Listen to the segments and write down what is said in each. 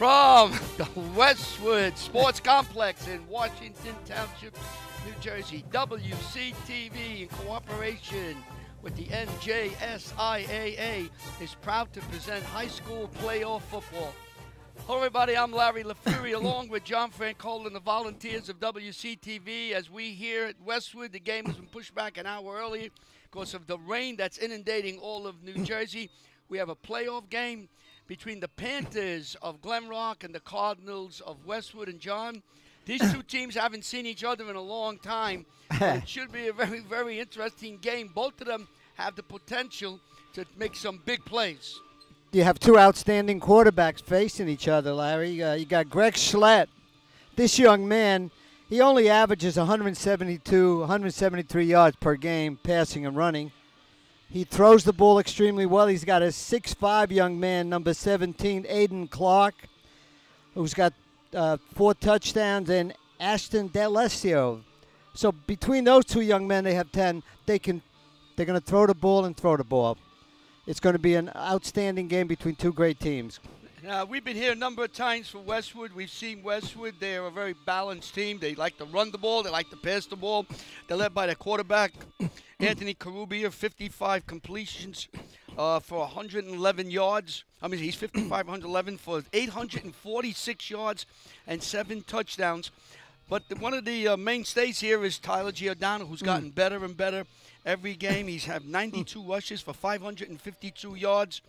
From the Westwood Sports Complex in Washington Township, New Jersey, WCTV, in cooperation with the NJSIAA, is proud to present high school playoff football. Hello, everybody. I'm Larry LaFury, along with John Francola and the volunteers of WCTV. As we here at Westwood, the game has been pushed back an hour earlier because of the rain that's inundating all of New Jersey. We have a playoff game between the Panthers of Glen and the Cardinals of Westwood. And John, these two teams haven't seen each other in a long time. It should be a very, very interesting game. Both of them have the potential to make some big plays. You have two outstanding quarterbacks facing each other, Larry. You got Greg Schlett. This young man, he only averages 173 yards per game, passing and running. He throws the ball extremely well. He's got a 6'5" young man, number 17, Aiden Clark, who's got 4 touchdowns, and Ashton D'Alessio. So between those two young men, they have 10. They're going to throw the ball and throw the ball. It's going to be an outstanding game between two great teams. Now, we've been here a number of times for Westwood. We've seen Westwood. They're a very balanced team. They like to run the ball. They like to pass the ball. They're led by their quarterback, Anthony Carubia, 55 completions for 111 yards. I mean, he's 111 for 846 yards and 7 touchdowns. But one of the mainstays here is Tyler Giordano, who's gotten better and better every game. He's had 92 rushes for 552 yards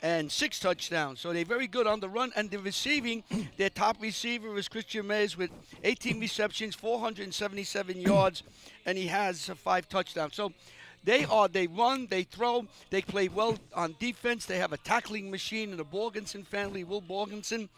and 6 touchdowns. So they're very good on the run. And the receiving, their top receiver is Christian Mays with 18 receptions, 477 yards, and he has 5 touchdowns. So they run, they throw, they play well on defense. They have a tackling machine in the Borgensen family, Will Borgensen.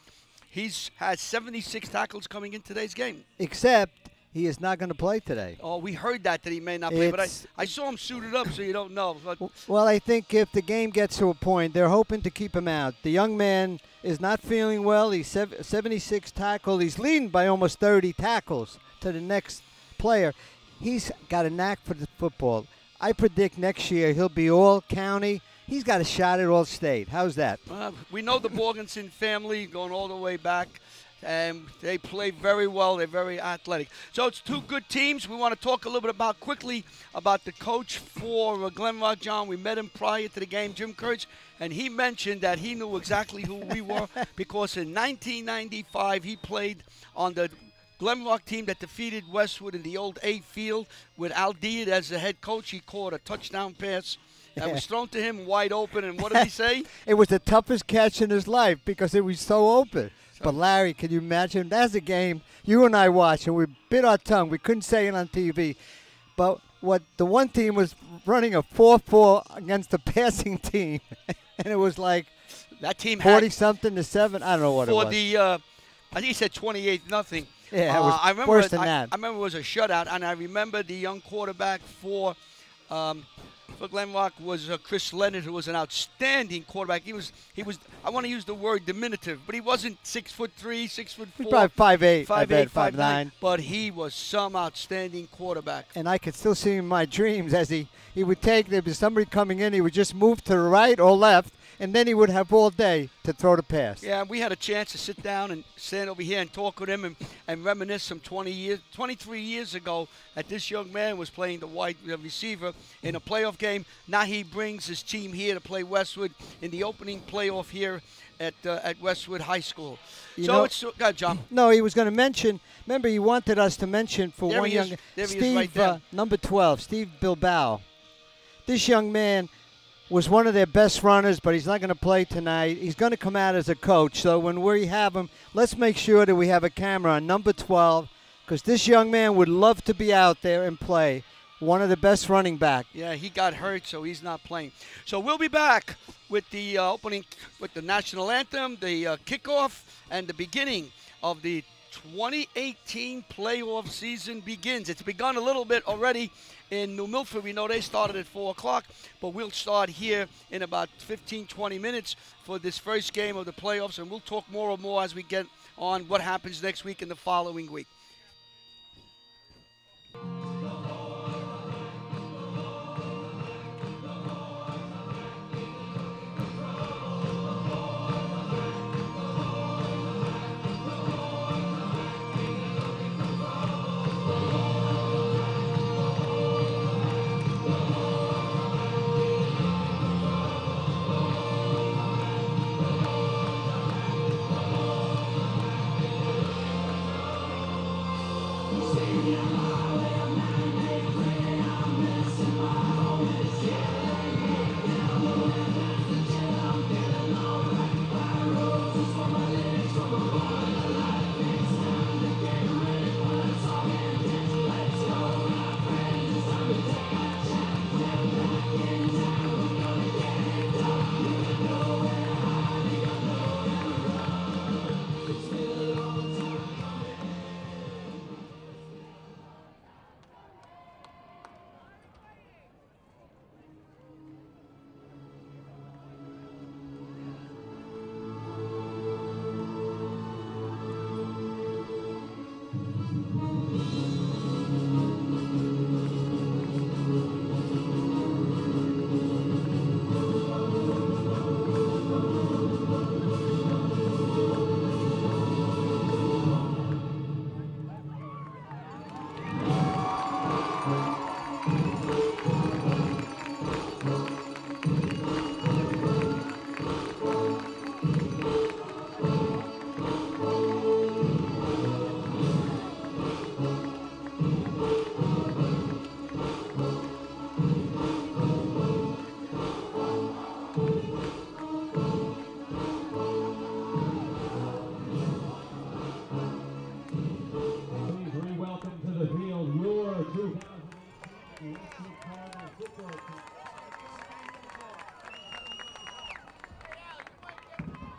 He's had 76 tackles coming in today's game. Except he is not going to play today. Oh, we heard that he may not play, but I saw him suited up, so you don't know. But well, I think if the game gets to a point, they're hoping to keep him out. The young man is not feeling well. He's 76 tackles. He's leading by almost 30 tackles to the next player. He's got a knack for the football. I predict next year he'll be all county. He's got a shot at all state. How's that? We know the Borgensen family going all the way back. And they play very well. They're very athletic. So it's two good teams. We want to talk a little bit quickly about the coach for Glen Rock, John. We met him prior to the game, Jim Kurtz, and he mentioned that he knew exactly who we were because in 1995 he played on the Glen Rock team that defeated Westwood in the old A field with Al Diaz as the head coach. He caught a touchdown pass that was thrown to him wide open, and what did he say? It was the toughest catch in his life because it was so open. But, Larry, can you imagine? That's a game you and I watched, and we bit our tongue. We couldn't say it on TV. But the one team was running a 4-4 against the passing team, and it was like that team 40-something to 7. I don't know what it was. I think he said 28-0. Yeah, it was worse than that. I remember it was a shutout, and I remember the young quarterback for Glen Rock was Chris Leonard, who was an outstanding quarterback. He was. I want to use the word diminutive, but he wasn't 6'3", 6'4". He's probably 5'8", 5'8", 5'9". But he was some outstanding quarterback. And I could still see him in my dreams as he would take. There was somebody coming in. He would just move to the right or left, and then he would have all day to throw the pass. Yeah, we had a chance to sit down and stand over here and talk with him and reminisce some 23 years ago that this young man was playing the wide receiver in a playoff game. Now he brings his team here to play Westwood in the opening playoff here at Westwood High School. Go ahead, John. No, he was going to mention, remember he wanted us to mention for one young, Steve, number 12, Steve Bilbao. This young man was one of their best runners, but he's not going to play tonight. He's going to come out as a coach. So when we have him, let's make sure that we have a camera on number 12 because this young man would love to be out there and play. One of the best running back. Yeah, he got hurt, so he's not playing. So we'll be back with the opening, with the national anthem, the kickoff, and the beginning of the 2018 playoff season begins. It's begun a little bit already in New Milford. We know they started at 4 o'clock, but we'll start here in about 15, 20 minutes for this first game of the playoffs, and we'll talk more and more as we get on what happens next week and the following week.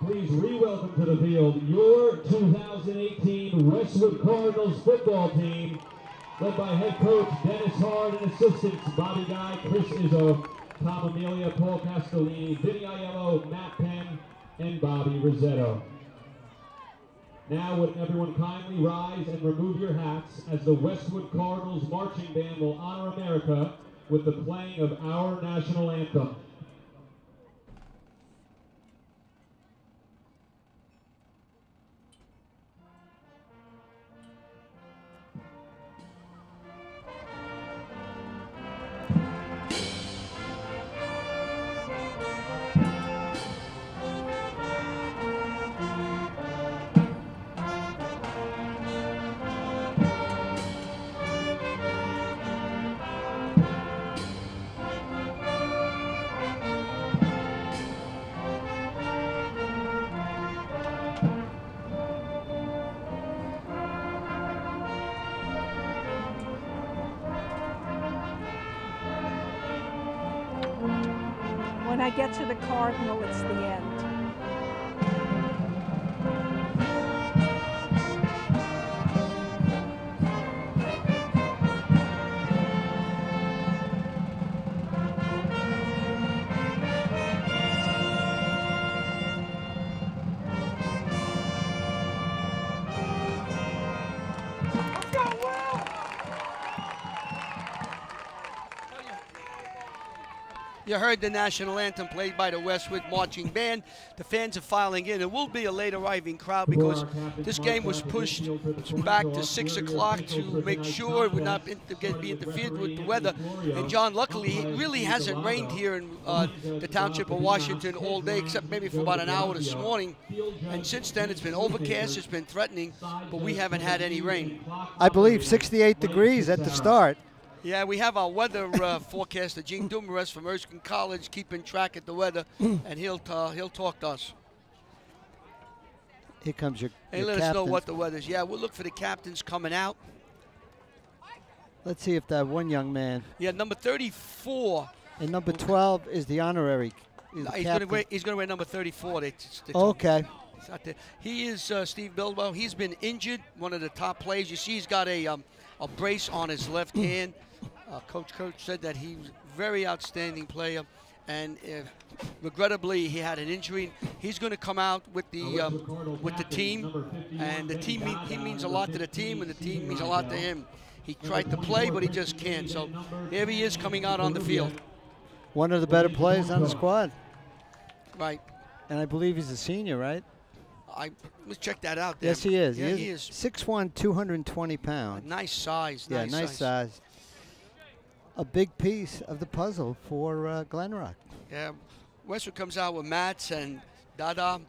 Please re-welcome to the field your 2018 Westwood Cardinals football team, led by head coach Dennis Hard and assistants Bobby Guy, Chris Izzo, Tom Amelia, Paul Castellini, Vinny Aiello, Matt Penn, and Bobby Rosetto. Now would everyone kindly rise and remove your hats as the Westwood Cardinals marching band will honor America with the playing of our national anthem. When I get to the Cardinal, it's the end. You heard the national anthem played by the Westwood Marching Band. The fans are filing in. It will be a late arriving crowd because this game was pushed back to 6 o'clock to make sure it would not be interfered with the weather. And John, luckily, it really hasn't rained here in the township of Washington all day, except maybe for about an hour this morning. And since then, it's been overcast, it's been threatening, but we haven't had any rain. I believe 68 degrees at the start. Yeah, we have our weather forecaster, Gene Dumares from Erskine College, keeping track of the weather, and he'll talk to us. Here comes your let us know what the weather's. Yeah, we'll look for the captains coming out. Let's see if that one young man. Yeah, number 34. And number 12 is the honorary. He's going to wear number 34. Okay. He is Steve Bilbao. He's been injured, one of the top players. You see he's got a brace on his left hand. Coach said that he was a very outstanding player, and regrettably he had an injury. He's going to come out with the team, and the team he means a lot to the team, and the team means a lot to him. He tried to play, but he just can't. So here he is coming out on the field. One of the better players on the squad. Right. And I believe he's a senior, right? Let's check that out there. Yes, he is. Yeah, he is 6'1", 220 pounds. Nice size. Yeah, nice size. A big piece of the puzzle for Glen Rock. Yeah, Westwood comes out with Mats and Dada,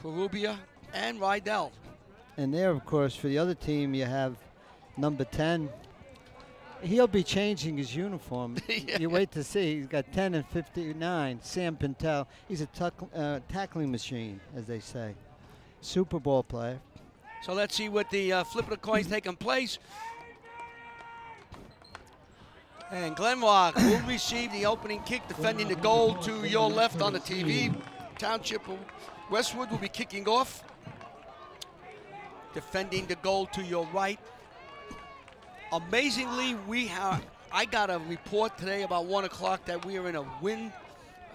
Corubia, and Rydell. And there, of course, for the other team, you have number 10. He'll be changing his uniform. Yeah. You wait to see. He's got 10 and 59. Sam Pintel. He's a tackling machine, as they say. Super Bowl player. So let's see what the flip of the coins taking place. And Glen Rock will receive the opening kick, defending the goal to your left on the TV. Township of Westwood will be kicking off. Defending the goal to your right. Amazingly, I got a report today about 1 o'clock that we are in a wind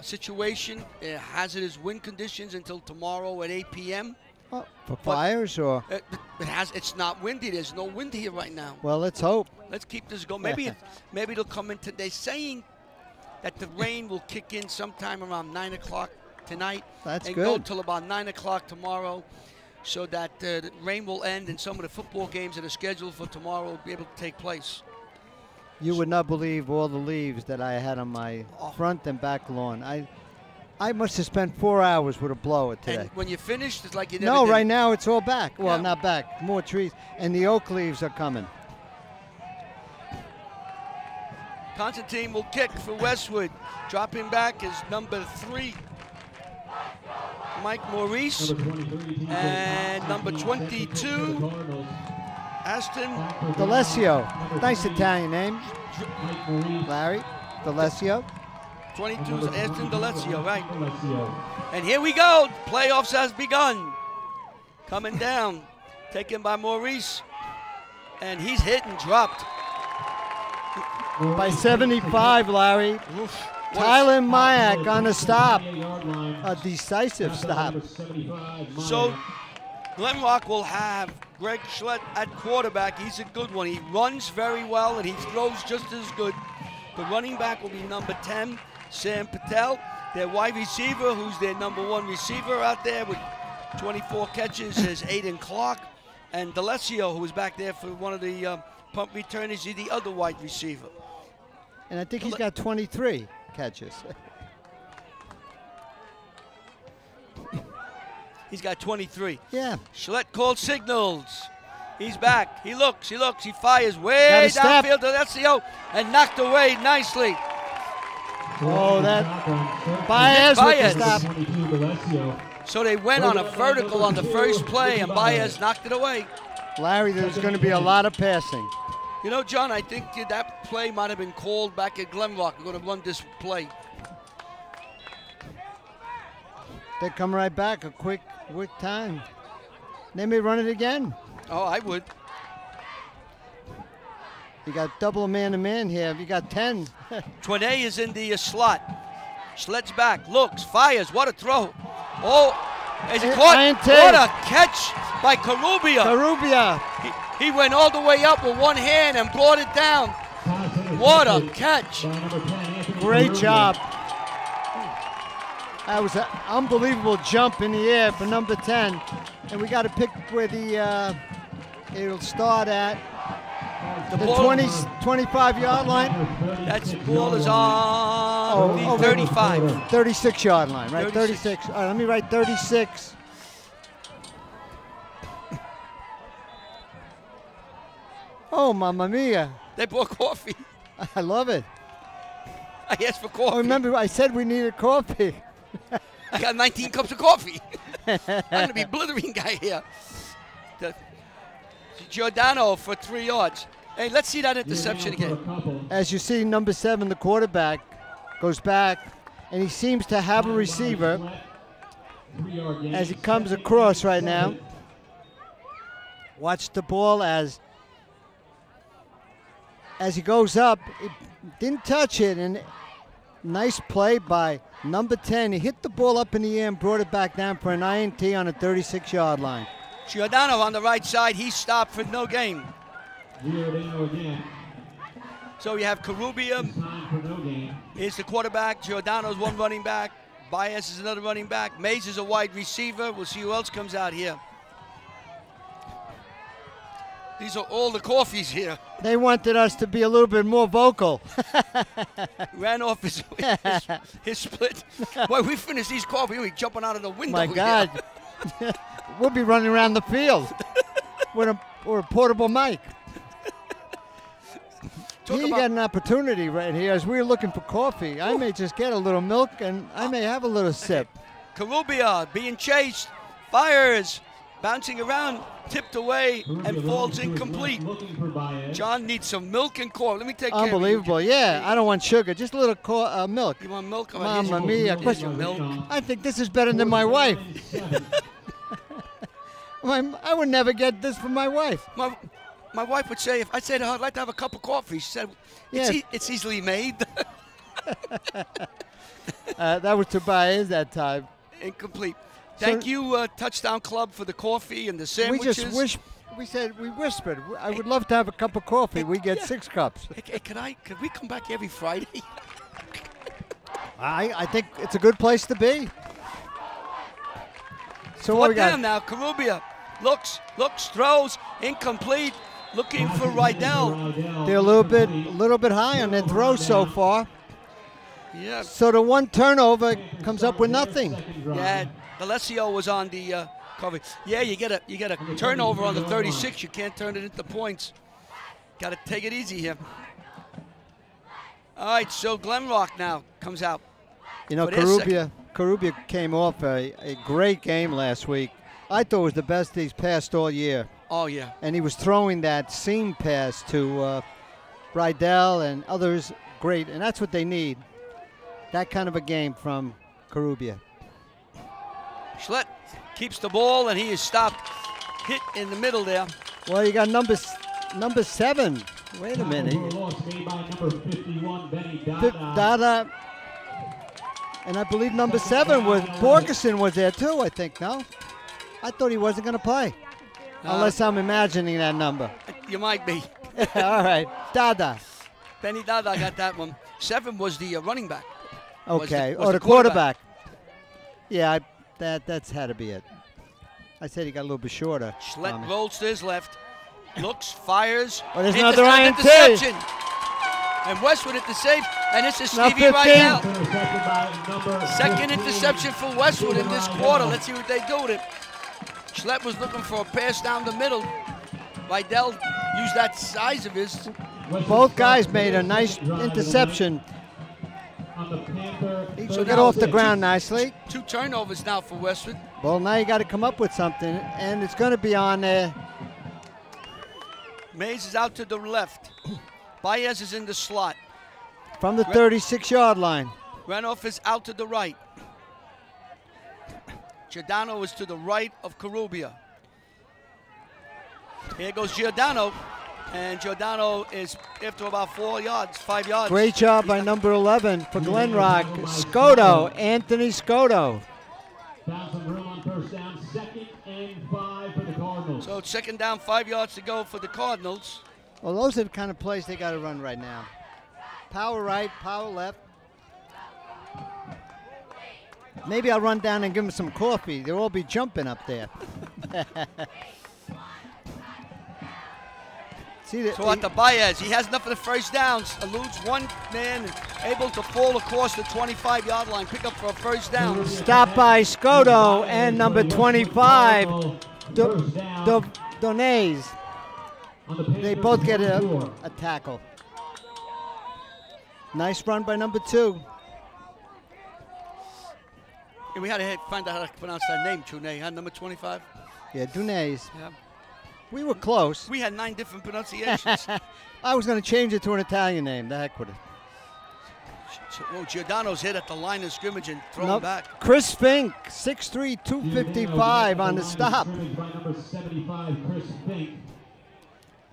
situation, hazardous wind conditions until tomorrow at 8 p.m. Oh, for fires or? It's not windy. There's no wind here right now. Well, let's hope. Let's keep this going. Maybe it'll come in today. They're saying that the rain will kick in sometime around 9 o'clock tonight. That's and good. Go till about 9 o'clock tomorrow, so that the rain will end and some of the football games that are scheduled for tomorrow will be able to take place. You would not believe all the leaves that I had on my front and back lawn. I must have spent 4 hours with a blower today. And when you finished, it's like you never No, did. right now it's all back. Well, Yeah. not back. More trees. And the oak leaves are coming. Constantine will kick for Westwood. Dropping back is number 3, Mike Maurice. And number 22, Aston D'Alessio. Nice Italian name. Larry D'Alessio. 22 is Aston D'Alessio, right? D'Alessio. And here we go. Playoffs has begun. Coming down. Taken by Maurice. And he's hit and dropped. By 75, Larry. Oof. Tyler Mayak on a stop. A decisive stop. So Glen Rock will have Greg Schlett at quarterback. He's a good one. He runs very well and he throws just as good. The running back will be number 10, Sam Patel. Their wide receiver, who's their number 1 receiver out there with 24 catches, is Aiden Clark. And D'Alessio, who was back there for one of the punt returners, is the other wide receiver. And I think he's got 23 catches. He's got 23. Yeah. Schlett called signals. He's back. He looks, he fires way downfield to D'Alessio and knocked away nicely. Oh, that Baez with the stop. So they went on a vertical on the first play, and Baez knocked it away. Larry, there's going to be a lot of passing. You know, John, I think that play might have been called back at Glen Rock. We're going to run this play. They come right back, a quick time. They may run it again. Oh, I would. You got double man-to-man here. You got 10. Tournay is in the slot. Schlett's back, looks, fires. What a throw. Oh, is he caught? What a catch by Carubia. He went all the way up with one hand and brought it down. What a catch. Great job. That was an unbelievable jump in the air for number 10. And we got to pick where it'll start at. The 25-yard line. That ball is on the 35. 36-yard line, right? 36. 36. All right, let me write 36. Oh, mamma mia. They brought coffee. I love it. I asked for coffee. Oh, remember, I said we needed coffee. I got 19 cups of coffee. I'm going to be blithering guy here. Giordano for 3 yards. Hey, let's see that interception again. As you see, number 7, the quarterback, goes back, and he seems to have a receiver as he comes across right now. Watch the ball as he goes up. It didn't touch it, and nice play by number 10. He hit the ball up in the air and brought it back down for an INT on a 36-yard line. Giordano on the right side, he stopped for no gain. So you have Carubia, is the quarterback, Giordano's one running back, Baez is another running back, Mays is a wide receiver. We'll see who else comes out here. These are all the coffees here. They wanted us to be a little bit more vocal. Ran off his split. Boy, we finished these coffees, we'll be jumping out of the window. My God. We'll be running around the field with a portable mic. You got an opportunity right here. As we're looking for coffee, I may just get a little milk and I may have a little sip. Carubia being chased, fires, bouncing around, tipped away, and falls incomplete. John needs some milk and coffee. Let me take care of you. Unbelievable. Yeah, I don't want sugar, just a little milk. You want milk? Mamma mia. Milk. I think this is better than my wife. I would never get this from my wife. My wife would say, if I said, I'd like to have a cup of coffee, she said, it's easily made. That was Tobias that time. Incomplete. Thank you, Touchdown Club, for the coffee and the sandwiches. We whispered, I would love to have a cup of coffee. We get 6 cups. Hey, could we come back every Friday? I think it's a good place to be. So what we got? Down now, Carubia looks, throws, incomplete, looking for Rydell. They're a little bit high on their throw so far. Yeah. So the one turnover comes up with nothing. Yeah, D'Alessio was on the cover. Yeah, you get a turnover on the 36. You can't turn it into points. Got to take it easy here. All right, so Glen Rock now comes out. You know, Carubia came off a great game last week. I thought it was the best he's passed all year. Oh, yeah. And he was throwing that seam pass to Rydell and others. Great, and that's what they need. that kind of a game from Karubia. Schlett keeps the ball, and he is stopped, hit in the middle there. Well, you got number 7. Wait a minute. Dada. And I believe number 7 was Borgeson was there too, I think, no? I thought he wasn't going to play. Unless I'm imagining that number. You might be. All right. Dada. Benny Dada got that one. 7 was the running back. Okay. Was the quarterback. Yeah, that's had to be it. I said he got a little bit shorter. Schlett rolls to his left. Looks, fires. Oh, there's another INT. And Westwood at the save. And this is Stevie right now. Second interception for Westwood in this quarter. Let's see what they do with it. Schlett was looking for a pass down the middle. Vidal used that size of his. Both guys made a nice interception. Each will get off the ground nicely. 2 turnovers now for Westwood. Well, now you got to come up with something, and it's going to be on there. Mays is out to the left. Baez is in the slot. From the 36-yard line. Renoff is out to the right. Giordano is to the right of Karubia. Here goes Giordano. And Giordano is after about 4 yards, 5 yards. Great job by number 11 for Glen Rock. Scotto, Anthony Scotto. Found some room on first down. 2nd and 5 for the Cardinals. So it's 2nd down, 5 yards to go for the Cardinals. Well, those are the kind of plays they got to run right now. Power right, power left. Maybe I'll run down and give them some coffee. They'll all be jumping up there. So at the Baez, he has enough of the first downs. Eludes one man and able to fall across the 25-yard line. Pick up for a first down. Stop by Scotto and number 25, Donays. They both get a tackle. Nice run by number 2. Yeah, we had to find out how to pronounce that name, Chune. Huh? Number 25? Yeah, Donays. Yeah. We were close. We had 9 different pronunciations. I was going to change it to an Italian name. The heck with it. Oh, Giordano's hit at the line of scrimmage and thrown back. Chris Fink, 6'3", 255 on the stop.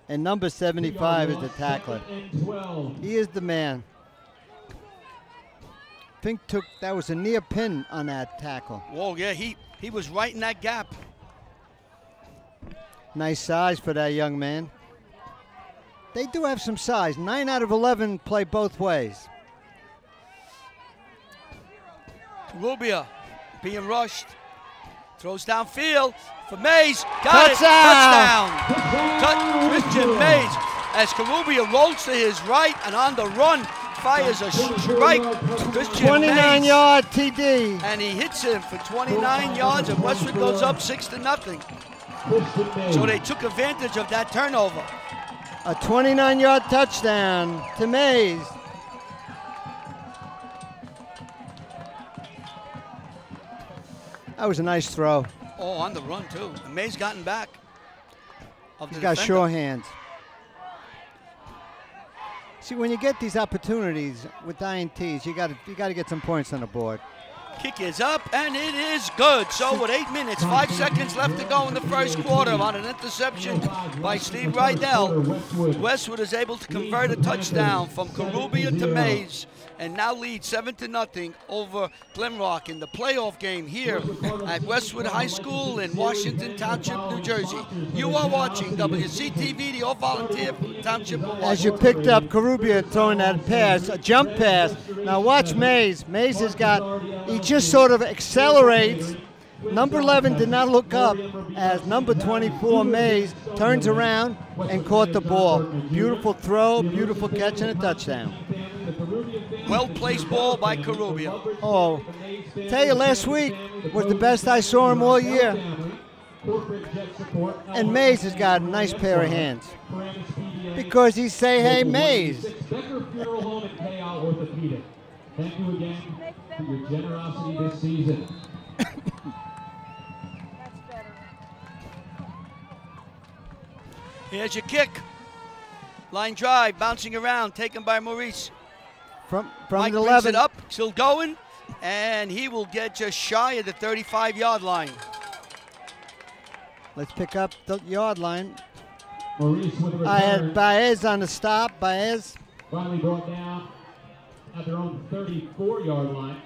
And number 75 is the tackler. He is the man. Fink that was a near pin on that tackle. Whoa, yeah, he was right in that gap. Nice size for that young man. They do have some size. 9 out of 11 play both ways. Rubia being rushed. Throws downfield for Mays. Got Touchdown! it. Touchdown! Christian Mays as Karubia rolls to his right and on the run fires a strike. Christian 29-yard TD. And he hits him for 29 yards and Westwood goes up 6-0. So they took advantage of that turnover. A 29-yard touchdown to Mays. That was a nice throw. Oh, on the run too. And Mays gotten back. He's got sure hands. See, when you get these opportunities with INTs, you got to get some points on the board. Kick is up, and it is good. So with 8 minutes, 5 seconds left to go in the first quarter on an interception by Steve Rydell, Westwood is able to convert a touchdown from Karubia to Mays and now leads 7-0 over Glen Rock in the playoff game here at Westwood High School in Washington Township, New Jersey. You are watching WCTV, the all-volunteer Township of Washington. As you picked up Karubia throwing that pass, a jump pass. Now watch Mays. Mays has got, he just sort of accelerates. Number 11 did not look up as number 24, Mays, turns around and caught the ball. Beautiful throw, beautiful catch, and a touchdown. Well-placed ball by Karubia. Oh, tell you, last week was the best I saw him all year. And Mays has got a nice pair of hands. Because he say, hey, Mays. Thank you again for your generosity this season. Here's your kick. Line drive, bouncing around, taken by Maurice. From Mike the brings 11. it up, still going, and he will get just shy of the 35-yard line. Let's pick up the yard line. Maurice with the I had return. Baez on the stop. Baez. Finally brought down at their own 34-yard line.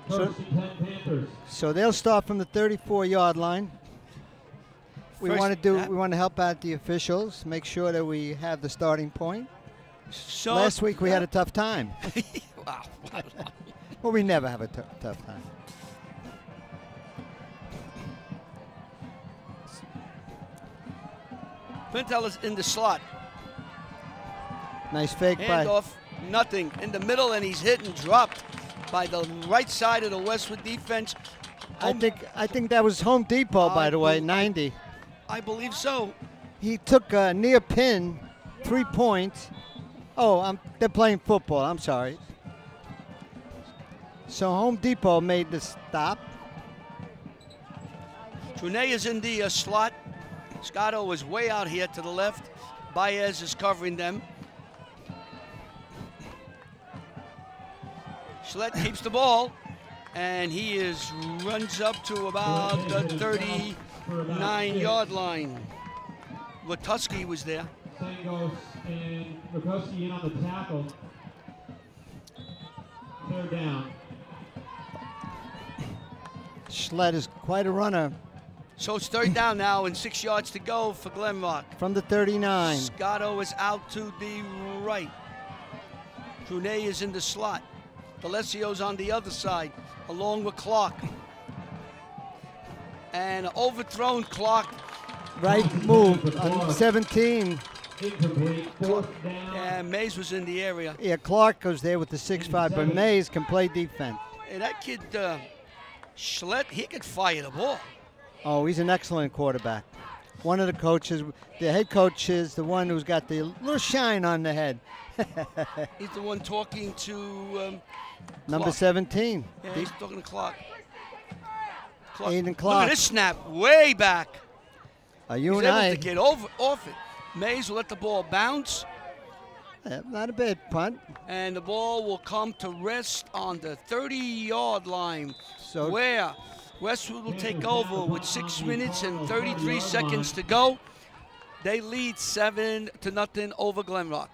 First and 10 Panthers. So they'll start from the 34-yard line. We First- want to help out the officials, make sure that we have the starting point. So Last week we had a tough time. wow. Well, we never have a tough time. Pintel is in the slot. Nice fake by. Handoff, nothing. In the middle, and he's hit and dropped by the right side of the Westwood defense. I think that was Home Depot, by the way, bel- 90. I believe so. He took a near pin, 3 points. Oh, they're playing football. I'm sorry. So Home Depot made the stop. Trune is in the slot. Scotto is way out here to the left. Baez is covering them. Schlett keeps the ball, and he runs up to about the 39-yard line. Watuski was there. Sangos and Rakowski in on the tackle. Third down. Schlett is quite a runner So it's third down now and 6 yards to go for Glen Rock. from the 39. Scotto is out to the right. Trune is in the slot. D'Alessio's on the other side, along with Clark. And overthrown Clark. Right move on 17. Incomplete. Fourth down. And Mays was in the area. Yeah, Clark goes there with the 6'5", but Mays can play defense. And that kid, Schlett, he could fire the ball. Oh, he's an excellent quarterback. One of the coaches, the head coach is the one who's got the little shine on the head. He's the one talking to Number Clark. 17. Yeah, he's talking to Clark. Aiden Look Clark. at this snap, way back. You He's and able I. to get off it. Mays will let the ball bounce, Not a bad punt. and the ball will come to rest on the 30-yard line, So where Westwood will take over with 6 minutes and 33 seconds to go. They lead 7-0 over Glen Rock.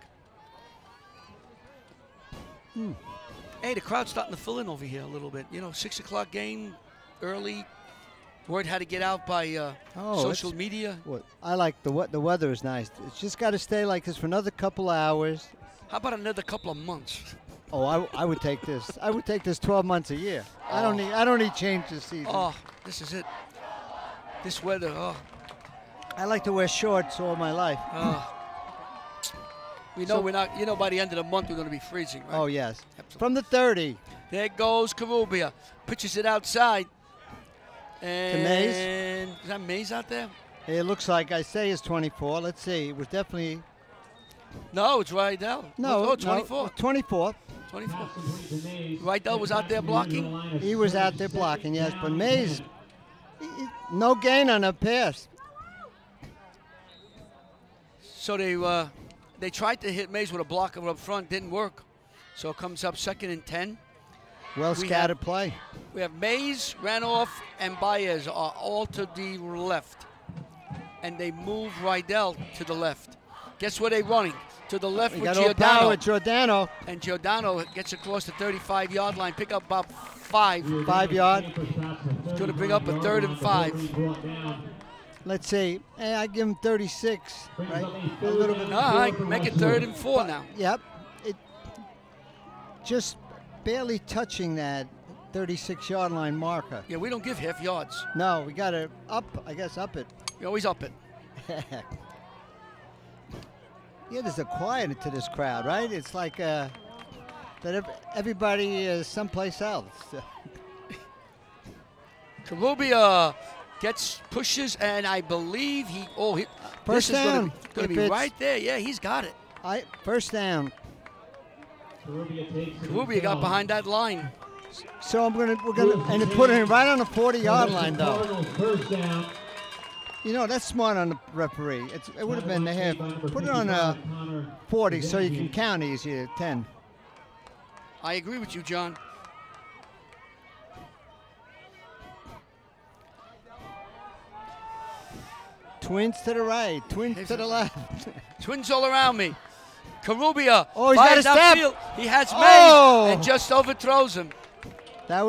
Hey, the crowd's starting to fill in over here a little bit. 6 o'clock game, early. Word had to get out by social it's- media. I like the weather is nice. It's just got to stay like this for another couple of hours. How about another couple of months? Oh, I would take this. I would take this 12 months a year. I don't need change this season. Oh, this is it. This weather, I like to wear shorts all my life. We know we're not. By the end of the month we're going to be freezing, right? Oh yes. Absolutely. From the 30. There goes Karubia. Pitches it outside. And Mays? Is that Mays out there? It looks like I say it's 24. Let's see. It was definitely No, it's Rydell. no. 24. No, 24. 24. Mays. Rydell was out there blocking. He was out there blocking, yes, but Mays, no gain on a pass. So they tried to hit Mays with a blocker up front, didn't work. So it comes up 2nd and 10. Well We scattered play. We have Mays, Ranoff, and Baez are all to the left. And they move Rydell to the left. Guess where they're running? To the left We with got all power Giordano. with Giordano. And Giordano gets across the 35-yard line, pick up about 5. 5 yard. It's going to bring up a 3rd and 5. Let's see. Hey, I give him 36. Right? A little bit. All right, make it 3rd and 4 now. Yep. It just barely touching that 36-yard line marker. Yeah, we don't give half yards. No, we got to up it. We always up it. Yeah, there's a quiet to this crowd, right? It's like that everybody is someplace else. Karubia pushes, and I believe First this down. is going to be right there. Yeah, he's got it. First down. Karubia got behind that line. So we're gonna and put it right on the 40-yard line though. First down. That's smart on the referee. It would have been the half. Put it on a 40 so you can count easier. 10. I agree with you, John. Twins to the right, twins to the left. Twins all around me. Carubia. Oh, he's got fires a step. downfield. He has Mays Oh. and just overthrows him. That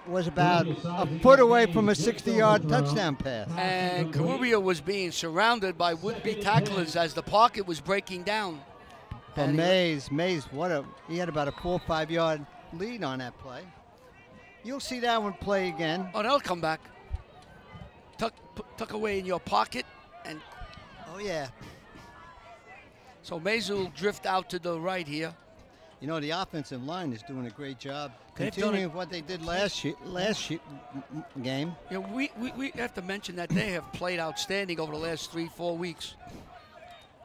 was about a foot away from a 60-yard touchdown pass. And Carubia was being surrounded by would-be tacklers as the pocket was breaking down. But And Mays, he had about a 4 or 5 yard lead on that play. You'll see that one play again. Oh, they'll come back. Tuck away in your pocket, and Oh yeah. so Mays will drift out to the right here. You know, the offensive line is doing a great job. They've done Continuing it. what they did last game. You know, we have to mention that they have played outstanding over the last 3-4 weeks.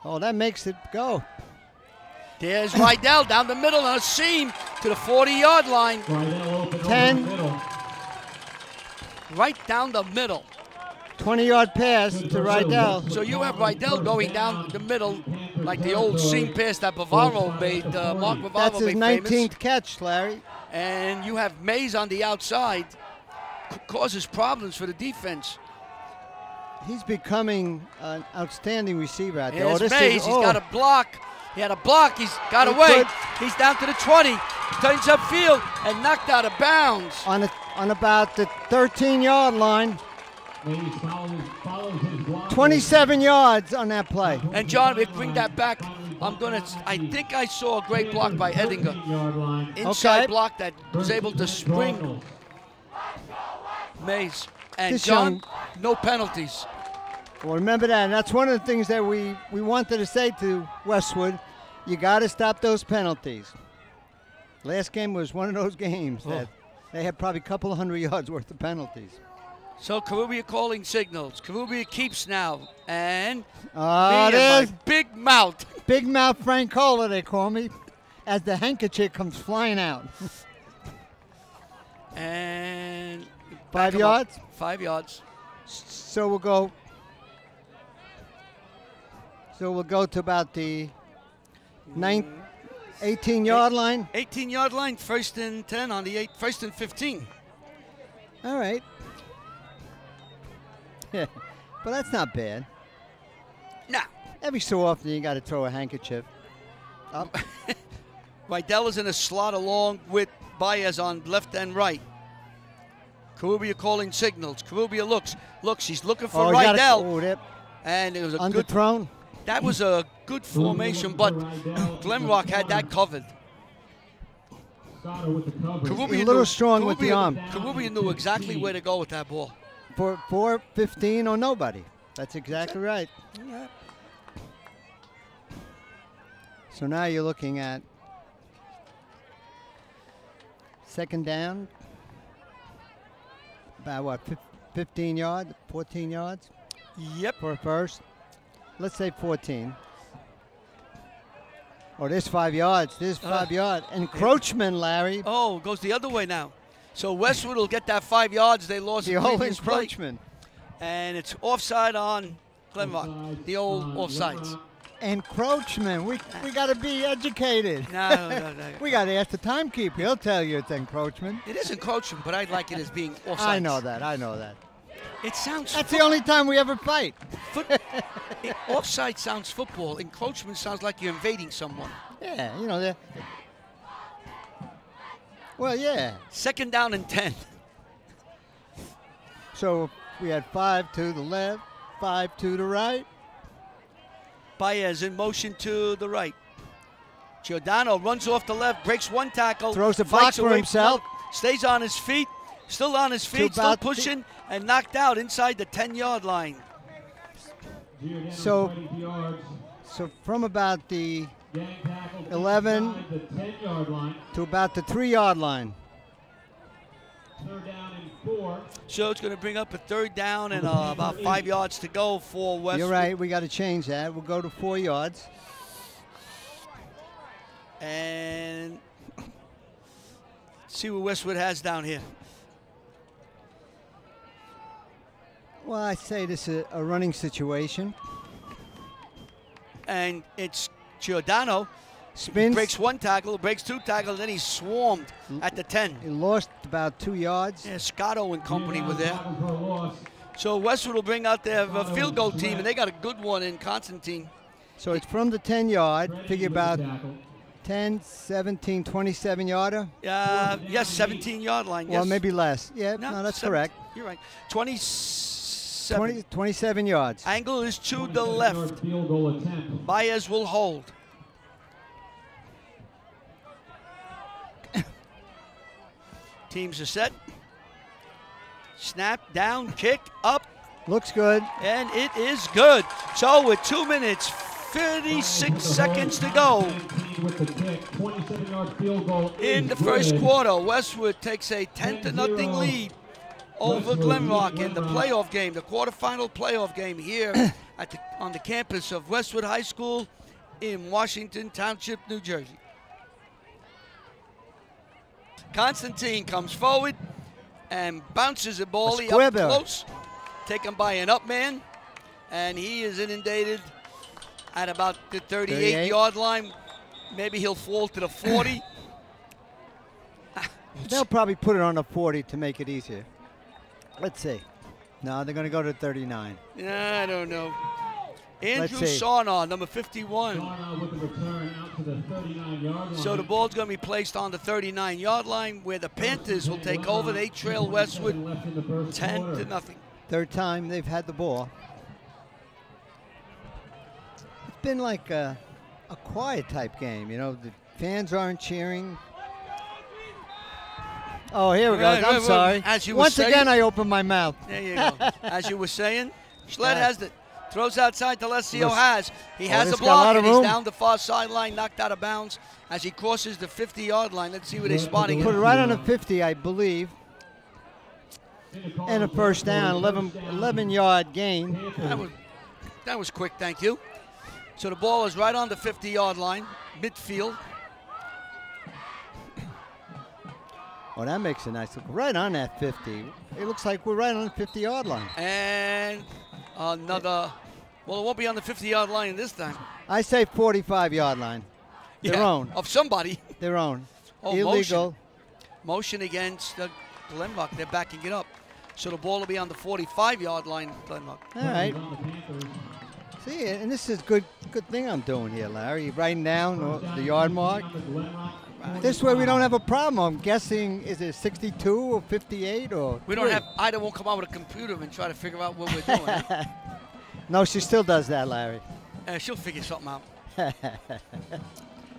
Oh, that makes it go. There's Rydell down the middle on a seam to the 40-yard line. Rydell open 10. over the middle. Right down the middle. 20-yard pass to Rydell. So you have Rydell going down the middle like the old seam pass that Bavaro made, Mark Bavaro That's his made 19th famous. catch, Larry. And you have Mays on the outside. Causes problems for the defense. He's becoming an outstanding receiver out there. Here's Mays. He's got a block. He had a block. He's got He away. could. He's down to the 20. Turns upfield and knocked out of bounds. on about the 13-yard line. Mays follows his block. 27 yards on that play. And John, if we bring that back, I think I saw a great block by Edinger. 13-yard line. Inside Okay. block that was able to spring Mays. And This John, young- no penalties. Well, remember that. And that's one of the things that we wanted to say to Westwood. You got to stop those penalties. Last game was one of those games that they had probably a couple of 100 yards worth of penalties. So Carubia calling signals. Carubia keeps now. And me It and is my big mouth. Big Mouth Francola, they call me, as the handkerchief comes flying out. And 5 back 'em yards. up. 5 yards. So we'll go. So we'll go to about the 18-yard line. 18-yard line, 1st and 10 on the 1st and 15. All right. Yeah, but that's not bad. Now, Every so often you got to throw a handkerchief up. Rydell is in a slot along with Baez on left and right. Carubia calling signals. Carubia looks. He's looking for you gotta- Rydell. that And it was a good. underthrown. That was a good formation, but Glenrock had that covered. Stoddard with the coverage. Carubia A little knew- strong with the Carubia- arm. Carubia knew exactly where to go with that ball. For 4-15 or nobody. That's exactly right. So now you're looking at 2nd down. About what, 15 yards, 14 yards Yep. for a first? Let's say 14. Oh, there's 5 yards. There's 5 yards. Encroachment, Larry. Oh, goes the other way now. So Westwood will get that 5 yards they lost The in old previous play. encroachment. And it's offside on Glenrock. The old offsides. Encroachment. We got to be educated. No. We got to ask the timekeeper. He'll tell you it's encroachment. It is encroachment, but I like it as being offsides. I know that. It sounds That's the only time we ever fight. offside sounds football. Encroachment sounds like you're invading someone. Yeah, you know that. Well, yeah. 2nd down and 10. So we had 5 to the left, 5 to the right. Baez in motion to the right. Giordano runs off the left, breaks one tackle. Throws the fights box for away, himself. Stays on his feet. Still on his feet, still about pushing, and knocked out inside the 10-yard line. Giordano, So- 20 yards. So from about the Gang tackle 11 inside the 10-yard line. to about the 3-yard line. 3rd down and 4. So it's going to bring up a 3rd down and about 5 yards to go for Westwood. You're right. We got to change that. We'll go to 4 yards. And see what Westwood has down here. Well, I say this is a running situation. And it's Giordano. Spins. Breaks one tackle, breaks two tackles, then he's swarmed at the 10. He lost about 2 yards. Yeah, Scotto and company were there. Tackle for a loss. So Westwood will bring out their field goal team, and they got a good one in Constantine. So it's from the 10-yard. Figure about Tackle. 10, 17, 27-yarder. Yes, 17-yard line. Yes. Well, maybe less. Yeah, no, that's correct. You're right. 27. 27 yards. Angle is to the left. Field goal attempt. Baez will hold. Teams are set. Snap, down, kick, up, Looks good. and it is good. So with 2 minutes, 36 seconds to go With the kick, 27-yard field goal in the is first good. quarter, Westwood takes a 10-0 lead over Glen Rock in the playoff game, the quarterfinal playoff game here on the campus of Westwood High School in Washington Township, New Jersey. Constantine comes forward and bounces the ball A up square ball. close, taken by an up man, and he is inundated at about the 38-yard line. Maybe he'll fall to the 40. They'll probably put it on the 40 to make it easier. Let's see. No, they're going to go to 39. I don't know. Andrew see. Sarnar, number 51. Sarnar with the return out to the 39-yard line. So the ball's going to be placed on the 39-yard line where the Panthers will take over. They trail Westwood Left in the first quarter. 10-0. Third time they've had the ball. It's been like a quiet type game. You know, the fans aren't cheering. Oh, here we go. Right, I'm right, sorry. as you were Once saying- again, I opened my mouth. There you go. As you were saying, Schlett Yeah. has it. Throws outside. D'Alessio This- has. He has this a got a lot block, of and he's room. down the far sideline, knocked out of bounds as he crosses the 50-yard line. Let's see where they're spotting Put it him. right on the 50, I believe. And a first down, 11-yard gain. That was quick, thank you. So the ball is right on the 50-yard line, midfield. Oh, that makes a nice look. Right on that 50. It looks like we're right on the 50-yard line. And another, well, it won't be on the 50-yard line this time. I say 45-yard line. Their own. Of somebody. Their own. Oh, Illegal. Motion against Glen Rock. They're backing it up. So the ball will be on the 45-yard line, Glen Rock. All right. See, and this is good thing I'm doing here, Larry. Writing down the yard mark. This way we don't have a problem. I'm guessing, is it 62 or 58 or We don't 3? have, Ida won't come out with a computer and try to figure out what we're doing. No, she still does that, Larry. She'll figure something out.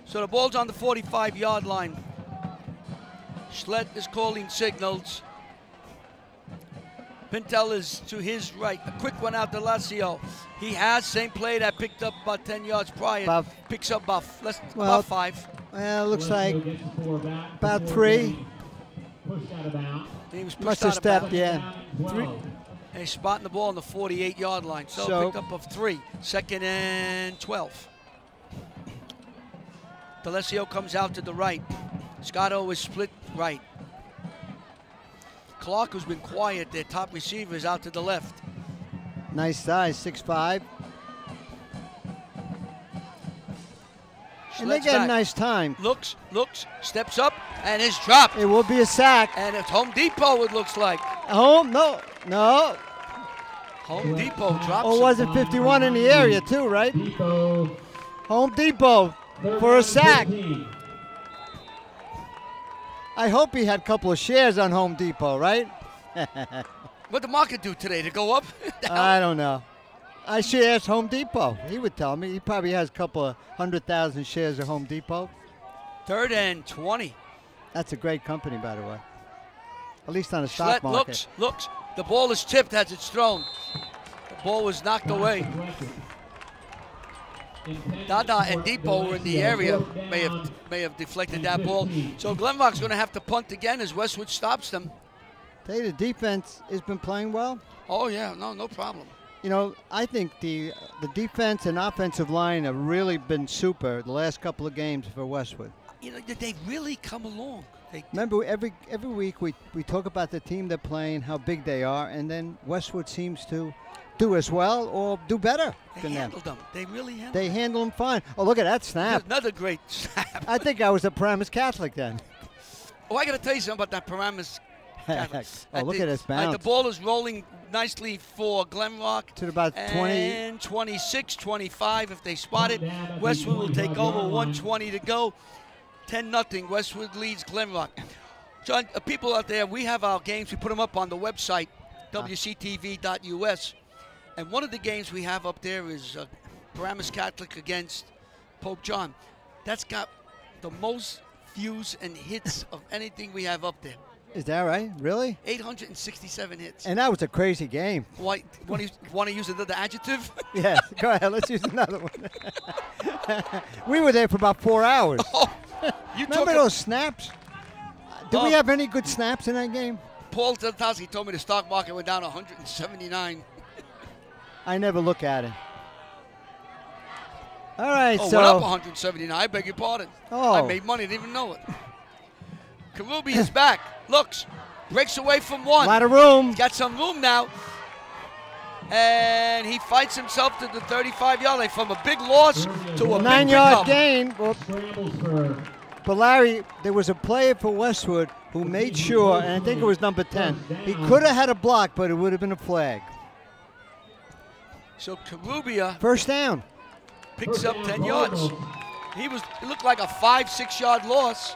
So the ball's on the 45-yard line. Schlett is calling signals. Pintel is to his right. A quick one out to Lacio. He has same play that picked up about 10 yards prior. Picks up about, about 5. Well, looks like about 3. Pushed out of bounds. He was pushed Must out have of stepped, bounds. yeah. 3. And he's spotting the ball on the 48-yard line. So picked up of 3. 2nd and 12. D'Alessio comes out to the right. Scotto is split right. Clark, who's been quiet, their top receiver, is out to the left. Nice size, 6'5". And they Schlett's get a back. nice time. Looks, steps up, and is dropped. It will be a sack. And it's Home Depot, it looks like. Home? No. Home Depot drops Oh, him. wasn't 51 in the area too, right? Depot. Home Depot for a sack. 15. I hope he had a couple of shares on Home Depot, right? What'd the market do today? To go up? I don't know. I should ask Home Depot. He would tell me. He probably has a couple of 100,000 shares of Home Depot. 3rd and 20. That's a great company, by the way. At least on the stock Schlett market. looks. The ball is tipped as it's thrown. The ball was knocked away. Dada and Depot were in the area. May have deflected that ball. So Glen Rock's going to have to punt again as Westwood stops them. Tell you, the defense has been playing well. Oh, yeah. No problem. You know, I think the defense and offensive line have really been super the last couple of games for Westwood. you know, they really come along. Remember, every week we talk about the team they're playing, how big they are, and then Westwood seems to do as well or do better than them. They handled them. They really handled them. They handle them fine. Oh, look at that snap. Another great snap. I think I was a Paramus Catholic then. Oh, I got to tell you something about that Paramus Catholic. Oh, look at this bounce. The ball is rolling nicely for Glen Rock. To about 20. And 26, 25 if they spot it. Westwood will take over, 1:20 to go. 10-0, Westwood leads Glen Rock. John, people out there, we have our games. We put them up on the website, wctv.us. And one of the games we have up there is Paramus Catholic against Pope John. That's got the most views and hits of anything we have up there. Is that right? Really? 867 hits. And that was a crazy game. Why, want to use another adjective? Yes, go ahead. Let's use another one. We were there for about 4 hours. Oh, you remember those snaps? Did we have any good snaps in that game? Paul Tatowski told me the stock market went down 179. I never look at it. All right, so. so. Went up 179. I beg your pardon. Oh. I made money, didn't even know it. Karubi is back. Looks. Breaks away from one. A lot of room. He's got some room now. And he fights himself to the 35-yard line from a big loss to a 9-yard gain. Well, Scrambles for. but Larry, there was a player for Westwood who made sure, and I think it was number 10. He could have had a block, but it would have been a flag. So Karubia First down. Picks up 10 yards. It looked like a 5-6 yard loss.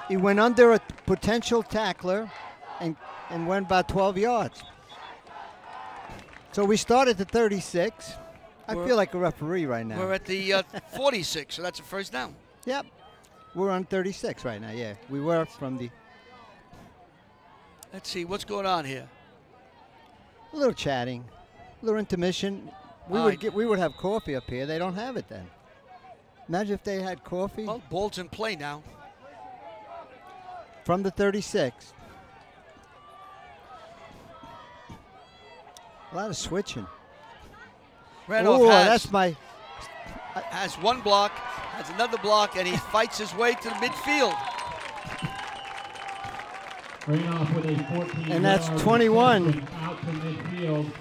He went under a potential tackler and went about 12 yards. So we started at 36. I feel like a referee right now. We're at the 46, so that's a first down. Yep. We're on 36 right now, yeah. We were from the... Let's see, what's going on here? A little chatting, a little intermission. We would have coffee up here. They don't have it then. Imagine if they had coffee. Well, ball's in play now. From the 36. A lot of switching. Randolph has one block, has another block, and he fights his way to the midfield. Randolph with a 14 and that's 21. Out to midfield.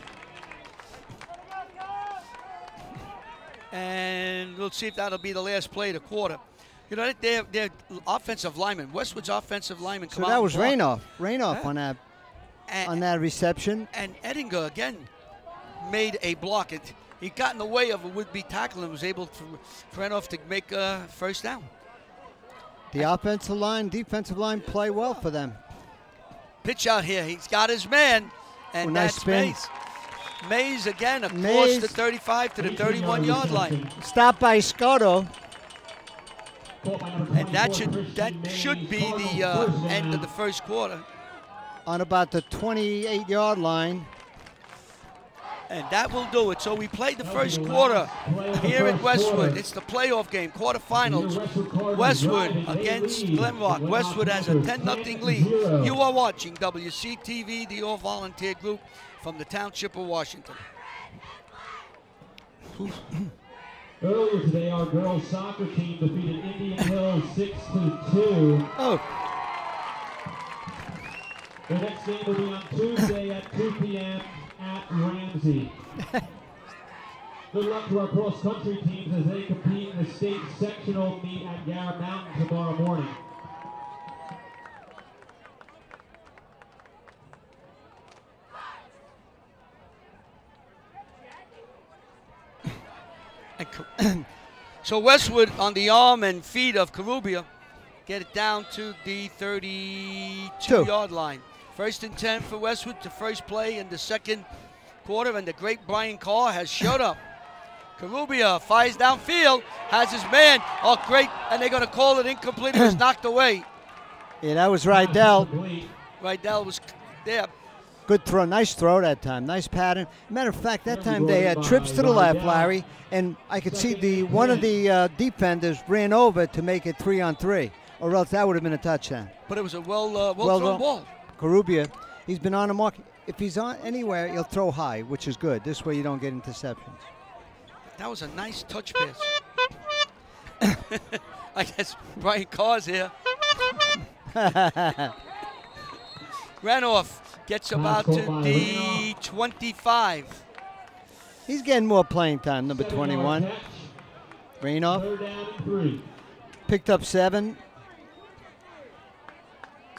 And we'll see if that'll be the last play of the quarter. You know, they're offensive linemen. Westwood's offensive linemen come out. So that was Randolph. Randolph on that reception. And Ettinger, again, made a block. He got in the way of a would-be tackle and was able for Randolph to make a first down. The offensive line, defensive line play well for them. Pitch out here. He's got his man, and that's Mays. Mays again across the 35 to the 31-yard line. Stopped by Scotto. And that should be the end of the first quarter. On about the 28-yard line. And that will do it. So we played the first quarter here at Westwood. It's the playoff game, quarterfinals. Westwood against Glen Rock. Westwood has a 10-0 lead. You are watching WCTV, the all-volunteer group from the Township of Washington. Earlier today, our girls soccer team defeated Indian Hill 6-2. Oh. The next game will be on Tuesday at 2 p.m. at Ramsey. Good luck to our cross-country teams as they compete in the state sectional meet at Garrett Mountain tomorrow morning. So Westwood on the arm and feet of Karubia get it down to the 32-yard line. First and 10 for Westwood, the first play in the second quarter, and the great Brian Carr has showed up. Karubia fires downfield, has his man. Oh, great, and they're going to call it incomplete. It was knocked away. Yeah, that was Rydell. Rydell was there. Good throw, nice throw that time, nice pattern. Matter of fact, that time they had trips to the left, Larry, and I could see one of the defenders ran over to make it 3-on-3, or else that would have been a touchdown. But it was a well-thrown ball. Karubia, he's been on the mark. If he's on anywhere, he'll throw high, which is good. This way you don't get interceptions. That was a nice touch pass. I guess Brian Carr's here. Ranoff gets about to the 25. He's getting more playing time, number 21. Ranoff picked up 7.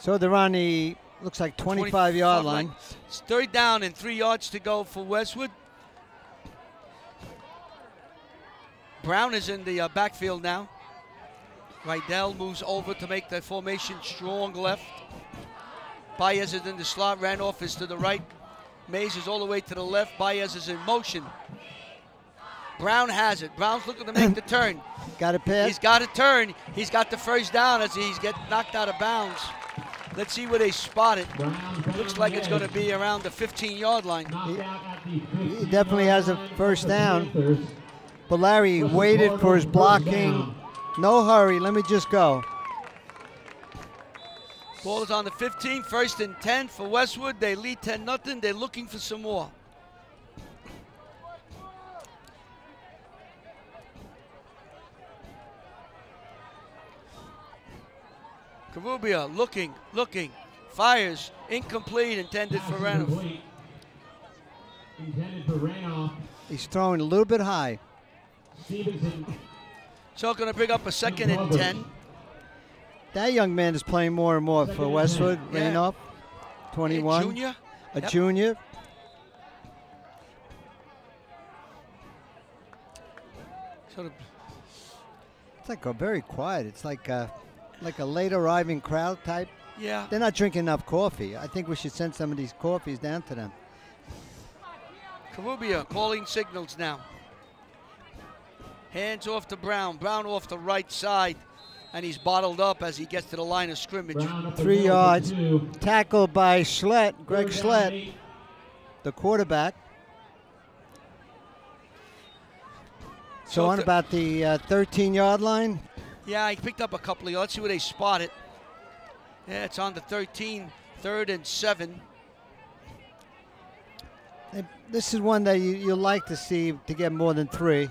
So they're on the, looks like 25-yard line. It's 3rd down and 3 yards to go for Westwood. Brown is in the backfield now. Rydell moves over to make the formation strong left. Baez is in the slot. Ranoff is to the right. Mays is all the way to the left. Baez is in motion. Brown has it. Brown's looking to make the turn. Got a pass. He's got a turn. He's got the 1st down as he's getting knocked out of bounds. Let's see where they spot it. Looks like it's going to be around the 15-yard line. He definitely has a 1st down. But Larry waited for his blocking. No hurry. Let me just go. Ball is on the 15. 1st and 10 for Westwood. They lead 10-0. They're looking for some more. Karubia looking, fires, incomplete, intended for Ranoff. He's throwing a little bit high. So going to bring up a 2nd and 10. That young man is playing more and more for Westwood. Yeah. Ranoff, 21. Junior. A junior. It's like a very quiet. It's like a late arriving crowd type. Yeah. They're not drinking enough coffee. I think we should send some of these coffees down to them. Karubia calling signals now. Hands off to Brown. Brown off the right side. And he's bottled up as he gets to the line of scrimmage. 3 yards. Tackled by Greg Schlett, the quarterback. So on about the 13-yard line. Yeah, he picked up a couple of yards. Let's see where they spot it. Yeah, it's on the 13, 3rd and 7. This is one that you like to see to get more than 3.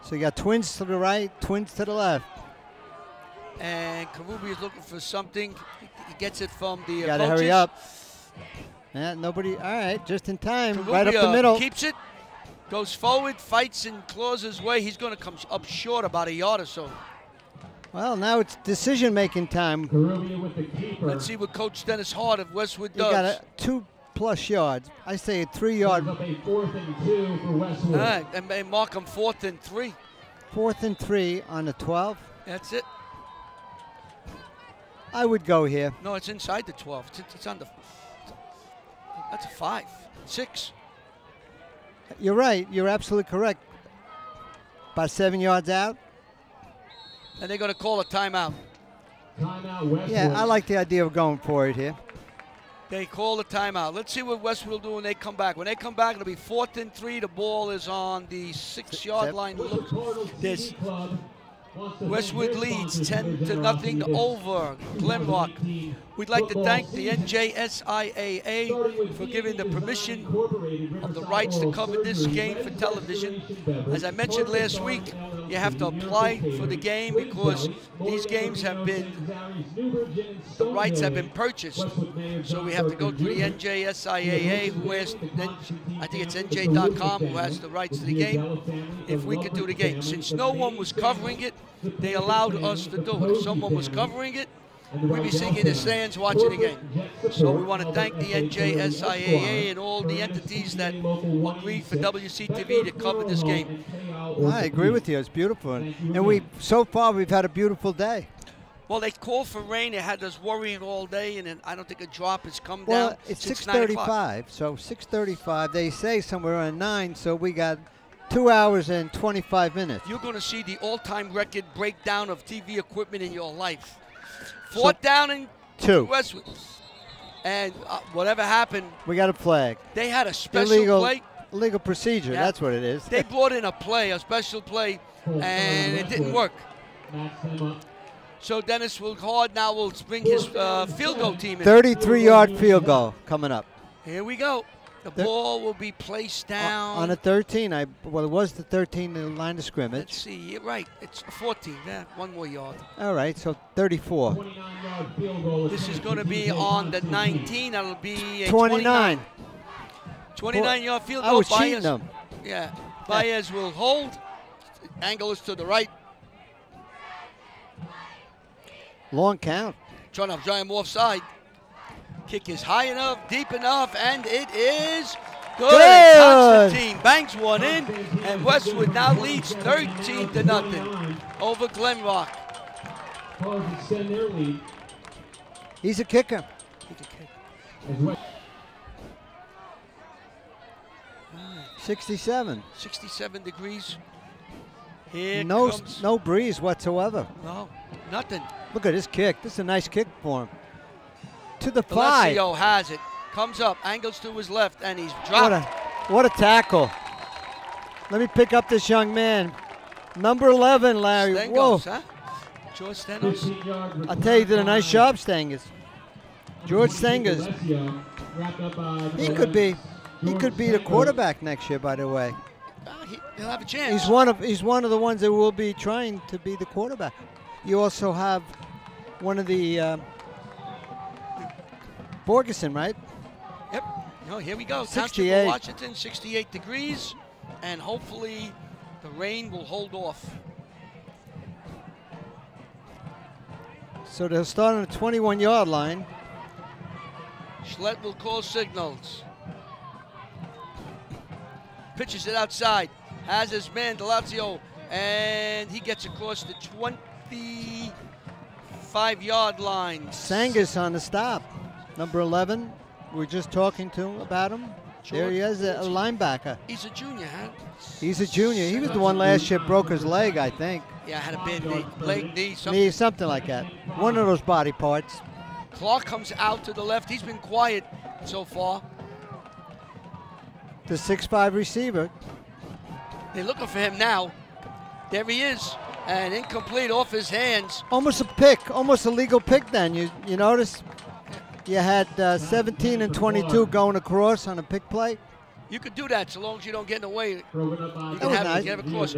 So you got twins to the right, twins to the left. And Karubi is looking for something. He gets it from the Got to hurry up. Yeah, nobody. All right, just in time. Karubi, right up the middle. Keeps it, goes forward, fights and claws his way. He's going to come up short about a yard or so. Well, now it's decision-making time. Let's see what Coach Dennis Hart of Westwood does. You got a 2+ yards. I say a 3-yard. 4th and 2 for Westwood. All right, and mark him 4th and 3. 4th and 3 on the 12. That's it. I would go here. No, it's inside the 12. It's on the. That's a 5, 6. You're right. You're absolutely correct. About 7 yards out. And they're going to call a timeout. Timeout, Westwood. Yeah, I like the idea of going for it here. They call the timeout. Let's see what Westwood will do when they come back. When they come back, it'll be 4th and 3. The ball is on the 6-yard line. Look, this Westwood leads 10-0 over Glenrock. We'd like to thank the NJSIAA for giving the permission of the rights to cover this game for television. As I mentioned last week, you have to apply for the game because these games have been, the rights have been purchased. So we have to go through the NJSIAA, who has, I think it's NJ.com, who has the rights to the game, if we could do the game. Since no one was covering it, they allowed us to do it. If someone was covering it, we'd be sitting in the stands watching the game. So we want to thank the NJSIAA and all the entities that agreed for WCTV to cover this game. I agree with you. It's beautiful. And so far we've had a beautiful day. Well, they called for rain. They had us worrying all day, and then I don't think a drop has come down. Well, it's 6:35, so 6:35. They say somewhere around 9, so we got 2 hours and 25 minutes. You're going to see the all-time record breakdown of TV equipment in your life. 4th down and 2. Westwood. And whatever happened, We got a flag. they had a special play. Illegal procedure. Yeah. That's what it is. They brought in a special play, and it didn't work. So Dennis Hard now will bring his field goal team in. 33-yard field goal coming up. Here we go. The ball will be placed down. On a 13. Well, it was the 13 in the line of scrimmage. Let's see. You're right. It's 14. Yeah, 1 more yard. All right, so 34. 29-yard field goal. This is going to be on the 19. That'll be a 29. 29-yard field goal. I was cheating them. Yeah. Baez will hold. Angle is to the right. Long count. Trying to drive him offside. Kick is high enough, deep enough, and it is good. And Constantine bangs one in, and Westwood now leads 13-0 over Glen Rock. Cards extend their lead. He's a kicker. He can kick. As well. 67. 67 degrees. Here No, comes. no breeze whatsoever. No, nothing. Look at this kick. This is a nice kick for him. To the 5. Alessio has it. Comes up, angles to his left, and he's dropped. What a tackle. Let me pick up this young man. Number 11, Larry. Stengos, Whoa. huh? George Stenos. 15-yard I'll tell you, he did a nice job, Stengers. George Stengers. He could be the quarterback next year, by the way. He'll have a chance. He's one of the ones that will be trying to be the quarterback. You also have one of the Borgeson, right? Yep. No, here we go. 68. Township of Washington, 68 degrees, and hopefully the rain will hold off. So they'll start on the 21-yard line. Schlett will call signals. Pitches it outside. Has his man, Delazio, and he gets across the 25-yard line. Sangus on the stop. Number 11. We were just talking to him about him. There he is, a linebacker. He's a junior, huh? He's a junior. He was the one last year broke his leg, I think. Yeah, had a bad knee, leg, knee, something. Something like that. One of those body parts. Clark comes out to the left. He's been quiet so far. The 6'5" receiver. They're looking for him now. There he is. And incomplete off his hands. Almost a pick. Almost a legal pick then. You notice? You had 17 and 22 going across on a pick play. You could do that so long as you don't get in the way. You That can was have, nice. you can have across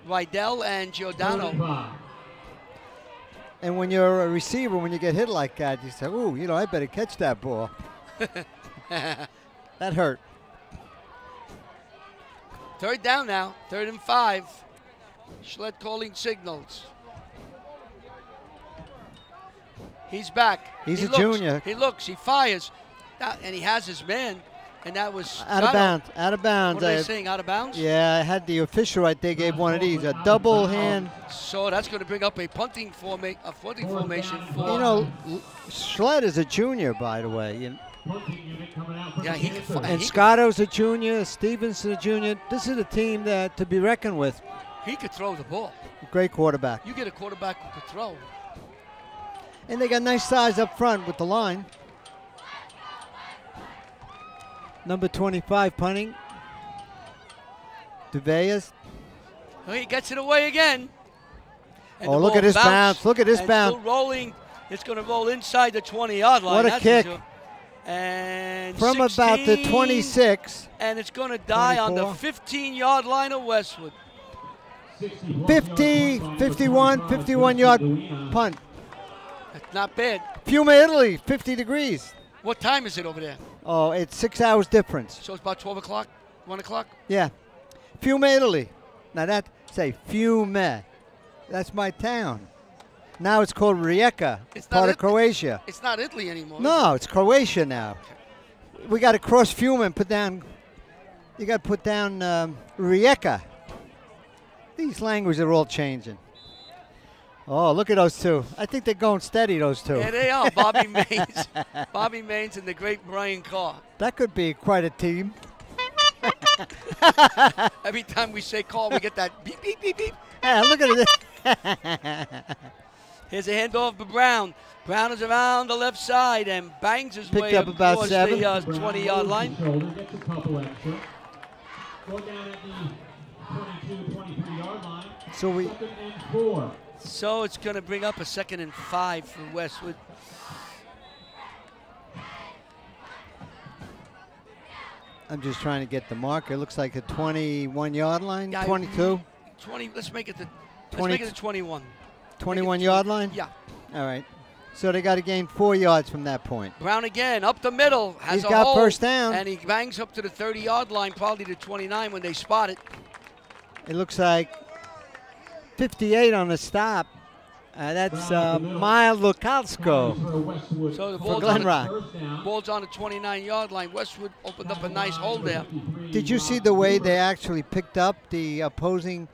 Rydell and Giordano. And when you're a receiver, when you get hit like that, you say, ooh, I better catch that ball. That hurt. 3rd down now, 3rd and 5. Schlett calling signals. He's back. He's He a looks, junior. He looks, he fires, and he has his man, and that was Out of bounds. Out of bounds. What are they saying, out of bounds? Yeah, I had the official right there, gave one of these, a double hand. So that's going to bring up a punting formation for. Schlett is a junior, by the way. Yeah, he can And Scotto's a junior, Stevens is a junior. This is a team that to be reckoned with. He could throw the ball. Great quarterback. You get a quarterback who could throw. And they got nice size up front with the line. Number 25 punting. DeVeas. Oh, he gets it away again. And Oh, the look ball at this bounced, bounce. Look at this and bounce. Still rolling. It's going to roll inside the 20-yard line. What a That's kick. And From 16, about the 26. And it's going to die 24. on the 15-yard line of Westwood. 50, 51, 51-yard punt. That's not bad. Fiume, Italy, 50 degrees. What time is it over there? Oh, it's 6 hours difference. So it's about 12 o'clock, 1 o'clock? Yeah. Fiume, Italy. Now say Fiume. That's my town. Now it's called Rijeka, part of Croatia. It's not Italy anymore. No, it's Croatia now. We got to cross Fiume and put down, you got to put down Rijeka. These languages are all changing. Oh, look at those two. I think they're going steady, those two. Yeah, they are. Bobby Maines. Bobby Maines and the great Brian Carr. That could be quite a team. Every time we say call, we get that beep, beep, beep, beep. Yeah, look at it. Here's a handoff to Brown. Brown is around the left side and bangs his way up about across 7. the 20-yard line. Gets a couple extra. Going down at the 22, 23-yard line. So we 2nd and 4. So it's going to bring up a 2nd and 5 for Westwood. I'm just trying to get the marker. It looks like a 21-yard line, Yeah, 22. 20. Let's make it the 21. 21-yard line? Yeah. All right. So they got to gain 4 yards from that point. Brown again, up the middle. Has He's a got hole, first down. And he bangs up to the 30-yard line, probably to 29 when they spot it. It looks like 58 on the stop. That's Miles Lukowsko So the for Glen Rock. ball's on the 29-yard line. Westwood opened up a nice hole there. Did you see the way they actually picked up the opposing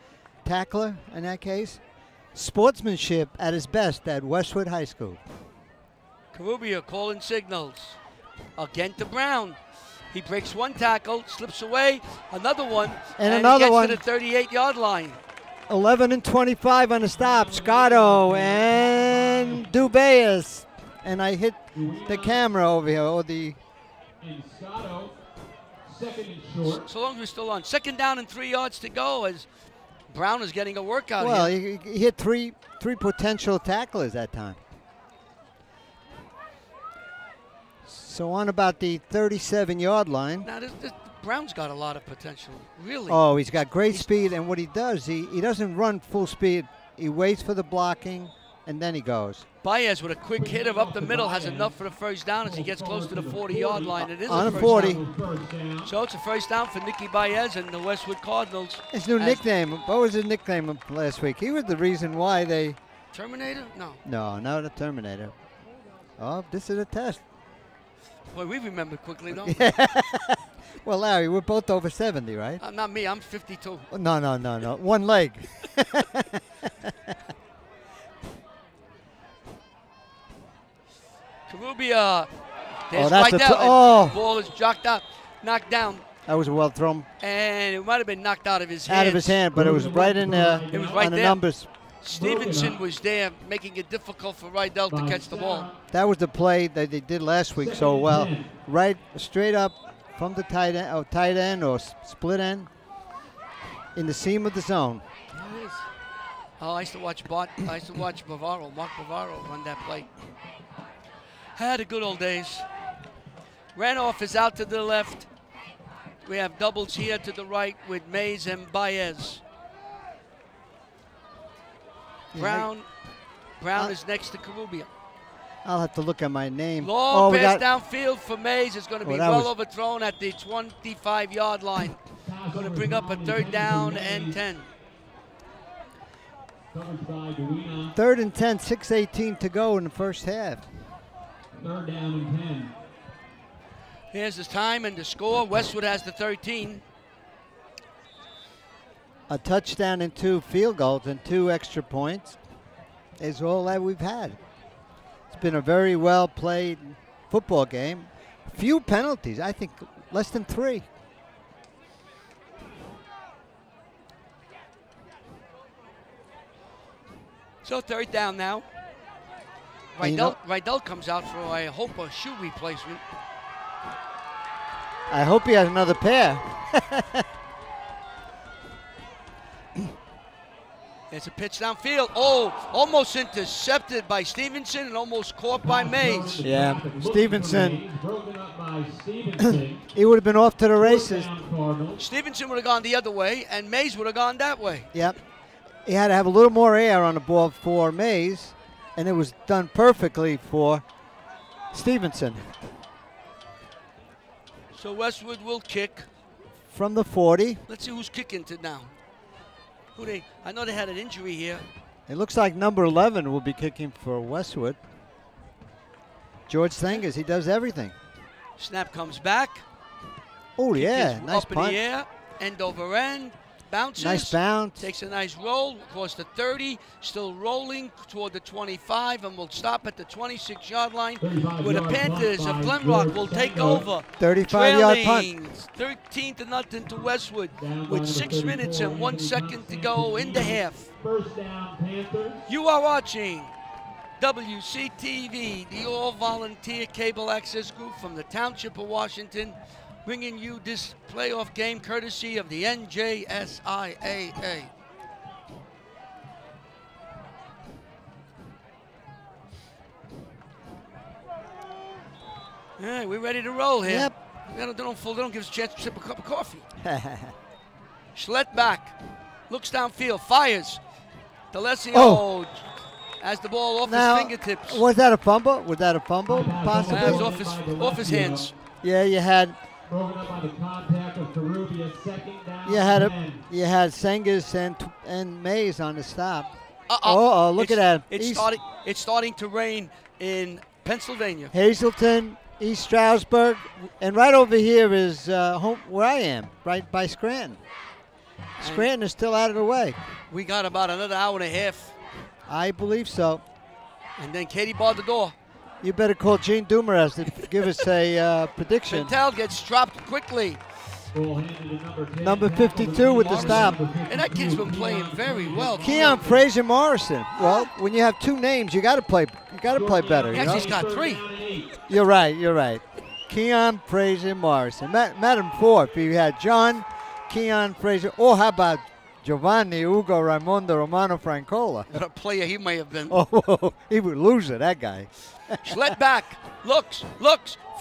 tackler in that case? Sportsmanship at its best at Westwood High School. Carubia calling signals. Again to Brown. He breaks one tackle, slips away, another one, and another he one. gets to the 38-yard line. 11 and 25 on the stop. Scotto and Dubayas. And I hit the camera over here, or the... And Scotto, second and short. So long as we're still on. 2nd down and 3 yards to go as Brown is getting a workout Well, here. he hit three potential tacklers that time. So on about the 37-yard line. Now, this Brown's got a lot of potential, really. Oh, he's got great speed, and what he does, he doesn't run full speed. He waits for the blocking, and then he goes. Baez with a quick hit of up the middle has enough for the first down as he gets close to the 40-yard line. It is on a a first 40. down. So it's a first down for Nicky Baez and the Westwood Cardinals. His new nickname, what was his nickname last week? He was the reason why they... Terminator? No. No, not a Terminator. Oh, this is a test. Boy, we remember quickly, don't Well, Larry, we're both over 70, right? we? Not me, I'm 52. No. One leg. Carubia. There's that's right a there. Ball is knocked down. That was well thrown. And it might have been knocked out of his hand. Out of his hand, but it was right in there It was right on the there. numbers. Stevenson was there, making it difficult for Rydell to catch the ball. That was the play that they did last week so well. Right, straight up from the tight end or split end in the seam of the zone. There it is. Oh, I used to watch Mark Bavaro run that play. Had the good old days. Ranoff is out to the left. We have doubles here to the right with Mays and Baez. Brown is next to Carubia. I'll have to look at my name. Long pass downfield for Mays is going to be well overthrown at the 25-yard line. Going to bring up a 3rd down and 10. 3rd and 10, 6:18 to go in the first half. 3rd down and 10. Here's the time and the score. Westwood has the 13. A touchdown and 2 field goals and 2 extra points is all that we've had. It's been a very well played football game. Few penalties, I think less than 3. So 3rd down now. Rydell comes out for, I hope, a shoe replacement. I hope he has another pair. It's a pitch downfield. Oh, almost intercepted by Stevenson and almost caught by Mays. Yeah, Stevenson. He would have been off to the races. Stevenson would have gone the other way, and Mays would have gone that way. Yep. He had to have a little more air on the ball for Mays, and it was done perfectly for Stevenson. So Westwood will kick. From the 40. Let's see who's kicking to now. I know they had an injury here. It looks like number 11 will be kicking for Westwood. George Thangers, he does everything. Snap comes back. Oh, yeah, nice up punt. in the air, end over end, bounces. Nice bounce. Takes a nice roll across the 30, still rolling toward the 25, and will stop at the 26-yard line, where the Panthers of Glen Rock will take over. 35-yard punt. 13-0 to Westwood, with 6 minutes and 1 second to go in the half. First down, Panthers. You are watching WCTV, the all-volunteer cable access group from the Township of Washington, bringing you this playoff game courtesy of the NJSIAA. All right, we're ready to roll here. Yep. They don't give us a chance to sip a cup of coffee. Schlett back. Looks downfield. Fires. D'Alessio has the ball off his fingertips. Was that a fumble? Was that a fumble? Possibly. Off his hands. Yeah, you had. Broken up by the contact of Karubia, second down. You had Sengas and Mays on the stop. Look at that. It's starting to rain in Pennsylvania. Hazelton, East Stroudsburg, and right over here is home where I am, right by Scranton. Scranton is still out of the way. We got about another hour and a half. I believe so. And then Katie barred the door. You better call Gene Dumares to give us a prediction. Patel gets dropped quickly. Number 52 with the stop. And that kid's been playing very well. Keon Fraser Morrison. Well, when you have two names, you got to play. You got to play better. He actually's got three. You're right. Keon Fraser Morrison. Met him four. If you had John, Keon Fraser, or how about Giovanni Ugo Raimondo Romano Francola? What a player he may have been. Oh, he would lose it, that guy. Schlett back, looks,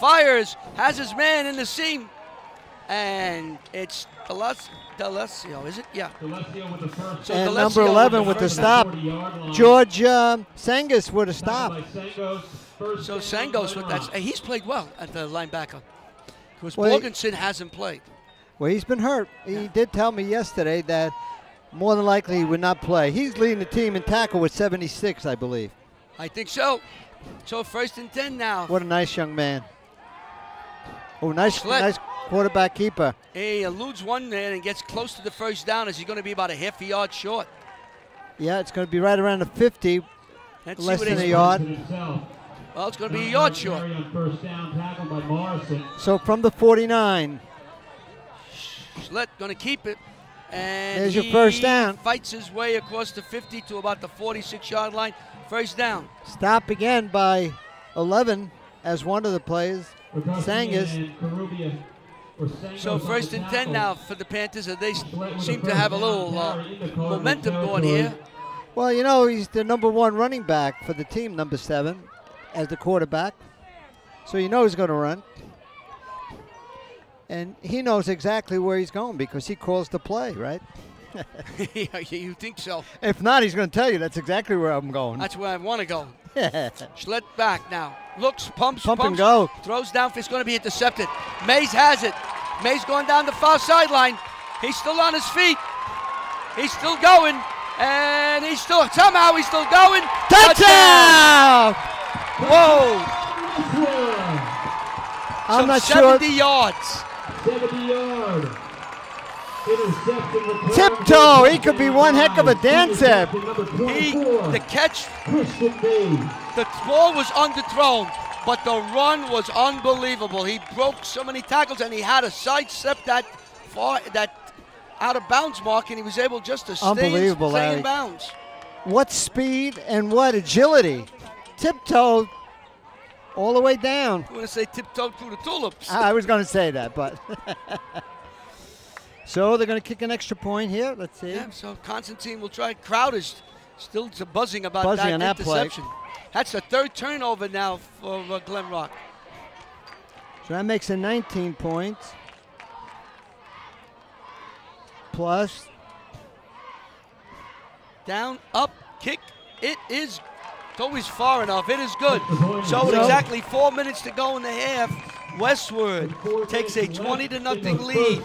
fires, has his man in the seam. And it's D'Alessio, is it? Yeah. So and number 11 with the stop. George Sengas with a stop. So Sangos, he's played well at the linebacker. Because Well, Morganson hasn't played. Well, he's been hurt. He did tell me yesterday that more than likely he would not play. He's leading the team in tackle with 76, I believe. I think so. So 1st and 10 now. What a nice young man. Oh, nice quarterback keeper. He eludes one man and gets close to the first down. Is he going to be about a half a yard short? Yeah, it's going to be right around the 50, Let's less see what than a he's yard. Well, it's going to be a yard short. First down tackle by Morrison. So from the 49. Schlett going to keep it. And there's your first down. Fights his way across the 50 to about the 46-yard line. First down. Stop again by 11 as one of the players. Sangas. So 1st and 10 now for the Panthers. They seem to have a little momentum going here. Well, you know, he's the number 1 running back for the team, number 7, as the quarterback. So you know he's going to run. And he knows exactly where he's going because he calls the play, right? Yeah, you think so. If not, he's going to tell you that's exactly where I'm going. That's where I want to go. Schlett back now. Looks, pumps, and go. Throws down. It's going to be intercepted. Mays has it. Mays going down the far sideline. He's still on his feet. He's still going. And somehow he's still going. Touchdown! Whoa. I'm not 70 sure. yards. 70-yard. Tiptoe, he could be one heck of a dancer. The catch, the ball was underthrown, but the run was unbelievable. He broke so many tackles, and he had to sidestep that out of bounds mark, and he was able just to stay in bounds. What speed and what agility. Tiptoe all the way down. I'm going to say tiptoe through the tulips. I was going to say that, but. So they're going to kick an extra point here. Let's see. Yeah, so Constantine will try. Crowd is still buzzing about that interception. That's the 3rd turnover now for Glen Rock. So that makes it 19 points. Plus. Down, up, kick. It is always far enough. It is good. So with exactly 4 minutes to go in the half, Westwood takes a 20-0 lead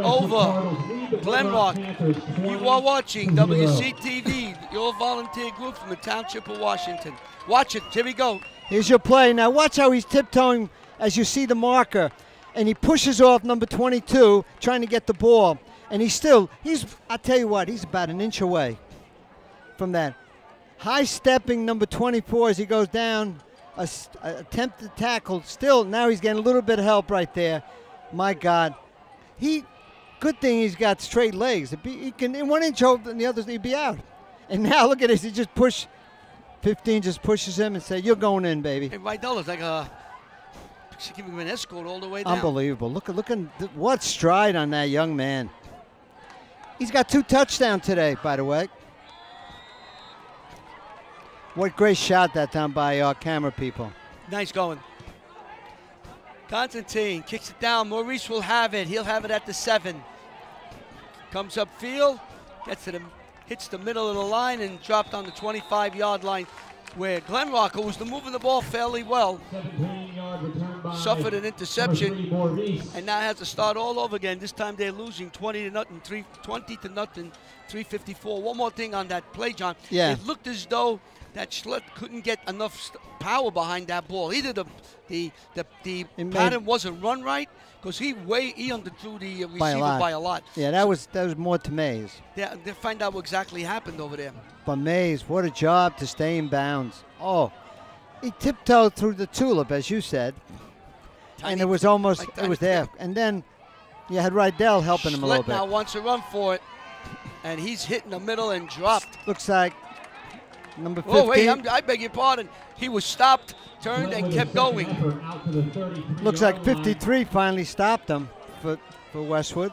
over Glen Rock. You are watching WCTV, your volunteer group from the Township of Washington. Watch it. Here we go. Here's your play. Now watch how he's tiptoeing as you see the marker. And he pushes off number 22, trying to get the ball. And I'll tell you what, he's about an inch away from that. High stepping number 24 as he goes down. Attempted tackle. Still, now he's getting a little bit of help right there. My God. Good thing he's got straight legs. He can, in 1 inch over than the others, he'd be out. And now look at this. He just 15 just pushes him and says, "You're going in, baby." Hey, Vidal like giving him an escort all the way down. Unbelievable. Look what stride on that young man. He's got 2 touchdowns today, by the way. What great shot that time by our camera people. Nice going. Constantine kicks it down. Maurice will have it. He'll have it at the 7. Comes upfield, hits the middle of the line and dropped on the 25-yard line, where Glen Rocker, who's moving the ball fairly well, suffered an interception and now has to start all over again. This time they're losing 20-0, 3:54. One more thing on that play, John. Yeah. It looked as though that Schlett couldn't get enough power behind that ball. Either the pattern wasn't run right, because he underthrew the receiver by a lot. Yeah, that was more to Mays. Yeah, they'll find out what exactly happened over there. But Mays, what a job to stay in bounds. Oh, he tiptoed through the tulip, as you said. And it was almost, it was there. And then you had Rydell helping him a little bit. Now wants to run for it, and he's hit in the middle and dropped. Looks like number 15. Oh, wait, I beg your pardon. He was stopped, turned, and kept going. Looks like 53 finally stopped him for Westwood.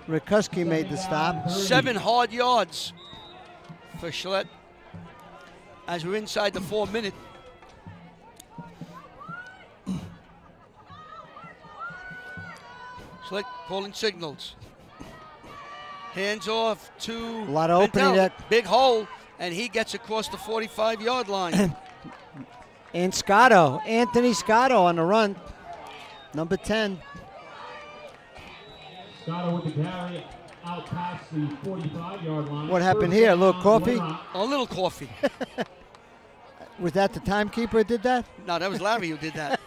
Rikuski made the stop. 7 hard yards for Schlett as we're inside the 4-minute. Schlett calling signals. Hands off to a lot of opening there. Big hole, and he gets across the 45-yard line. And Scotto, Anthony Scotto on the run, number 10. Scotto with the carry out past the 45-yard line. What happened here? A little coffee? A little coffee. Was that the timekeeper who did that? No, that was Larry who did that.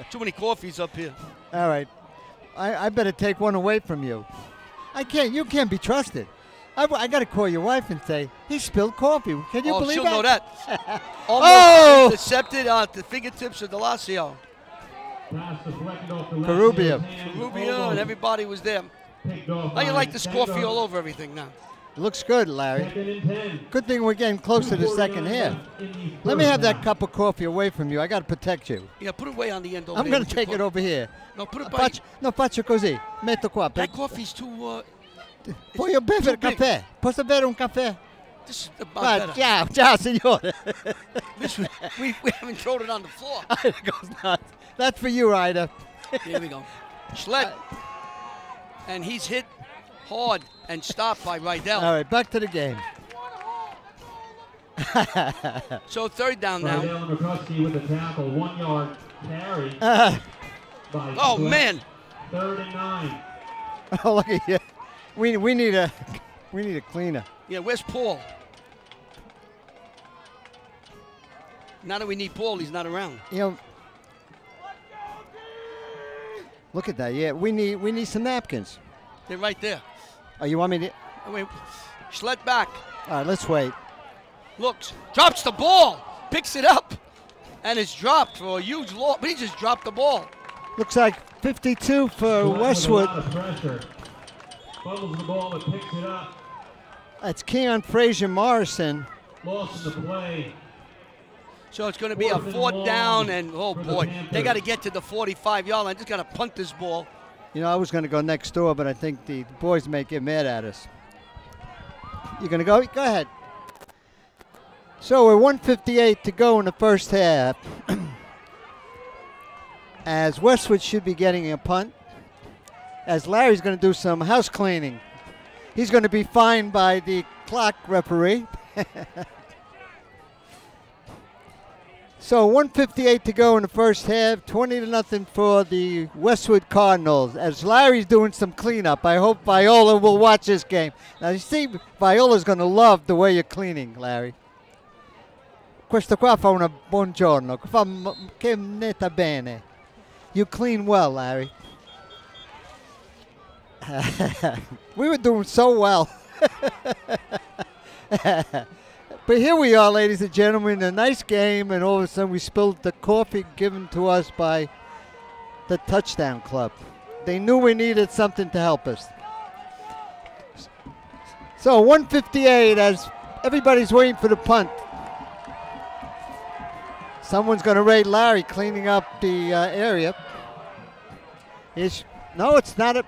Too many coffees up here. All right. I better take one away from you. You can't be trusted. I got to call your wife and say, he spilled coffee. Can you believe she'll that? know that. Almost intercepted at the fingertips of Delasio. Carubia, and everybody was there. How you like this coffee all over everything now? It looks good, Larry. Good thing we're getting close to the second half. Let me have that cup of coffee away from you. I got to protect you. Yeah, put it away on the end over I'm going to take it over here. No, put it by... No, faccio così. Metto qua. That coffee's too... Voglio bere caffè. Posso bere un caffè? This is about better. Ciao, signore. we haven't thrown it on the floor. It goes nuts. That's for you, Ryder. Here we go. Schlett. And he's hit hard and stopped by Rydell. All right, back to the game. So 3rd down now. Rydell and McCuskey with the tackle, 1 yard carry. Oh, man. 3rd and 9. Oh, look at you. We need a cleaner. Yeah, where's Paul? Now that we need Paul, he's not around. You know, look at that. Yeah, we need some napkins. They're right there. Oh, you want me to? Oh, wait. Schlett back. All right, let's wait. Looks, drops the ball, picks it up, and it's dropped for a huge loss. But he just dropped the ball. Looks like 52 for Westwood. Fumbles the ball and picks it up. That's Keon Frazier Morrison. Lost in the play. So it's going to be a 4th down, and oh boy, they got to get to the 45-yard line. Just got to punt this ball. You know, I was going to go next door, but I think the boys may get mad at us. You going to go? Go ahead. So we're 1:58 to go in the first half. As Westwood should be getting a punt. As Larry's going to do some house cleaning. He's going to be fined by the clock referee. So 1:58 to go in the first half, 20-0 for the Westwood Cardinals. As Larry's doing some cleanup, I hope Viola will watch this game. Now you see, Viola's going to love the way you're cleaning, Larry. Questo qua fa una buongiorno, che netta bene. You clean well, Larry. We were doing so well. But here we are, ladies and gentlemen, a nice game, and all of a sudden we spilled the coffee given to us by the Touchdown Club. They knew we needed something to help us. So 1:58 as everybody's waiting for the punt. Someone's going to raid Larry cleaning up the area. No, it's not.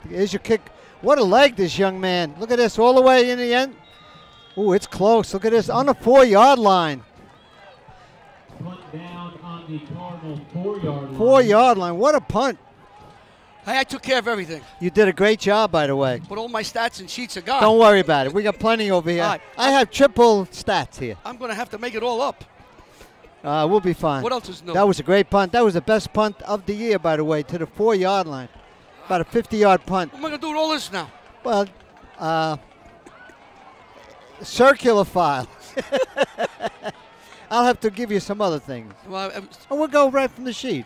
Here's your kick. What a leg, this young man. Look at this, all the way in the end. Ooh, it's close. Look at this. On the 4-yard line. Punt down on the Cardinal 4-yard line. 4-yard line. What a punt. Hey, I took care of everything. You did a great job, by the way. But all my stats and sheets are gone. Don't worry about it. We got plenty over here. All right. I have triple stats here. I'm going to have to make it all up. We'll be fine. What else is new? That was a great punt. That was the best punt of the year, by the way, to the 4-yard line. About a 50-yard punt. What am I going to do with all this now? Well, circular file. I'll have to give you some other things. Well, We'll go right from the sheet.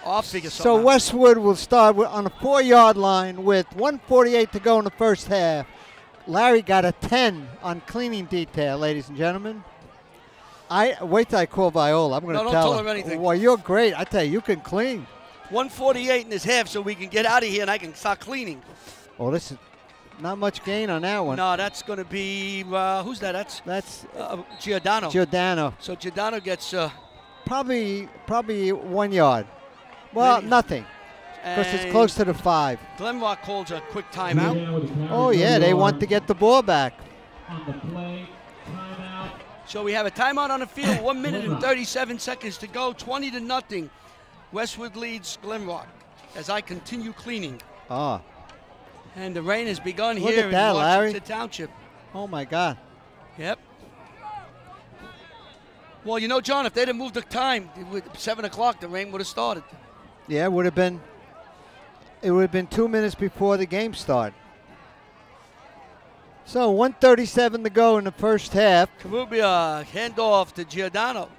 I'll figure something So out. Westwood will start on a 4-yard line with 1:48 to go in the first half. Larry got a 10 on cleaning detail, ladies and gentlemen. Wait till I call Viola. I'm going to No, don't tell tell her anything. Well, you're great. I tell you can clean. 148 in his half so we can get out of here and I can start cleaning. Oh, this is not much gain on that one. No, that's going to be, who's that? That's Giordano. Giordano. So Giordano gets... Probably 1 yard. Well, Maybe. Nothing. Because it's close to the 5. Glenrock calls a quick timeout. Oh, yeah, they want to get the ball back. On the play, timeout. So we have a timeout on the field. 1 minute and 37 seconds to go. 20-0. Westwood leads Glenrock as I continue cleaning. Oh, And the rain has begun Look here at that, in Larry. Washington Township. oh my God. Yep. Well, you know, John, if they'd have moved the time, 7 o'clock, the rain would have started. Yeah, it would have been 2 minutes before the game started. So 1:37 to go in the first half. Karubia, handoff to Giordano.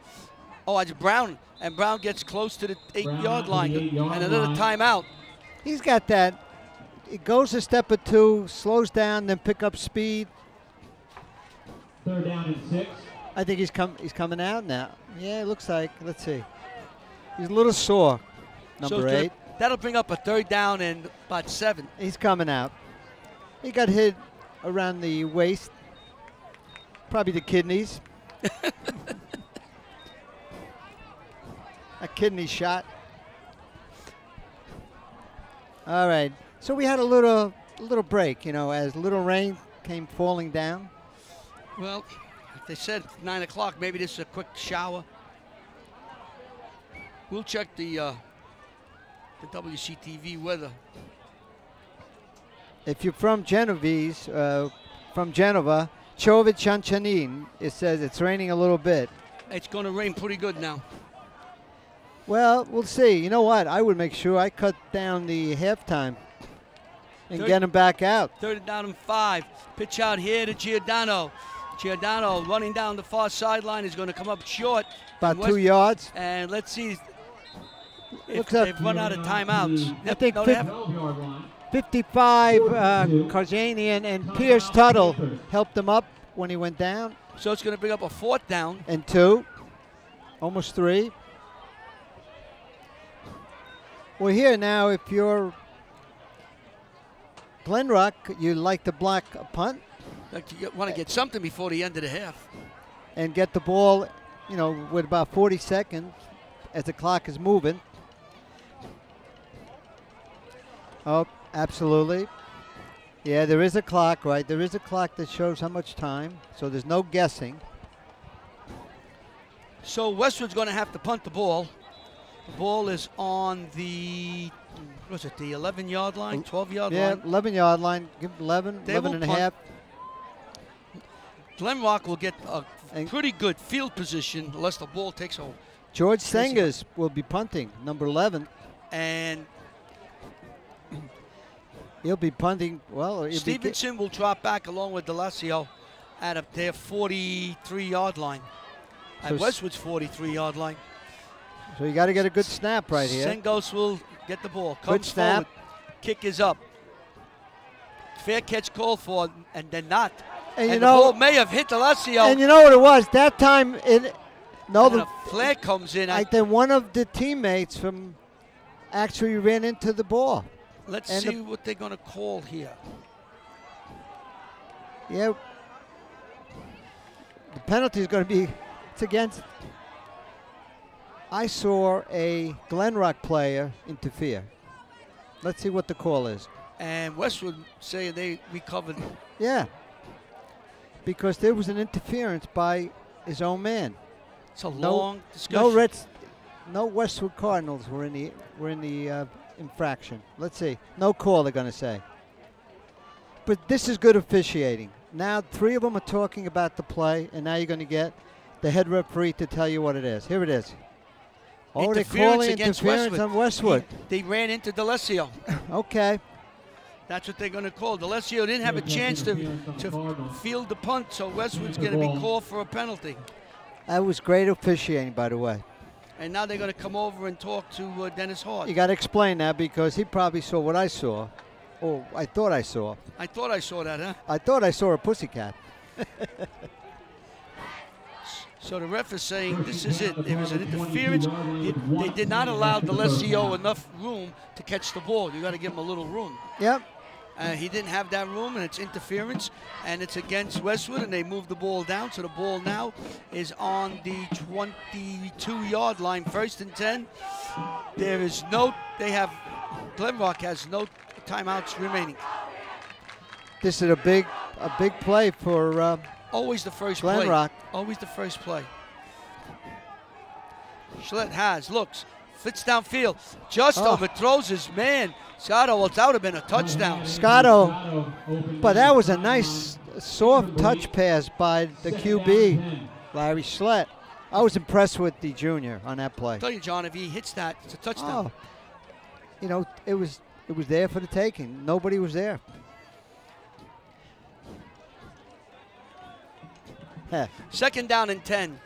Oh, it's Brown. And Brown gets close to the 8-yard line. the 8-yard And another line. timeout. He's got that. It goes a step or two, slows down, then pick up speed. 3rd down and 6. I think he's coming out now. Yeah, it looks like. Let's see. He's a little sore. Number 8. That'll bring up a 3rd down and about 7. He's coming out. He got hit around the waist. Probably the kidneys. A kidney shot. All right. So we had a little break, as little rain came falling down. Well, they said 9 o'clock. Maybe this is a quick shower. We'll check the WCTV weather. If you're from Genova, Chovit Chanchanin, it says it's raining a little bit. It's going to rain pretty good now. Well, we'll see. You know what? I would make sure I cut down the halftime and get him back out. 3rd down and 5. Pitch out here to Giordano. Giordano running down the far sideline is going to come up short. About And 2 yards. And let's see if Looks up. they've run out of timeouts. I think No, they haven't. 12-yard line. 55, Karzanian and Pierce Tuttle helped him up when he went down. So it's going to bring up a 4th down. And 2, almost 3. We're here now. If you're Glenrock, you like to block a punt Like you want to get something before the end of the half. and get the ball, with about 40 seconds as the clock is moving. Oh, absolutely. Yeah, there is a clock, right? There is a clock that shows how much time, so there's no guessing. So Westwood's going to have to punt the ball. The ball is on the, what's it, the 11-yard line, 12-yard Yeah, line? 11-yard line. Give 11, They 11 will and a punt. half. Glenrock will get a And- pretty good field position unless the ball takes a, George Sengers will be punting, number 11. and He'll be punting. Well, he'll be Stevenson will drop back along with Delasio at their 43-yard line. At So Westwood's 43-yard line. so you got to get a good snap right here. Sengos will get the ball. Good Comes snap. forward. Kick is up. Fair catch called for, and then not. And the ball may have hit Delasio. And you know what it was? That time, and a flag comes in. I think one of the teammates from actually ran into the ball. Let's and see what they're going to call here. Yeah. The penalty is going to be, it's against. I saw a Glenrock player interfere. Let's see what the call is. And Westwood saying they recovered. Yeah. because there was an interference by his own man. It's a long discussion. No Westwood Cardinals were in the infraction. Let's see. No call, they're going to say. But this is good officiating. Now 3 of them are talking about the play, and now you're going to get the head referee to tell you what it is. Here it is. Oh, they're calling interference on Westwood. They ran into D'Alessio. Okay. That's what they're going to call. D'Alessio didn't have a chance to field the punt, so Westwood's going to be called for a penalty. That was great officiating, by the way. And now they're going to come over and talk to Dennis Hart. You got to explain that because he probably saw what I saw. Or I thought I saw. I thought I saw that, huh? I thought I saw a pussycat. So the ref is saying this is it. There was an interference. They did not allow D'Alessio enough room to catch the ball. You got to give him a little room. Yep. He didn't have that room, and it's interference, and it's against Westwood, and they moved the ball down. So the ball now is on the 22-yard line, 1st and 10. There is Glen Rock has no timeouts remaining. This is a big play for always the first Glen play. Rock. Always the first play. Schlett looks, flits downfield, just overthrows his man. Scotto, well, that would have been a touchdown. Scotto, but that was a nice soft touch pass by the QB, Larry Schlett. I was impressed with the junior on that play. I'll tell you, John, if he hits that, it's a touchdown. Oh, you know, it was there for the taking. Nobody was there. Heh. 2nd down and 10.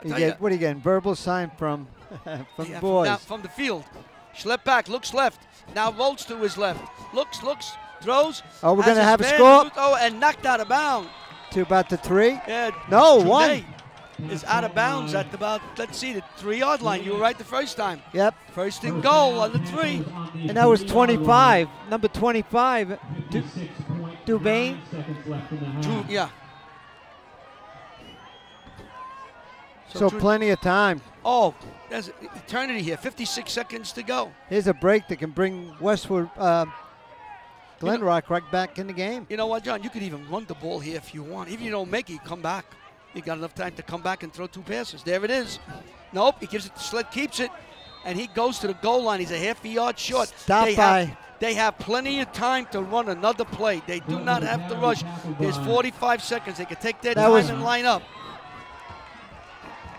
What are you getting? Verbal sign from the boys. From the field. Schlett back, looks left. Now rolls to his left. Looks, throws. Oh, we're going to have a score. Oh, and knocked out of bounds. To about the 3? Yeah. No, 1. Is out of bounds at about, let's see, the 3-yard line. You were right the first time. Yep. 1st and goal on the 3. And that was 25. Number 25, Dubain. Yeah. So plenty of time. Oh, there's eternity here. 56 seconds to go. Here's a break that can bring Westwood, Glen Rock right back in the game. You know what, John? You could even run the ball here if you want. Even if you don't make it, you come back. You got enough time to come back and throw 2 passes. There it is. Nope, he gives it to Schlett, keeps it, and he goes to the goal line. He's a half-a-yard short. They have plenty of time to run another play. They do not have to rush. There's 45 seconds. They can take their time and line up.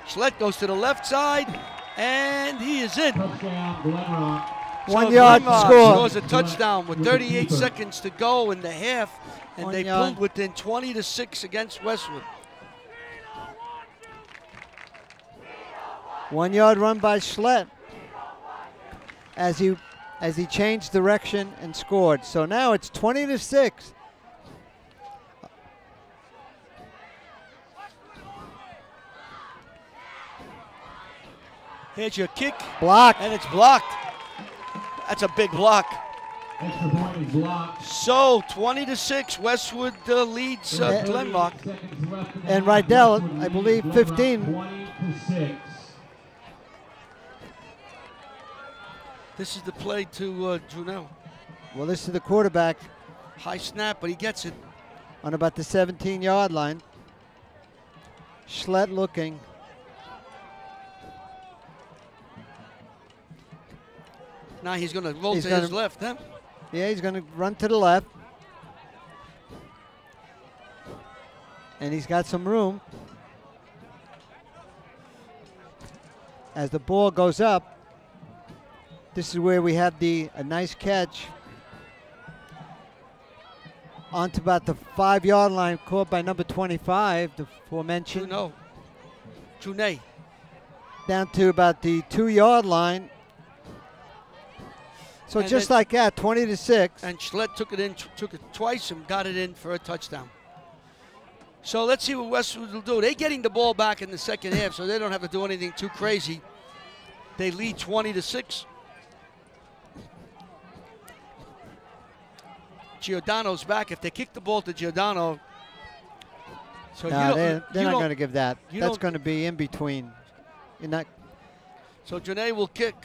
Schlett goes to the left side, and he is in. 1 yard score. Scores a touchdown with 38 seconds to go in the half, and they pulled within 20-6 against Westwood. 1 yard run by Schlett as he changed direction and scored. So now it's 20-6. Here's your kick. Blocked. And it's blocked. That's a big block. So 20-6, Westwood leads Glen Rock. And Rydell, I believe, 15. This is the play to Junell. Well, this is the quarterback. High snap, but he gets it. On about the 17-yard line. Schlett looking. Now he's going to roll to his left, huh? Yeah, he's going to run to the left. And he's got some room. As the ball goes up, this is where we have a nice catch. Onto about the 5-yard line, caught by number 25, the aforementioned. Junay. Down to about the 2-yard line. So just like that, 20-6. And Schlett took it twice and got it in for a touchdown. So let's see what Westwood will do. They're getting the ball back in the second half, so they don't have to do anything too crazy. They lead 20-6. Giordano's back. If they kick the ball to Giordano, so they're not going to give that. That's going to be in between. So Janae will kick.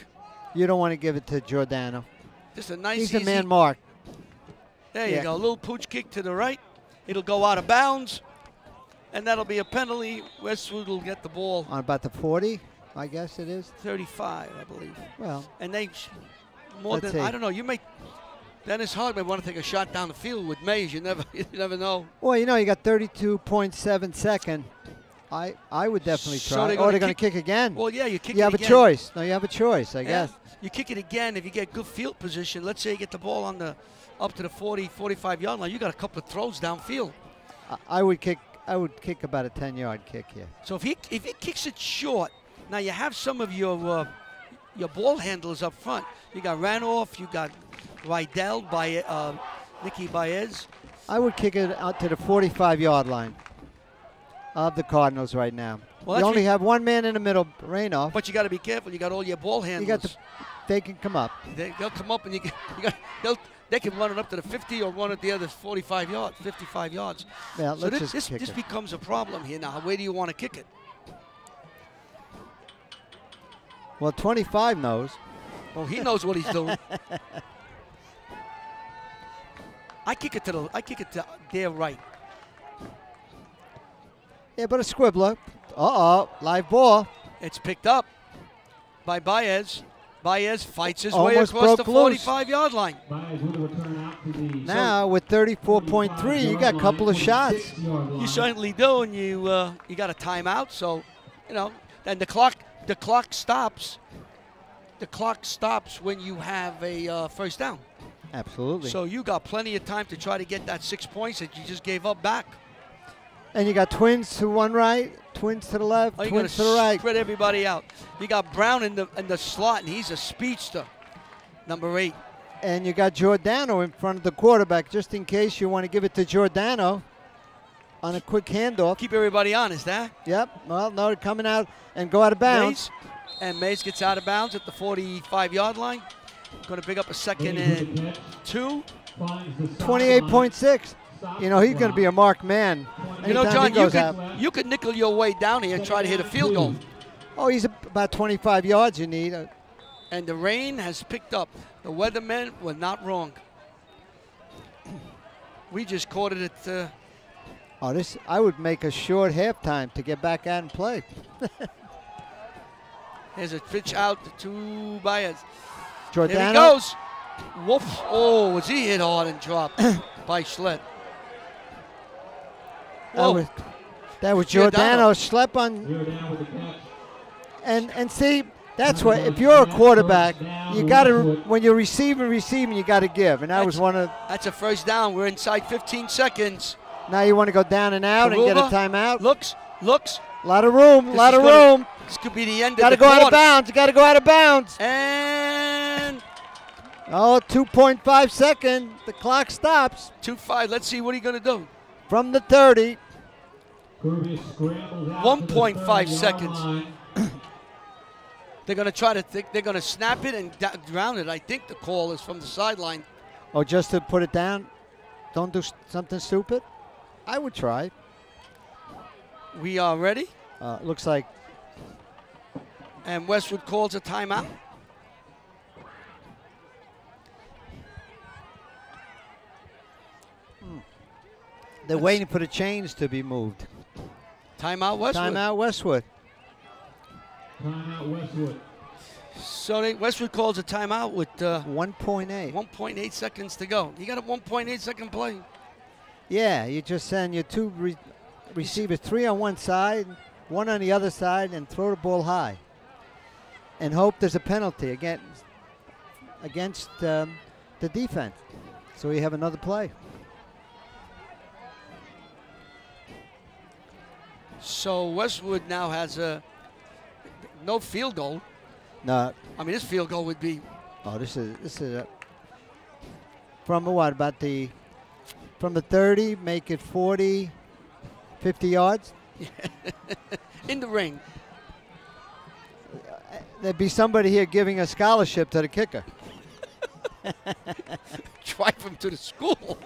You don't want to give it to Giordano. Just a nice. He's a man mark. There you go. A little pooch kick to the right. It'll go out of bounds, and that'll be a penalty. Westwood will get the ball. On about the 40, I guess it is. 35, I believe. Well, And they, more let's than, see. I don't know, you may, Dennis Hart may want to take a shot down the field with Mays. You never know. well, you know, you got 32.7 second. I would definitely So try. they're Oh, gonna they're going to kick- kick again. Well, yeah, you kick you it have again. a choice. No, you have a choice, I Yeah. guess. You kick it again if you get good field position. Let's say you get the ball on the up to the 40, 45-yard line. You got a couple of throws downfield. I would kick about a 10-yard kick here. So if he kicks it short, now you have some of your ball handlers up front. You got Ranoff, you got Rydell, Nicky Baez. I would kick it out to the 45-yard line of the Cardinals right now. Well, you that's only have one man in the middle, Ranoff. But you got to be careful. You got all your ball handlers. They can come up. They'll come up and they can run it up to the 50 or run it the other 45 yards, 55 yards. Yeah, So let's just kick this it. becomes a problem here now. Where do you want to kick it? Well, 25 knows. Well, he knows what he's doing. I kick it to their right. Yeah, but a squibbler. Live ball. It's picked up by Baez. Baez fights his way Almost across the broke loose. 45-yard line. Baez with a return out to the Now with 34.3, you got a couple of shots. 6-yard line. You certainly do, and you got a timeout. So, then the clock stops. The clock stops when you have a first down. Absolutely. So you got plenty of time to try to get that 6 points that you just gave up back. And you got twins to one right, twins to the left, Oh, you're going twins to the right. spread everybody out. You got Brown in the slot, and he's a speedster, number 8. And you got Giordano in front of the quarterback, just in case you want to give it to Giordano on a quick handoff. Keep everybody honest, huh? Yep. Well, no, they're coming out and go out of bounds. Mays gets out of bounds at the 45-yard line. Going to pick up a second Mays with the and catch. 2. Finds the stop line. 28.6. You know, he's going to be a marked man. You know, anytime he John, goes out. you could nickel your way down here and try to hit a field goal. Oh, he's about 25 yards you need. And the rain has picked up. The weathermen were not wrong. We just caught it at... I would make a short halftime to get back out and play. Here's a pitch out to Baez. Giordano. There he goes. Whoop. Oh, was he hit hard and dropped by Schlett. Whoa. That was Giordano. Giordano. Schlep on. Giordano with the catch. And see, that's what, if you're a quarterback, you got to, when you're receiving, you got to give. And that was one of. That's a first down. We're inside 15 seconds. Now you want to go down and out and get a Karuba timeout. Looks. A lot of room, This is gonna- This could be the end Got to of the go out of quarter. bounds. You got to go out of bounds. And 2.5 seconds. The clock stops 2-5. Let's see what he's going to do. from the 30. Kirby scrambles out 1.5 to the 30-yard seconds. line. They're going to try to think they're going to snap it and drown it. I think the call is from the sideline. Oh, just to put it down? Don't do something stupid? I would try. We are ready. Looks like And Westwood calls a timeout. they're waiting for the chains to be moved. Timeout Westwood. Timeout Westwood. Timeout Westwood. So Westwood calls a timeout with 1.8. 1.8 seconds to go. You got a 1.8 second play. Yeah, you just send your two receivers, 3 on one side, 1 on the other side, and throw the ball high. And hope there's a penalty against the defense. So we have another play. So Westwood now has no field goal. No. I mean, this field goal would be Oh, this is from what, about from the 30, make it 40, 50 yards. in the ring. There'd be somebody here giving a scholarship to the kicker. Drive him to the school.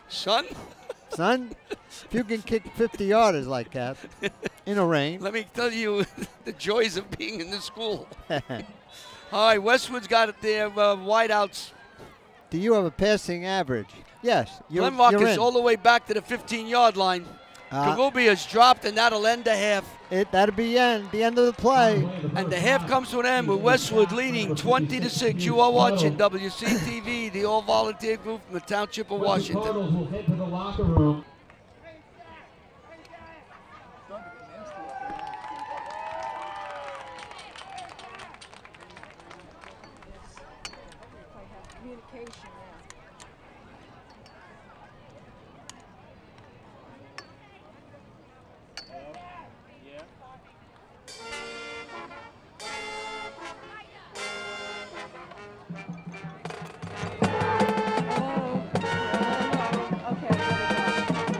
Son, If you can kick 50 yarders like that in a rain. let me tell you the joys of being in the school. All right, Westwood's got it there. Wideouts Do you have a passing average? Yes. You're Glenrock is in. all the way back to the 15-yard line. Karubia's dropped, and that'll end the half. That'll be the end of the play. And the half comes to an end with Westwood leading 20-6. You are watching WCTV, the all-volunteer group from the Township of Washington. Cardinals will head to the locker room. Communication, Hello. Okay, there we go.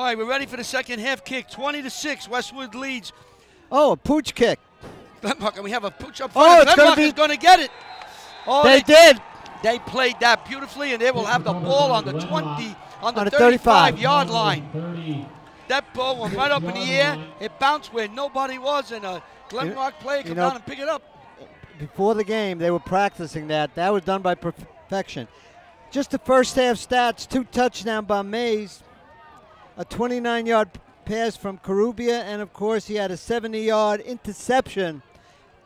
right, we're ready for the second half kick. 20-6, Westwood leads. Oh, a pooch kick. Glenrock, and we have a pooch up Oh, front. it's gonna Glenrock be- is going to get it. Oh, They did. They played that beautifully, and they will have the ball on the 20, on the On the 35-yard 35. line. That ball went right up in the air. It bounced where nobody was, and a Glenrock player come down and pick it up. Before the game, they were practicing that. That was done by perfection. Just the first half stats: 2 touchdowns by Mays, a 29-yard pass from Carubia, and of course he had a 70-yard interception,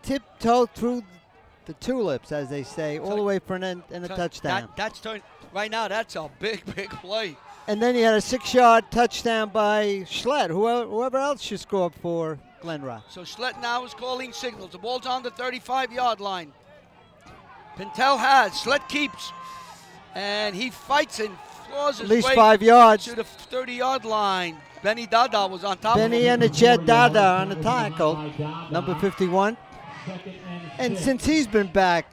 tiptoed through the tulips, as they say, all the way for an touchdown. That's right now. That's a big play. And then he had a 6-yard touchdown by Schlett, whoever else should score for Glenrock. So Schlett now is calling signals. The ball's on the 35-yard line. Pintel has. Schlett keeps. And he fights and claws his At least way 5 yards. to the 30-yard line. Benny Dada was on top of Benny him. and the Jet Dada on the tackle, number 51. And since he's been back,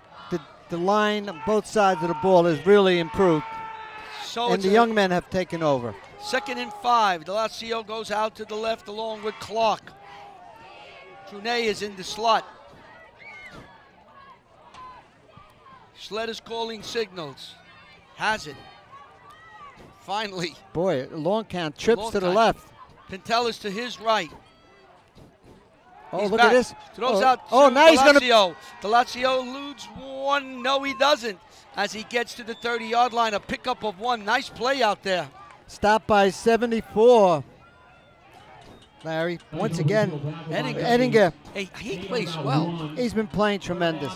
the line on both sides of the ball has really improved. So And it's the a young men have taken over. 2nd and 5. Delacio goes out to the left along with Clark. Trunay is in the slot. Schlett is calling signals. Has it. Finally. Boy, a long count, trips Long to the count. left. Pintel is to his right. Oh, He's look back. at this. Throws Oh, out oh, to now he's gonna. Delacio. Delacio eludes one. No, he doesn't. As he gets to the 30-yard line, a pickup of 1. Nice play out there. Stop by 74. Larry, once again, Edinger, Hey, he plays well. he's been playing tremendous.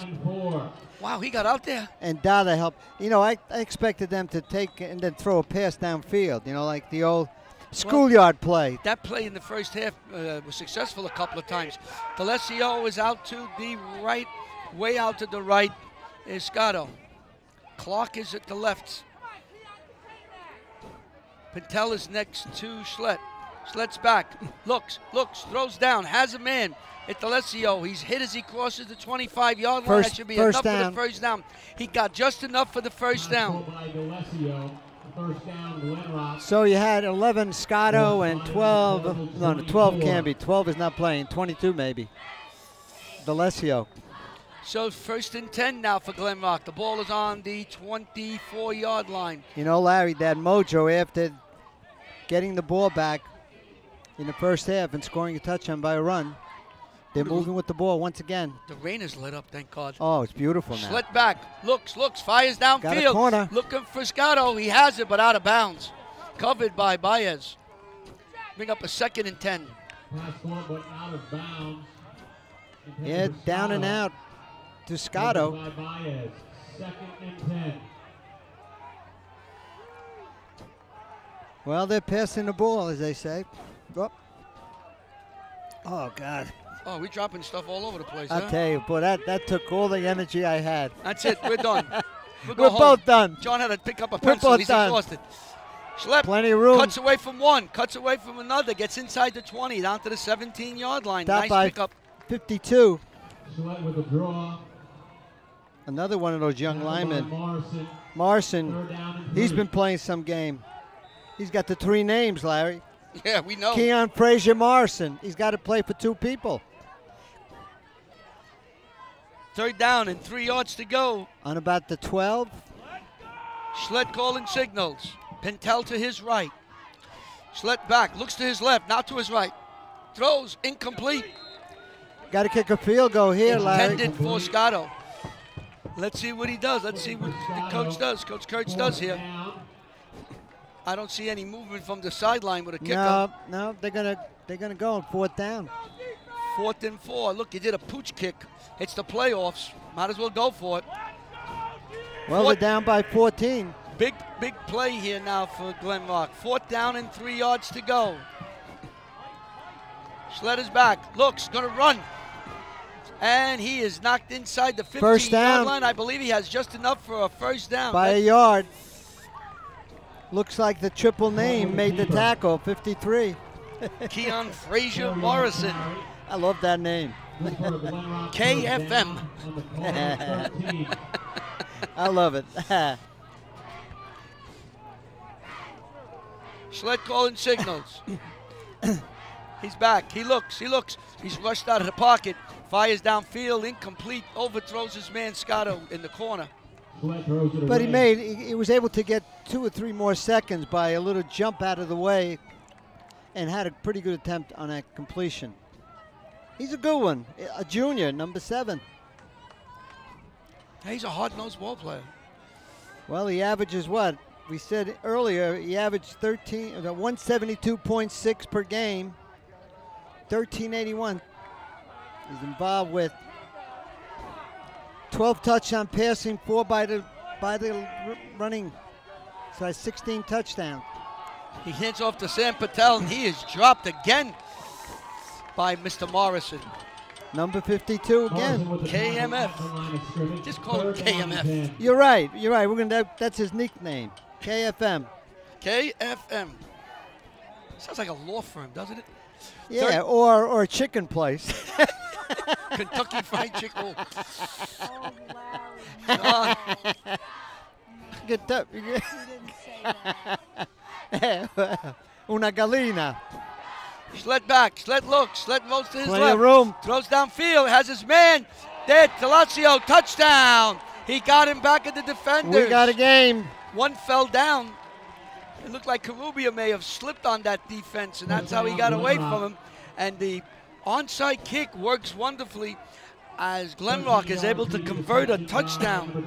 Wow, he got out there. And Dada helped. You know, I expected them to take and then throw a pass downfield, you know, like the old schoolyard play. That play in the first half was successful a couple of times. Delacio is out to the right, way out to the right is Scotto. Clark is at the left. Pintel is next to Schlett. Schlett's back, looks, throws down, has a man. At Delacio, he's hit as he crosses the 25-yard line. That should be enough for the first down. He got just enough for the first down. So you had 11 Scotto and 12. No, 12 can be. 12 is not playing. 22 maybe. Delacio. So 1st and 10 now for Glenrock. The ball is on the 24-yard line. You know, Larry, that mojo after getting the ball back in the first half and scoring a touchdown by a run, they're moving with the ball once again. The rain is lit up, thank God. Oh, it's beautiful now. Schlett back, looks, fires Got a downfield. corner. Looking for Scotto. He has it, but out of bounds. Covered by Baez. Bring up a 2nd and 10. Yeah, down and out to Scotto. 2nd and 10. Well, they're passing the ball, as they say. Oh, God. Oh, we're dropping stuff all over the place, I'll huh? tell you, boy, that took all the energy I had. That's it, we're done. We're go home. both done. John had to pick up a We're pencil. both He's done. exhausted. Schlepp Plenty of room. cuts away from one, cuts away from another, gets inside the 20, down to the 17-yard line. Stop Nice by pickup. 52. Schlett with a draw. Another one of those young linemen. Morrison. Marson, 3rd down and he's 3. been playing some game. He's got the 3 names, Larry. Yeah, we know. Keon Frazier Morrison. He's got to play for 2 people. 3rd down and 3 yards to go. On about the 12. Schlett calling signals. Pintel to his right. Schlett back, looks to his left, not to his right. Throws, incomplete. Got to kick a field goal here, Larry. Intended for Scotto. Let's see what he does. Let's see what the coach does. Coach Kurtz does here. I don't see any movement from the sideline with a kicker. No, they're gonna go on 4th down. 4th and 4. Look, he did a pooch kick. It's the playoffs. Might as well go for it. Well, they're down by 14. Big play here now for Glenrock. 4th down and 3 yards to go. Schlett is back. Looks, gonna run. And he is knocked inside the 15-yard line. I believe he has just enough for a first down. By a yard. Looks like the triple name made the tackle, 53. Keon Frazier Morrison. I love that name. KFM. I love it. Schlett calling signals. He's back. He looks. He's rushed out of the pocket. Fires downfield, incomplete. Overthrows his man Scotto in the corner. But he was able to get 2 or 3 more seconds by a little jump out of the way and had a pretty good attempt on that completion. He's a good one, a junior, number 7. He's a hard-nosed ball player. Well, he averages what? We said earlier he averaged 172.6 per game, 1381. He's involved with 12 touchdown passing, 4 by the running. So that's 16 touchdowns. He hands off to Sam Patel, and he is dropped again by Mr. Morrison. Number 52 again. KMF. Just call him KMF. You're right. That's his nickname. KFM. KFM. Sounds like a law firm, doesn't it? Yeah, or a chicken place. Kentucky Fried Chicken. Oh, Larry. Get up. You didn't say that. Una gallina. Schlett back. Schlett looks. Schlett rolls to his Plenty left. of room. Throws downfield. Has his man. There. Delasio. Touchdown. He got him back at the defenders. We got a game. One fell down. It looked like Karubia may have slipped on that defense, and that's how he got away from him. And the onside kick works wonderfully as Glenrock is able to convert a touchdown.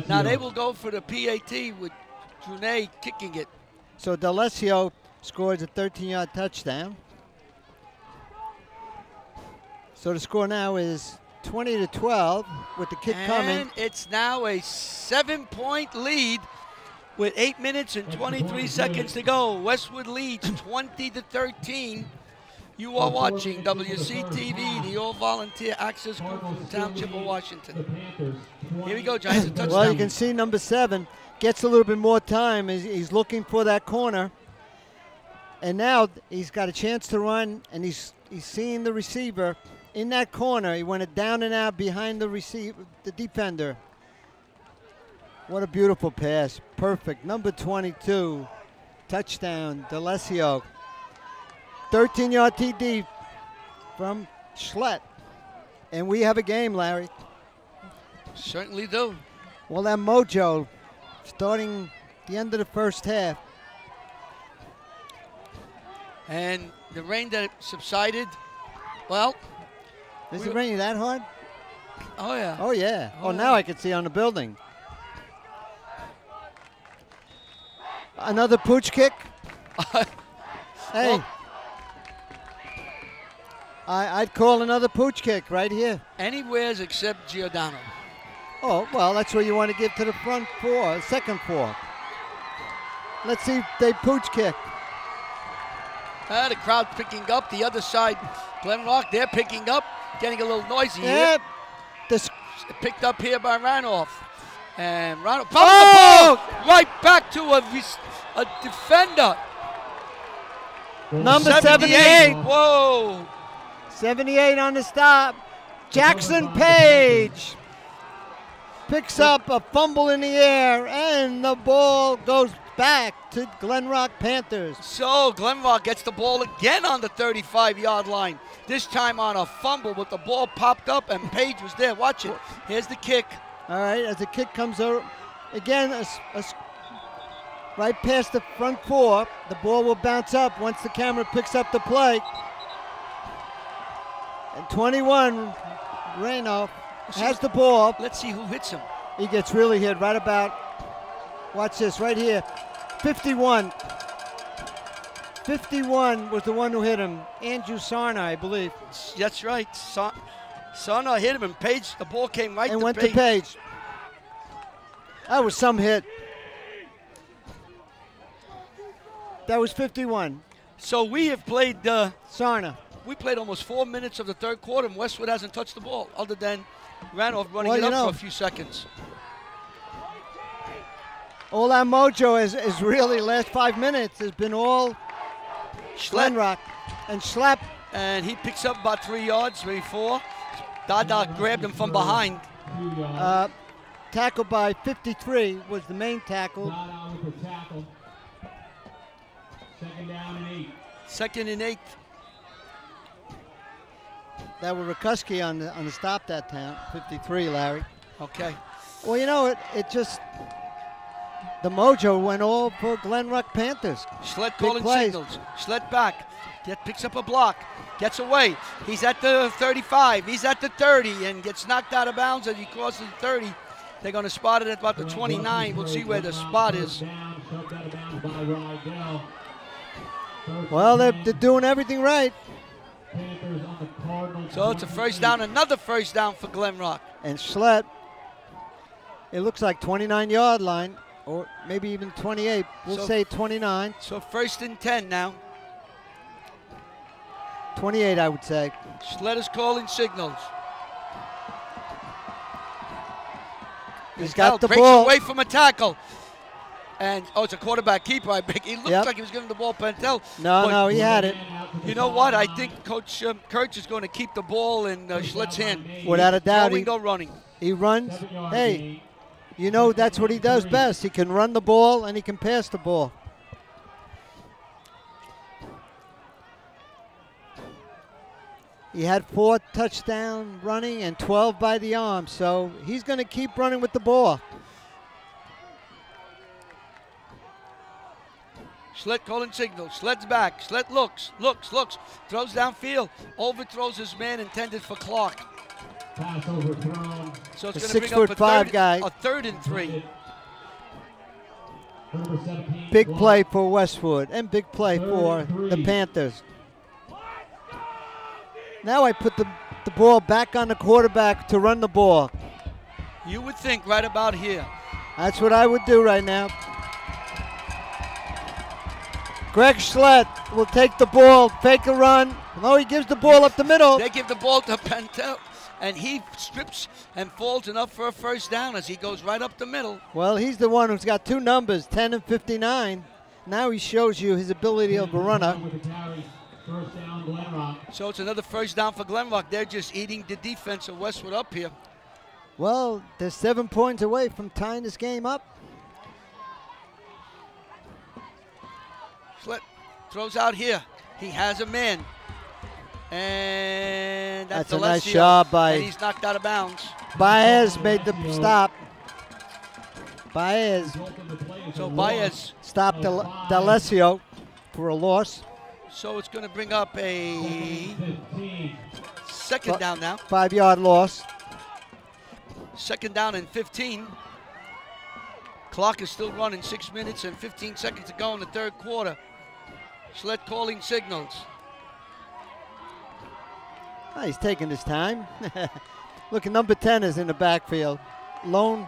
Now they will go for the PAT with Drunay kicking it. So D'Alessio scores a 13-yard touchdown. So the score now is 20-12 with the kick coming. And it's now a 7-point lead with 8 minutes and 23 seconds to go. Westwood leads 20-13. You are watching WCTV, the all-volunteer access group from the Township of Washington. Here we go, Giants, a touchdown. Well, you can see number 7 gets a little bit more time. He's looking for that corner. And now he's got a chance to run, and he's seeing the receiver in that corner. He went it down and out behind the defender. What a beautiful pass. Perfect. Number 22, touchdown, D'Alessio. 13-yard TD from Schlett. And we have a game, Larry. Certainly do. Well, that mojo starting the end of the first half. And the rain that subsided, well. Is it raining that hard? Oh, yeah. Oh, yeah. Oh, now I can see on the building. Another pooch kick. Hey. Well, I'd call another pooch kick right here. anywheres except Giordano. Oh, well, that's what you want to give to the front 4, second 4. Let's see if they pooch kick. The crowd picking up. The other side, Glenrock, they're picking up. Getting a little noisy Yeah. here. Picked up here by Ranoff. And Ranoff Oh! the ball right back to a defender. Number 78. Whoa. 78 on the stop. Jackson Page picks up a fumble in the air, and the ball goes back to Glenrock Panthers. So Glenrock gets the ball again on the 35-yard line. This time on a fumble, but the ball popped up and Page was there. Watch it. Here's the kick. All right, as the kick comes over, again, right past the front 4, the ball will bounce up once the camera picks up the play. And 21, Ranoff has the ball. Let's see who hits him. He gets really hit right about, watch this, right here, 51. 51 was the one who hit him, Andrew Sarna, I believe. That's right. Sarna hit him, and Page, the ball came right And to went Page. to Page. That was some hit. That was 51. So we have played, Sarna. we played almost 4 minutes of the third quarter, and Westwood hasn't touched the ball, other than Ranoff running Well, it you up know. for a few seconds. All that mojo is really, last 5 minutes has been all Glenrock and Schlapp. And he picks up about 3 yards, maybe 4. Dada grabbed him from behind. Tackle by 53 was the main tackle. Second down and 8. 2nd and 8. That was Rakuski on the stop that time. 53, Larry. Okay. Well, you know, it just, the mojo went all for Glen Rock Panthers. Schlett Big calling plays. signals. Schlett back. Picks up a block. Gets away. He's at the 35. He's at the 30 and gets knocked out of bounds as he crosses the 30. They're going to spot it at about the 29. We'll see where the spot is. Well, they're doing everything right. So it's a first down, another first down for Glen Rock. And Schlett, it looks like 29-yard line, or maybe even 28. We'll say 29. So 1st and 10 now. 28, I would say. Schlett is calling signals. He's got the breaks ball. away from a tackle. And, it's a quarterback keeper. He looked like he was giving the ball Pentel. No, he had it. You know what? I think Coach Kurtz is going to keep the ball in Schlett's hand. Without a doubt. Throwing or running. He runs. Hey, you know that's what he does best. He can run the ball and he can pass the ball. He had 4 touchdowns running and 12 by the arm, so he's going to keep running with the ball. Schlett calling signals. Schlett's back. Schlett looks. Throws downfield. Overthrows his man intended for Clark. Pass overthrown. So it's The going to bring up 6'5" guy. a 3rd and 3. Number 17, Big block. play for Westwood and big play for the Panthers. Now I put the ball back on the quarterback to run the ball. You would think right about here. That's what I would do right now. Greg Schlett will take the ball, fake a run. No, he gives the ball up the middle. They give the ball to Pentel, and he strips and falls enough for a first down as he goes right up the middle. Well, he's the one who's got 2 numbers, 10 and 59. Now he shows you his ability of a runner. With the carry. First down, Glen Rock. So it's another first down for Glen Rock. They're just eating the defense of Westwood up here. Well, they're 7 points away from tying this game up. Schlett throws out here. He has a man. And that's a nice Alessio, job by... and he's knocked out of bounds. Baez made the stop. Baez So Baez. stopped D'Alessio for a loss. So it's going to bring up a 2nd down now. 5-yard loss. 2nd down and 15. Clock is still running. 6 minutes and 15 seconds to go in the 3rd quarter. Schlett calling signals. Oh, he's taking his time. Look, number 10 is in the backfield. Lone.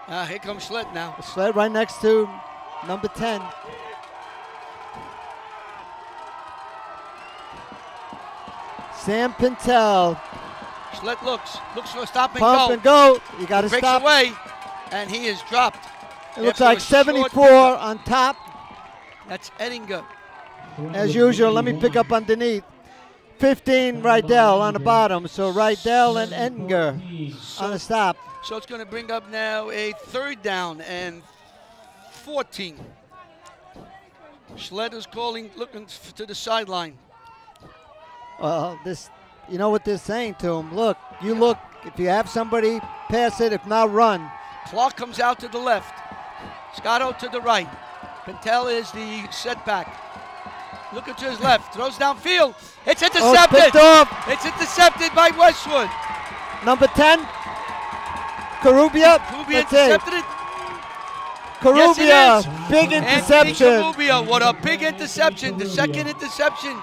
Here comes Schlett now. Schlett right next to number 10. Sam Pintel. Schlett looks for a stop and Pump go. and go. You got to Breaks stop. away, and he is dropped. It looks After like a short 74 pickup. on top. That's Ettinger. As usual, let me pick up underneath. 15 Rydell on the bottom. So Rydell and Ettinger on the stop. So it's going to bring up now a 3rd down and 14. Schlett is calling, looking to the sideline. Well, you know what they're saying to him. Look, if you have somebody, pass it. If not, run. Clark comes out to the left. Scotto to the right. Pentel is the setback. Looking to his left. Throws downfield. It's intercepted. Picked off. It's intercepted by Westwood. Number 10, Carubia. Kubi That's intercepted it. Carubia, Yes, it is. big Anthony interception. Carubia, what a big interception. The 2nd interception.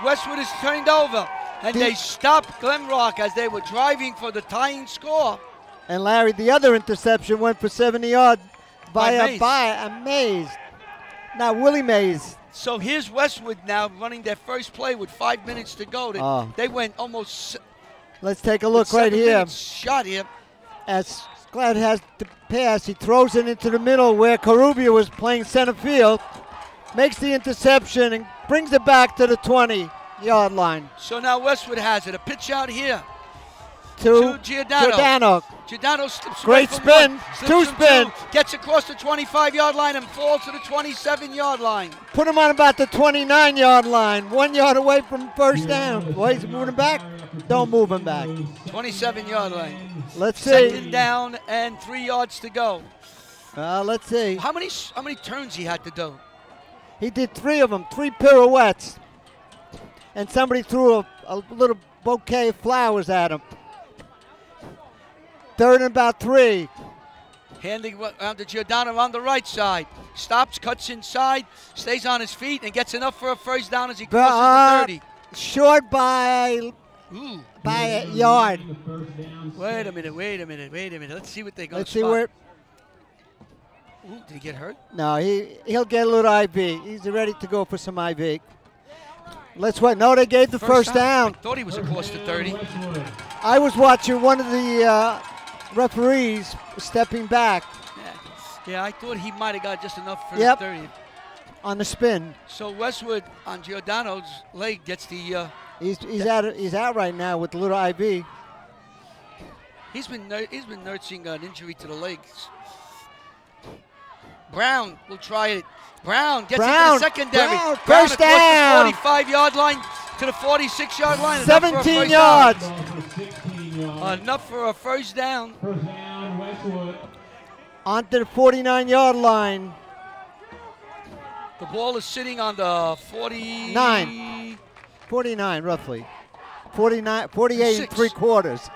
Westwood is turned over. And they stopped Glen Rock as they were driving for the tying score. And Larry, the other interception went for 70 yards by Mays. Now Willie Mays. So here's Westwood now running their first play with 5 minutes to go. They went almost. Let's take a look right 7 here. minutes shot here. As Glad has the pass, he throws it into the middle where Carubia was playing center field. Makes the interception and brings it back to the 20-yard line. So now Westwood has it. A pitch out here. to Giordano. Giordano. Giordano slips Great away from spin. one, slips Two from spin. two, gets across the 25-yard line and falls to the 27-yard line. Put him on about the 29-yard line. 1 yard away from first down. Why is he moving back? Don't move him back. 27-yard line. Let's see. Second down and 3 yards to go. Let's see. How many turns he had to do? He did 3 of them, 3 pirouettes. And somebody threw a little bouquet of flowers at him. Third and about 3. Handing around to Giordano on the right side. Stops, cuts inside, stays on his feet, and gets enough for a first down as he crosses the 30. Short by a yard. Wait a minute. Let's see what they go. Let's see where. Ooh, did he get hurt? No, he'll get a little IV. He's ready to go for some IV. Let's wait. No, they gave the first down. I thought he was across the 30. I was watching one of the referees stepping back. Yeah, I thought he might have got just enough for Yep. the 30. On the spin. So Westwood on Giordano's leg gets the. He's out right now with a little IV. He's been nursing an injury to the legs. Brown will try it. Brown gets into the secondary. Brown, Brown first down. The 45-yard line to the 46-yard line. 17 yards. Enough for a first down. First down, Westwood. Onto the 49-yard line. The ball is sitting on the 49, roughly. 49, 48 and 3/4.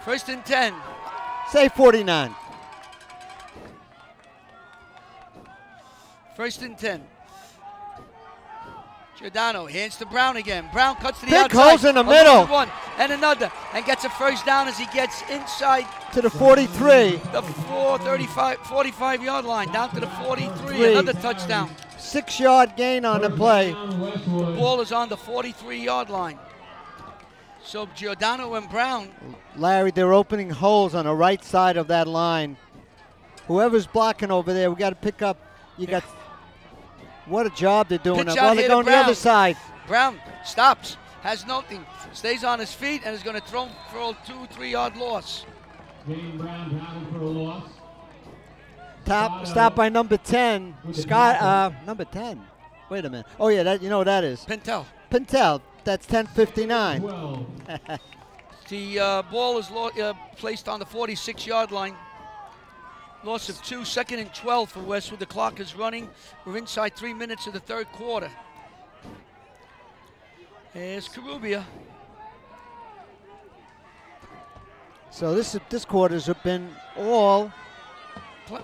First and 10. Say 49. First and 10. Giordano hands to Brown again. Brown cuts to the Big outside. holes in the middle. One and another, and gets a first down as he gets inside To the 43. the 45-yard line, down to the 43. Another touchdown. 6-yard gain on the play. The ball is on the 43-yard line. So Giordano and Brown. Larry, they're opening holes on the right side of that line. Whoever's blocking over there, we got to pick up. You got. What a job they're doing. Pitch Well, out they're here to going to the Brown. other side. Brown stops, has nothing, stays on his feet, and is going to throw for a 2-3 yard loss. Jane Brown down for a loss. Stop by number 10. Scott, number 10. Wait a minute. Oh, yeah, that you know what that is. Pintel. Pintel. That's 10:59. 12. The ball is placed on the 46-yard line. Loss of 2, 2nd and 12 for Westwood. The clock is running. We're inside 3 minutes of the third quarter. There's Karubia. So this quarter's have been all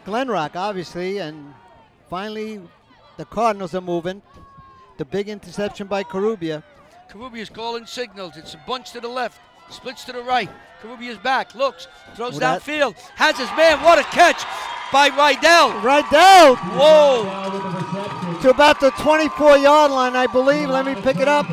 Glen Rock, obviously, and finally the Cardinals are moving. The big interception by Karubia. Karubia's calling signals. It's a bunch to the left, splits to the right. Karubia's back, looks, throws downfield, has his man. What a catch by Rydell. Rydell. Whoa. To about the 24-yard line, I believe. Let me pick it up.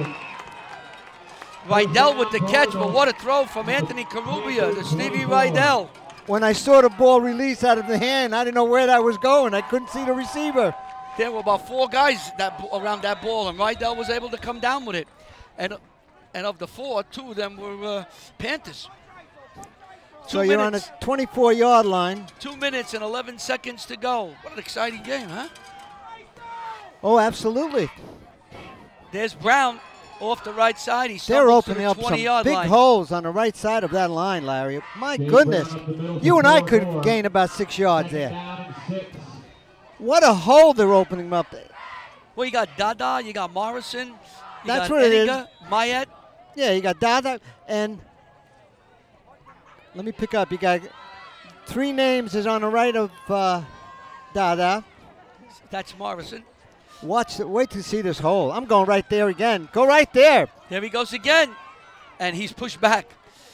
Rydell with the catch, but what a throw from Anthony Karubia to Stevie Rydell. When I saw the ball release out of the hand, I didn't know where that was going. I couldn't see the receiver. There were about 4 guys around that ball, and Rydell was able to come down with it. And of the 4, 2 of them were Panthers. So you're on a 24-yard line. 2 minutes and 11 seconds to go. What an exciting game, huh? Oh, absolutely. There's Brown off the right side. They're opening up some big holes on the right side of that line, Larry. My goodness. You and I could gain about 6 yards there. What a hole they're opening up there. Well, you got Dada, you got Morrison, That's what it is. Mayette. Yeah, you got Dada, and let me pick up. You got 3 names is on the right of Dada. That's Morrison. Wait to see this hole. I'm going right there again. Go right there. There he goes again, and he's pushed back.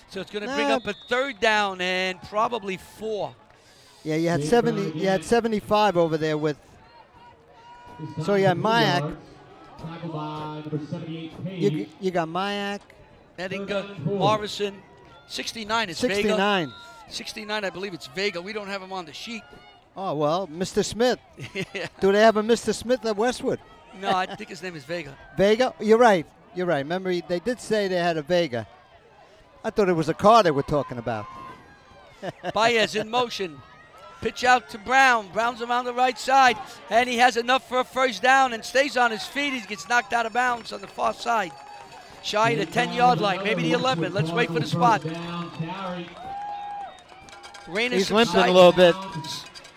So it's going to bring up a 3rd down and probably 4. Yeah, you had 70. You had 75 over there with. So you had Mayak. You got Mayak. Edinga, Morrison, 69 is 69. Vega. 69, I believe it's Vega. We don't have him on the sheet. Oh, well, Mr. Smith. Yeah. Do they have a Mr. Smith at Westwood? No, I think his name is Vega. Vega? You're right. You're right. Remember, they did say they had a Vega. I thought it was a car they were talking about. Baez in motion. Pitch out to Brown. Brown's around the right side, and he has enough for a first down and stays on his feet. He gets knocked out of bounds on the far side. Shy of the 10-yard line, maybe the 11. Let's wait for the spot. Rain has He's limping a little bit.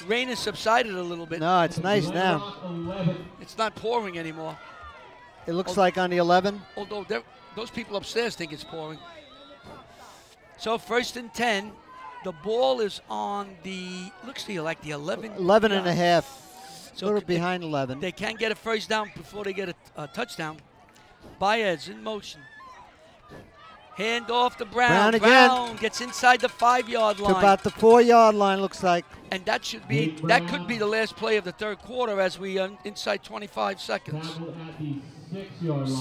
Rain has subsided a little bit. No, it's nice now. It's not pouring anymore. It looks like on the 11. Although those people upstairs think it's pouring. So 1st and 10. The ball is on the, looks to you like the 11. 11 and a half. So a little behind 11. They can get a first down before they get a touchdown. Baez in motion. Hand off to Brown. Brown again. Brown gets inside the 5-yard line. To about the 4-yard line, looks like. And that could be the last play of the third quarter as we are inside 25 seconds.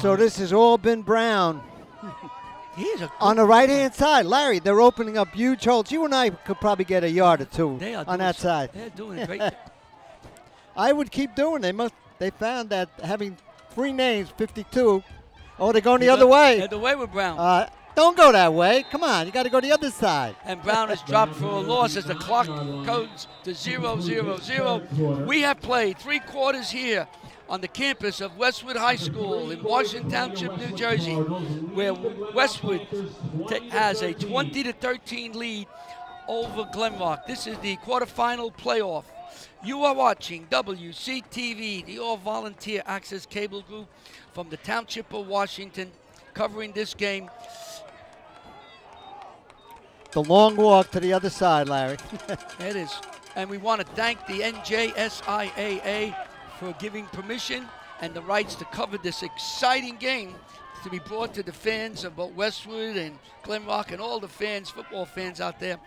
So this has all been Brown. On the right-hand side, Larry, they're opening up huge holes. You and I could probably get a yard or two on that side. They're doing a great. I would keep doing it. They found that having 3 names, 52. Oh, they're going the other way. They're the way with Brown. Don't go that way. Come on, you got to go the other side. And Brown is dropped for a loss as the clock goes to 0-0-0. We have played 3 quarters here on the campus of Westwood High School in Washington Township, New Jersey, where Westwood has a 20-13 lead over Glen Rock. This is the quarterfinal playoff. You are watching WCTV, the all-volunteer access cable group from the Township of Washington, covering this game. The long walk to the other side, Larry. It is. And we want to thank the NJSIAA for giving permission and the rights to cover this exciting game to be brought to the fans of both Westwood and Glen Rock and all the fans, football fans out there.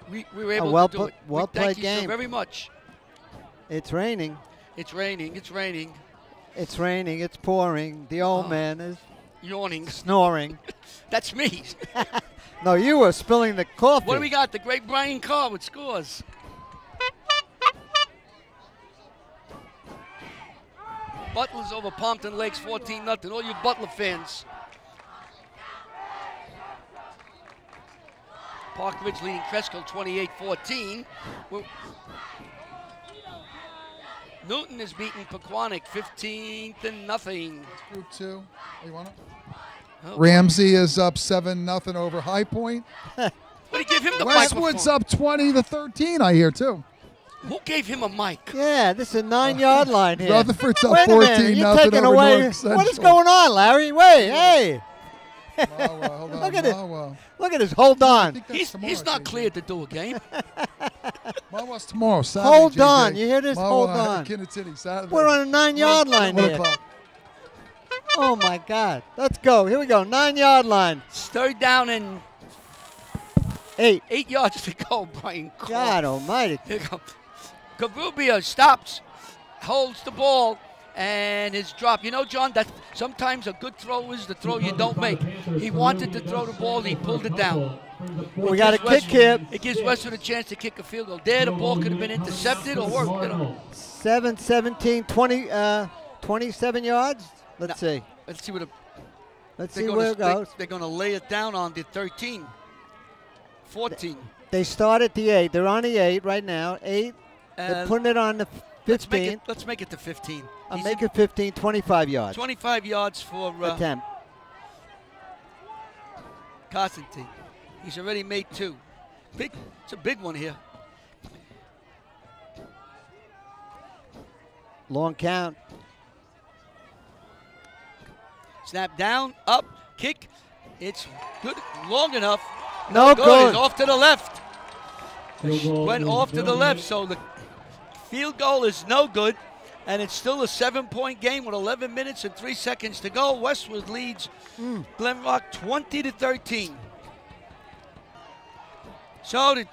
We were able to do it. Thank you so very much. It's raining. It's raining. It's raining. It's raining. It's pouring. The old man is yawning. Snoring. That's me. No, you were spilling the coffee. What do we got? The great Brian Carr with scores. Butler's over Pompton Lakes 14-0. All you Butler fans. Park Ridge leading Cresco 28-14. Newton is beating Pequannock 15-0. Group 2. You want it? Oh, Ramsey is up 7-0 over High Point. What do you give him the Westwood's microphone? up 20-13, I hear, too. Who gave him a mic? Yeah, this is a 9-yard line here. Rutherford's up Wait a minute, 14-0 you're taking over away. North Central. What is going on, Larry? Wait, hey. Hold on, Look at it. Look at this. Hold on. He's not cleared to do a game. Marwa's tomorrow, Saturday. Hold on. You hear this? Hold on. Saturday. We're on a 9-yard line 1 here. o'clock. Oh, my God. Let's go. Here we go. 9-yard line. Third down and 8 yards to go, Brian Carr. God almighty. Here you go. Cabrubia stops, holds the ball, and his drop. You know, John, that sometimes a good throw is the throw you don't make. He wanted to throw the ball, and he pulled it down. We got a kick here. It gives Westwood a chance to kick a field goal. There, the ball could have been intercepted or worked. You know. 7, 17, 20, 27 yards. Let's see. Let's see what Let's see where it goes. They're going to lay it down on the 13, 14. They start at the 8. They're on the 8 right now. 8. They're putting it on the 15. Let's make it to 15. I'll make it 15, 25 yards. 25 yards for attempt. Constantine. He's already made 2. It's a big one here. Long count. Snap down, up, kick. It's good, long enough. No good. It's off to the left. Went off to the left, so the field goal is no good, and it's still a 7-point game with 11 minutes and 3 seconds to go. Westwood leads Glen Rock 20-13. So the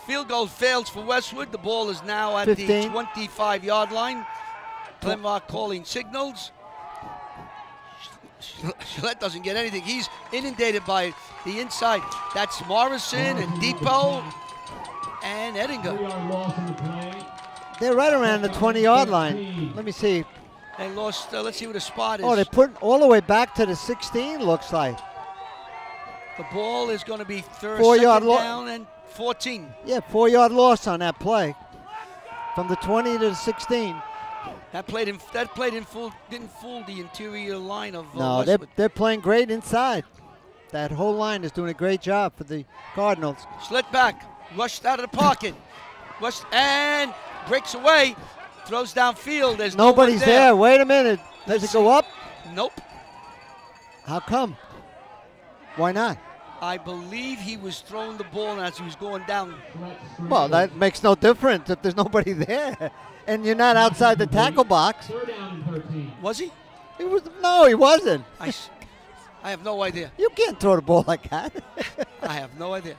field goal fails for Westwood. The ball is now at 15. the 25-yard line. Glen Rock calling signals. Gillette doesn't get anything. He's inundated by the inside. That's Morrison and Depot and Ettinger. They're right around the 20-yard line. Let me see. They lost. Let's see what the spot is. Oh, they put all the way back to the 16, looks like. The ball is going to be 4-yard second down and 14. Yeah, 4-yard loss on that play. From the 20 to the 16. That didn't fool the interior line of No, Westwood. they're playing great inside. That whole line is doing a great job for the Cardinals. Slit back, rushed out of the pocket, rushed and breaks away, throws downfield. There's Nobody's no one there. Wait a minute. Does Let's it go up? Nope. How come? Why not? I believe he was throwing the ball as he was going down. Well, that makes no difference if there's nobody there. And you're not outside the tackle box. Third down and 13. Was he? No, he wasn't. I have no idea. You can't throw the ball like that. I have no idea.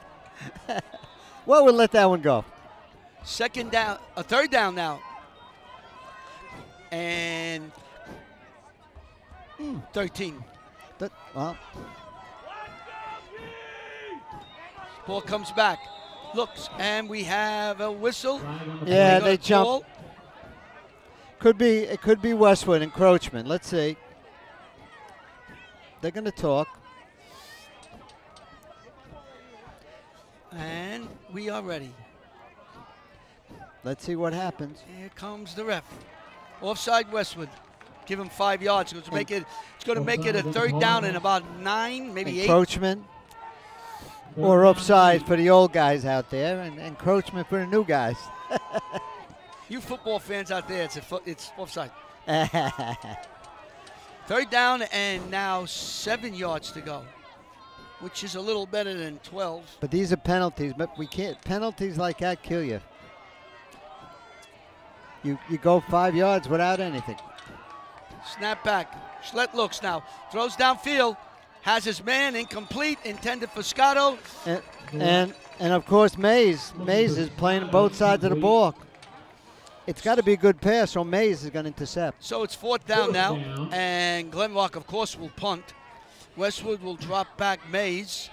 Well, we'll let that one go. Second down, a third down now. And 13. Well, Ball comes back. Looks, and we have a whistle. yeah, We got they a jump. call. It could be Westwood encroachment. Let's see. They're going to talk. And we are ready. Let's see what happens. Here comes the ref. Offside Westwood. Give him 5 yards. It's going to make it a third down in about 9, maybe 8. Encroachment or offside for the old guys out there, and encroachment for the new guys. You football fans out there, it's offside. Third down and now 7 yards to go, which is a little better than 12. But these are penalties. But we can't. Penalties like that kill you. You go 5 yards without anything. Snap back. Schlett looks now. Throws downfield. Has his man incomplete. Intended for Scotto. And of course Mays. Mays is playing both sides of the ball. It's got to be a good pass, or Mays is going to intercept. So it's fourth down now. And Glen, of course, will punt. Westwood will drop back Mays.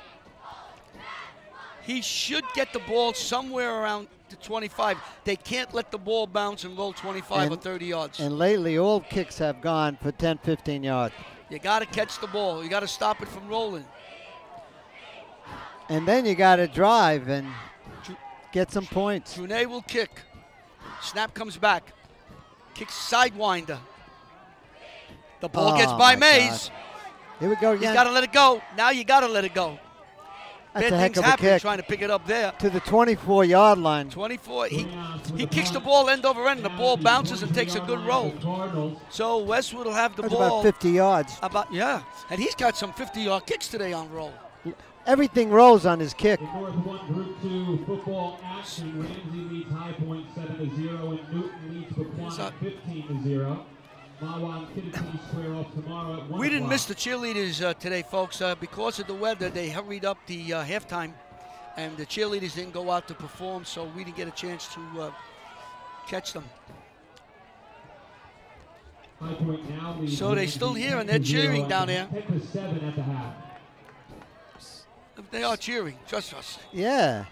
He should get the ball somewhere around the 25. They can't let the ball bounce and roll 25 or 30 yards. And lately, all kicks have gone for 10, 15 yards. You got to catch the ball. You got to stop it from rolling. And then you got to drive and get some points. Trunay will kick. Snap comes back. Kicks sidewinder. The ball gets by my Mays. God. Here we go He's again. got to let it go. Now you got to let it go. That's Bad a heck things of a happen kick. trying to pick it up there. To the 24-yard line. 24. He kicks the ball end over end, and the ball bounces and takes a good roll. So Westwood will have the That's ball. about 50 yards. And he's got some 50-yard kicks today on roll. Everything rolls on his kick. In North 1 Group 2 football action, Ramsey leads High Point 7-0, and Newton leads Pequannock 15-0. Mawa and Kinnison square off tomorrow at 1 We didn't o'clock. miss the cheerleaders today, folks. Because of the weather, they hurried up the halftime, and the cheerleaders didn't go out to perform, so we didn't get a chance to catch them. High Point now leads So they're still here, and they're cheering down there. 10-7 at the half. They are cheering, trust us. Yeah.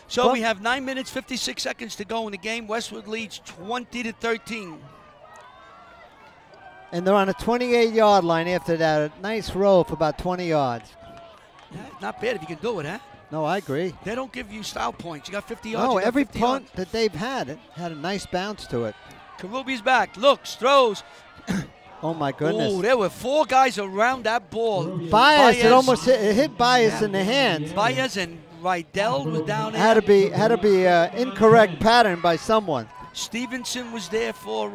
So Well- we have 9 minutes, 56 seconds to go in the game. Westwood leads 20-13. And they're on a 28-yard line after that. A nice roll for about 20 yards. Yeah, not bad if you can do it, huh? No, I agree. They don't give you style points. You got 50 yards. No, you got every 50 punt yards. that they've had it had a nice bounce to it. Karubi's back, looks, throws. Oh, my goodness. Oh, there were 4 guys around that ball. Baez, it almost hit Baez in the hand. Baez and Rydell was down there. Had to be incorrect pattern by someone. Stevenson was there for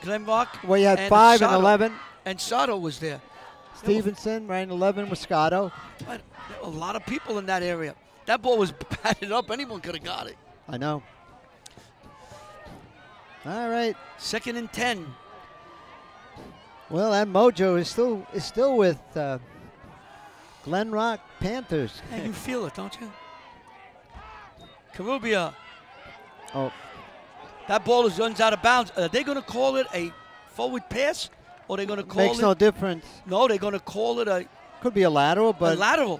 Glenrock. Well, you had and 5 and Sato. 11. And Sato was there. Stevenson, right, 11 Moscato. But there were a lot of people in that area. That ball was batted up. Anyone could have got it. I know. All right. 2nd and 10. Well, that mojo is still with Glen Rock Panthers. And you feel it, don't you? Karubia. Oh, That ball runs out of bounds. Are they going to call it a forward pass? Or are they going to call makes it? no difference. No, they're going to call it a Could be a lateral, but lateral.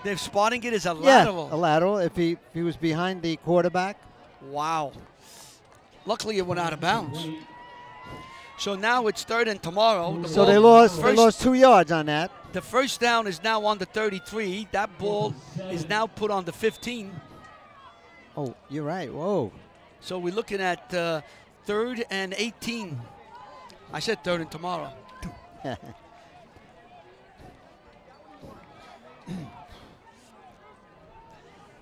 They're spotting it as a yeah, lateral. a lateral if he was behind the quarterback. Wow. Luckily, it went out of bounds. So now it's 3rd and tomorrow. The So ball- they lost first- 2 yards on that. The first down is now on the 33. That ball is now put on the 15. Oh, you're right. Whoa. So we're looking at 3rd and 18. I said 3rd and tomorrow.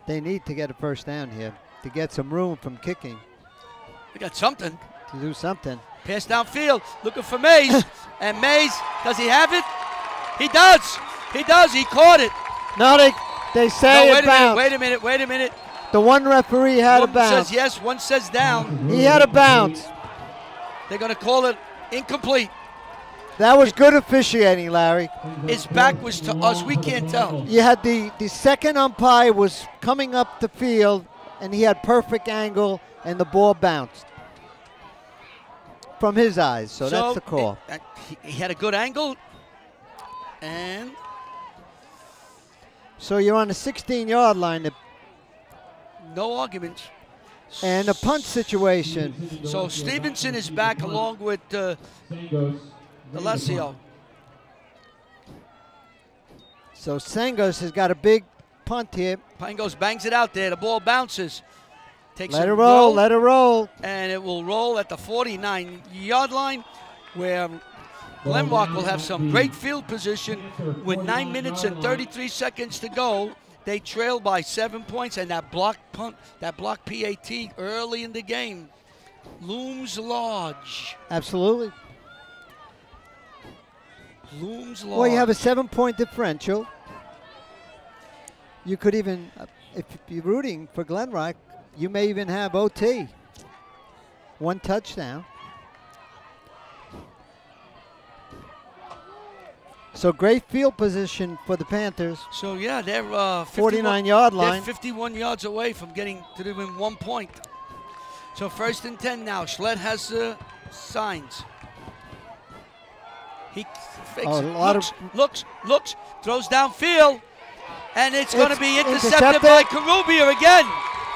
They need to get a first down here to get some room from kicking, We got something. to do something. Pass downfield, looking for Mays. And Mays, does he have it? He does. He does. He caught it. No, they say No, it bounced. wait a minute. The one referee had a One bounce. says yes, one says down. He had a bounce. They're going to call it incomplete. That was good officiating, Larry. His back was to us. We can't tell. You had the second umpire was coming up the field, and he had perfect angle, and the ball bounced from his eyes. So that's the call. He had a good angle. And So you're on the 16-yard line, no arguments. and a punt situation. So Stevenson is back along with Alessio. So Sangos has got a big punt here. Pangos bangs it out there. The ball bounces. Takes Let a it roll, let it roll. and it will roll at the 49-yard line, where Glenrock will have some great field position with 9 minutes and 33 seconds to go. They trail by 7 points, and that block punt, that block PAT early in the game looms large. Absolutely. Looms large. Well, you have a 7-point differential. You could even, if you're rooting for Glenrock, you may even have OT. 1 touchdown. So great field position for the Panthers. So yeah, they're 49-yard line. They're 51 yards away from getting to within 1 point. So 1st and 10 now. Schlett has signs. He fakes Oh, it. a lot looks, throws downfield, and it's going to be intercepted intercepted. by Carubia again.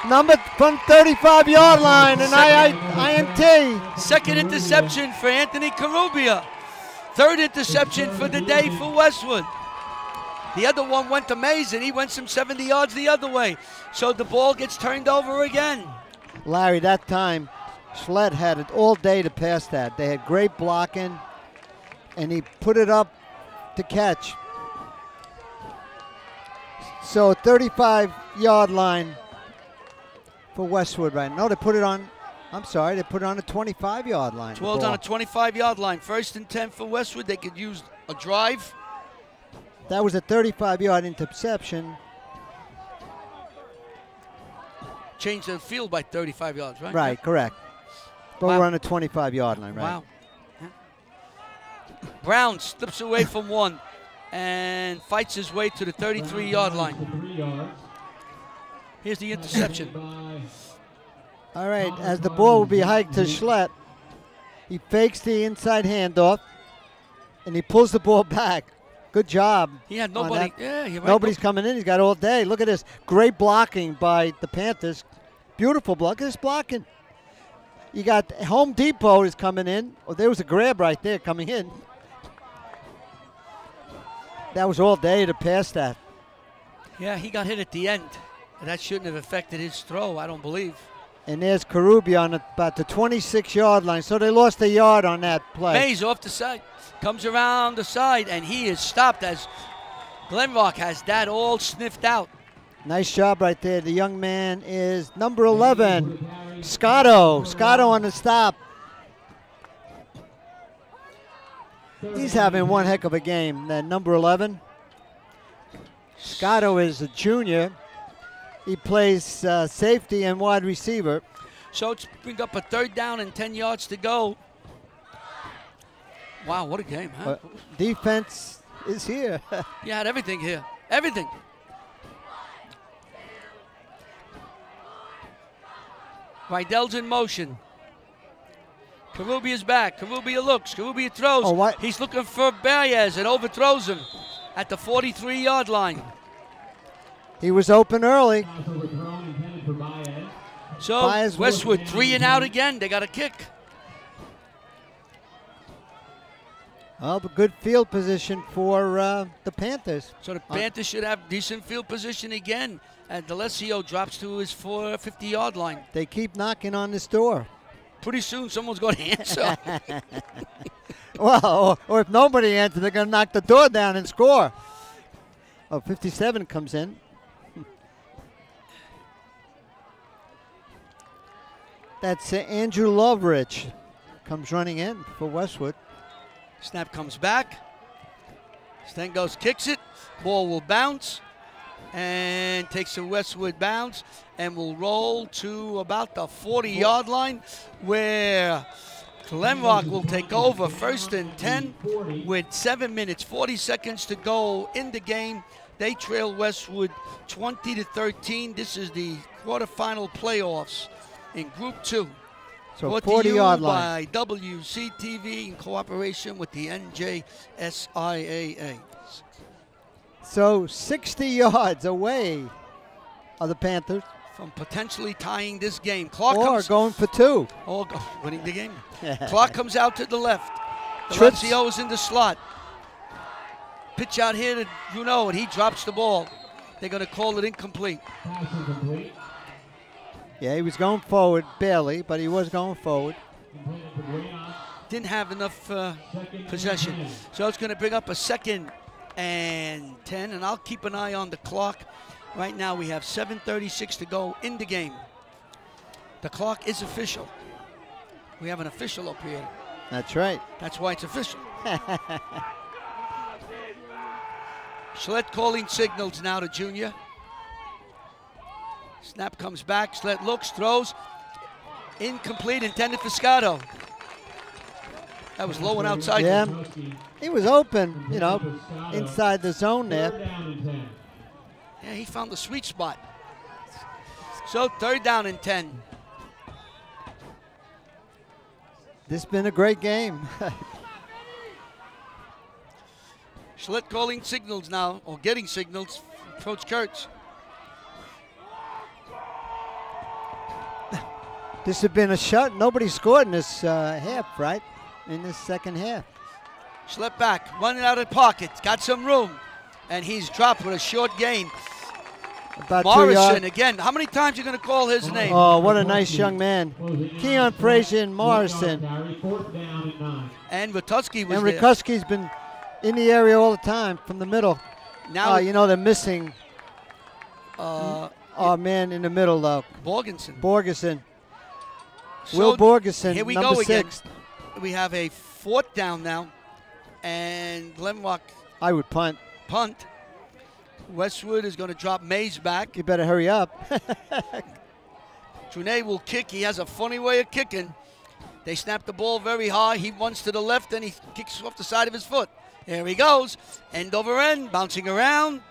Number from 35-yard line, and INT. Second interception for Anthony Carubia. 3rd interception for the day for Westwood. The other one went to Mays, and he went some 70 yards the other way. So the ball gets turned over again. Larry, that time, Schlett had it all day to pass that. They had great blocking, and he put it up to catch. So 35-yard line for Westwood right now. No, they put it on, I'm sorry, they put it on a 25-yard line. 12 on a 25-yard line. 1st and 10 for Westwood. They could use a drive. That was a 35-yard interception. Change the field by 35 yards, right? Right, correct. But Wow. we're on a 25-yard line, right? Wow. Yeah. Brown slips away from one and fights his way to the 33-yard line. Here's the interception. All right, as the ball will be hiked to Schlett, he fakes the inside handoff, and he pulls the ball back. Good job. He had on nobody. that. Yeah, you're right. Nobody's coming in. He's got all day. Look at this. Great blocking by the Panthers. Beautiful block. Look at this blocking. You got Home Depot is coming in. Oh, there was a grab right there coming in. That was all day to pass that. Yeah, he got hit at the end. That shouldn't have affected his throw, I don't believe. And there's Carubia on about the 26-yard line. So they lost a yard on that play. Mays off the side. Comes around the side, and he is stopped as Glenrock has that all sniffed out. Nice job right there. The young man is number 11, Scotto. Scotto on the stop. He's having one heck of a game. That number 11. Scotto is a junior. He plays safety and wide receiver. So it's bring up a 3rd down and 10 yards to go. Wow, what a game, huh? Defense is here. You had everything here. Everything. Rydell's in motion. Carubia's back. Carubia looks. Carubia throws. Oh, what? He's looking for Baez and overthrows him at the 43-yard line. He was open early. So Baez Westwood will- 3 and out again. They got a kick. Well, but good field position for the Panthers. So the Panthers should have decent field position again. And D'Alessio drops to his 50-yard line. They keep knocking on this door. Pretty soon someone's going to answer. Well, or if nobody answers, they're going to knock the door down and score. Oh, 57 comes in. That's Andrew Loveridge comes running in for Westwood. Snap comes back. Stengos kicks it. Ball will bounce and takes a Westwood bounce and will roll to about the 40-yard line where Glenrock will take over 1st and 10 with 7 minutes, 40 seconds to go in the game. They trail Westwood 20-13. This is the quarterfinal playoffs in Group 2. So Brought 40-yard to you line. by WCTV in cooperation with the NJSIAA. So 60 yards away are the Panthers. From potentially tying this game. Clark Or comes, going for 2. or winning the game. Clark comes out to the left. Trips. D'Alessio is in the slot. Pitch out here to Juno, and he drops the ball. They're going to call it incomplete. Pass incomplete. Yeah, he was going forward, barely, but he was going forward. Completed to Buenos. Didn't have enough Second and possession. 10. So it's going to bring up a 2nd and 10, and I'll keep an eye on the clock. Right now we have 7:36 to go in the game. The clock is official. We have an official up here. That's right. That's why it's official. Schlett calling signals now to Junior. Snap comes back. Schlett looks, throws. Incomplete, intended for Scotto. That was low and outside. Yeah, he was open, you know, inside the zone there. 3rd down and 10. Yeah, he found the sweet spot. So 3rd down and 10. This has been a great game. Schlett calling signals now, or getting signals. Coach Kurtz. This had been a shot. Nobody scored in this half, right? In this second half. Schlett back, running out of the pocket. Got some room. And he's dropped with a short gain. About 2 Morrison yards. again. How many times are you going to call his name? Oh, what a nice young man. Keon Frazier and Morrison. Carry 4th down and 9. And Watuski was And there. Rikuski's been in the area all the time from the middle. Now You know, they're missing uh, our man in the middle, though. Borgensen. Borgeson. So Will Borgeson, here we number go again. 6. We have a 4th down now. And Glenrock I would punt. punt. Westwood is going to drop Mays back. You better hurry up. Trune will kick. He has a funny way of kicking. They snap the ball very high. He runs to the left, and he kicks off the side of his foot. There he goes. End over end, bouncing around.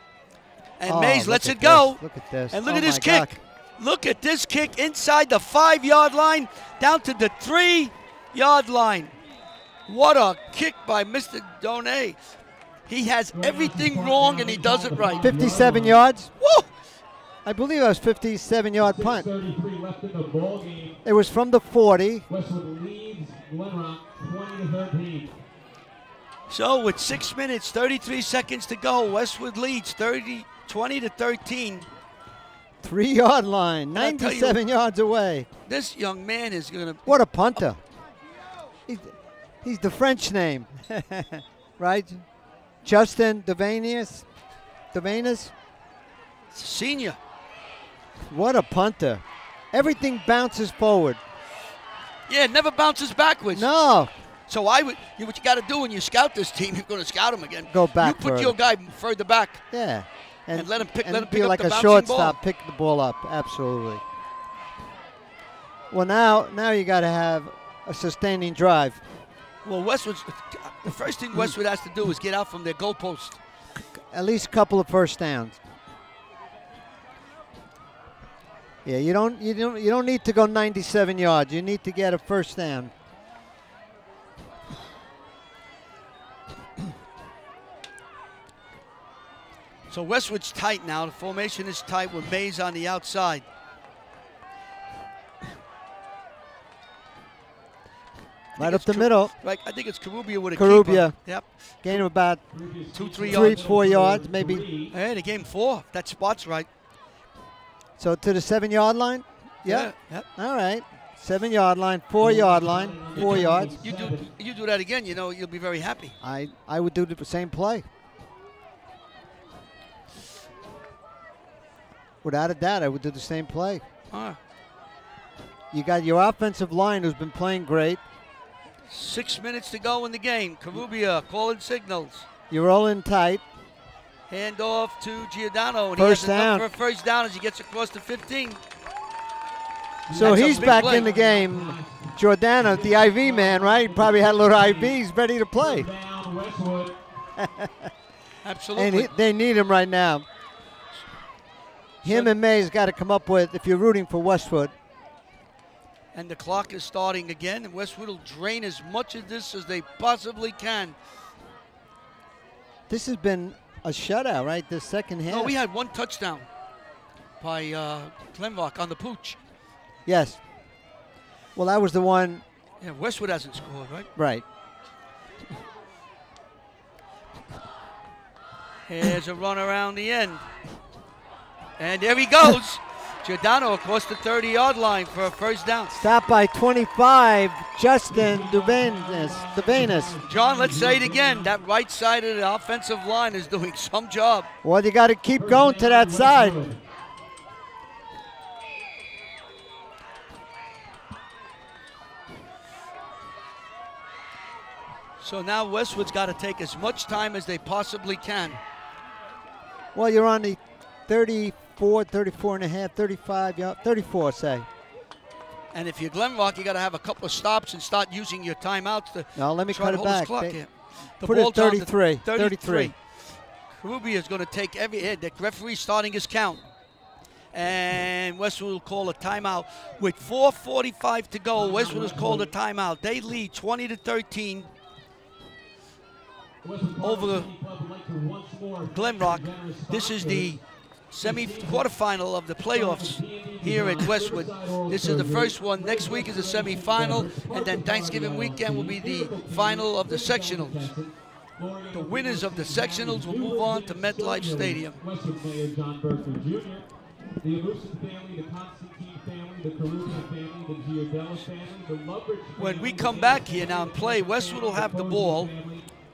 And Oh, Mays look lets at it go. this. Look at this. And look Oh at this my kick. God. Look at this kick inside the 5-yard line, down to the 3-yard line. What a kick by Mr. Donay. He has everything wrong, and he does it right. 57 yards. Woo! I believe it was 57-yard punt. 6:33 left in the ball game. It was from the 40. Westwood leads Glenrock 20-13. So with 6 minutes, 33 seconds to go, Westwood leads 20-13. 3-yard line, I'll tell you- 97 yards away. This young man is going to... What a punter. He's the French name, right? Justin Devanus. Senior. What a punter. Everything bounces forward. Yeah, never bounces backwards. No. So what you got to do when you scout this team, you're going to scout him again. Go back You put further. your guy further back. Yeah. And let him pick- and let him be pick up like the a bouncing shortstop, ball. pick the ball up. Absolutely. Well, now you got to have a sustaining drive. Well, the first thing Westwood has to do is get out from their goalpost. At least a couple of first downs. Yeah, you don't need to go 97 yards. You need to get a first down. So Westwood's tight now. The formation is tight with Mays on the outside. Right up the middle. Like I think it's Karubia with a Karubia. keeper. Yep. Gain of about 2-3 3, yards. 4 yards, maybe. Hey, they gave him 4. That spot's right. So to the 7-yard line? Yeah. Yep. All right. 7-yard line, 4-yard line, 4 yards. You do that again, you know, you'll be very happy. I would do the same play. Without a doubt, I would do the same play. You got your offensive line who's been playing great. 6 minutes to go in the game. Karubia calling signals. You're rolling tight. Hand off to Giordano. And First he has enough down. for a first down as he gets across the 15. So That's a he's big back play. in the game. Giordano, the IV man, right? Probably had a little IVs ready to play. Down Westwood. Absolutely. And they need him right now. Him and May's got to come up with, if you're rooting for Westwood. And the clock is starting again, and Westwood will drain as much of this as they possibly can. This has been a shutout, right? The second half. No, we had 1 touchdown by Glenrock on the pooch. Yes. Well, that was the one. Yeah, Westwood hasn't scored, right? Right. Here's a run around the end. And there he goes. Giordano across the 30-yard line for a first down. Stop by 25, Justin Duvanis. John, let's say it again. That right side of the offensive line is doing some job. Well, you got to keep going to that side. So now Westwood's got to take as much time as they possibly can. Well, you're on the 34, 34 and a half, 35, 34, say. And if you're Glenrock, you got to have a couple of stops and start using your timeouts to Now, let me try cut to it hold this back. clock here. The Put it ball's down to 33. 33. Karubia is going to take every hit. The referee's starting his count. And Westwood will call a timeout. With 4:45 to go, Westwood has called a timeout. They lead 20-13 over Glenrock. This is the quarterfinal of the playoffs here at Westwood. This is the first one. Next week is the semifinal, and then Thanksgiving weekend will be the final of the sectionals. The winners of the sectionals will move on to MetLife Stadium. Westwood Mayor John Berkeley Jr., the Alusin family, the Constantine family, the Karubia family, the Giordano family, the Lovebridge family. When we come back here now and play, Westwood will have the ball.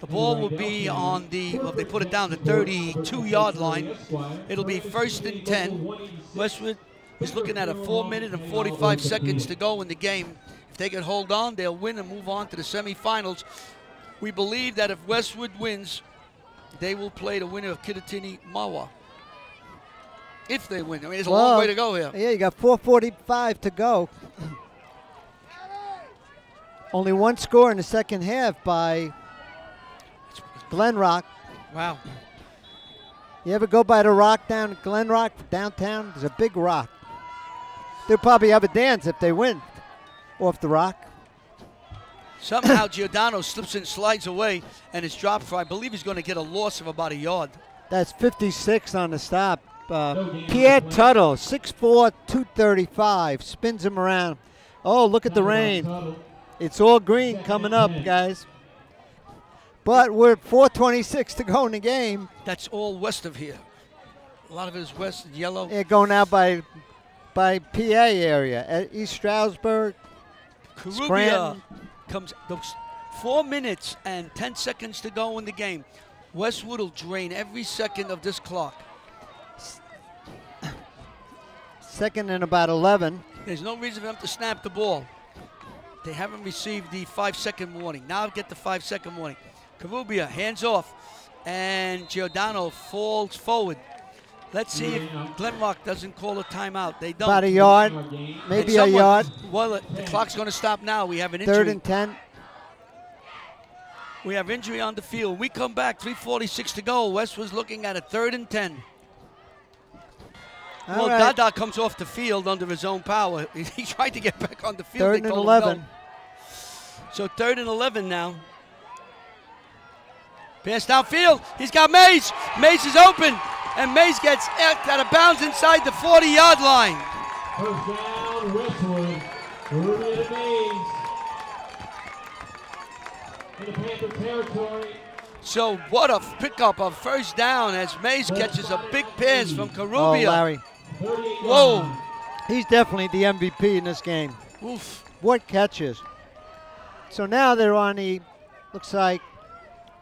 The ball will be on the, well, they put it down the 32-yard line. It'll be 1st and 10. Westwood is looking at a 4 minute and 45 seconds to go in the game. If they can hold on, they'll win and move on to the semifinals. We believe that if Westwood wins, they will play the winner of Kittatinny Mawa. If they win. I mean, there's a long way to go here. Yeah, you got 4:45 to go. Only one score in the second half by Glenrock. Wow. You ever go by the rock down at Glenrock, downtown? There's a big rock. They'll probably have a dance if they win off the rock. Somehow Giordano slips and slides away and is dropped for, I believe he's going to get a loss of about a yard. That's 56 on the stop. Pierre Tuttle, 6'4", 235, spins him around. Oh, look at the rain. It's all green coming up, guys. But we're at 4:26 to go in the game. That's all west of here. A lot of it is west and yellow. Yeah, going out by PA area, at East Stroudsburg. Karubia Scranton. comes, those 4 minutes and 10 seconds to go in the game. Westwood will drain every second of this clock. Second and about 11. There's no reason for them to snap the ball. They haven't received the 5-second warning. Now get the 5-second warning. Karubia hands off, and Giordano falls forward. Let's see if Glenrock doesn't call a timeout. They don't. About a yard, maybe a yard. Well, the clock's going to stop now. We have an injury. 3rd and 10. We have injury on the field. We come back, 3:46 to go. Westwood's looking at a 3rd and 10. All Well, right. Dada comes off the field under his own power. He tried to get back on the field. 3rd They and told him 11. no. So 3rd and 11 now. Pass downfield. He's got Mays. Mays is open. And Mays gets out of bounds inside the 40-yard line. First down, Westwood. Karubia to Mays. Panther territory. So what a pickup of first down as Mays catches a big pass from Oh, Karubia. Larry. 38 Whoa. yards. He's definitely the MVP in this game. Oof. What catches? So now they're on the, looks like,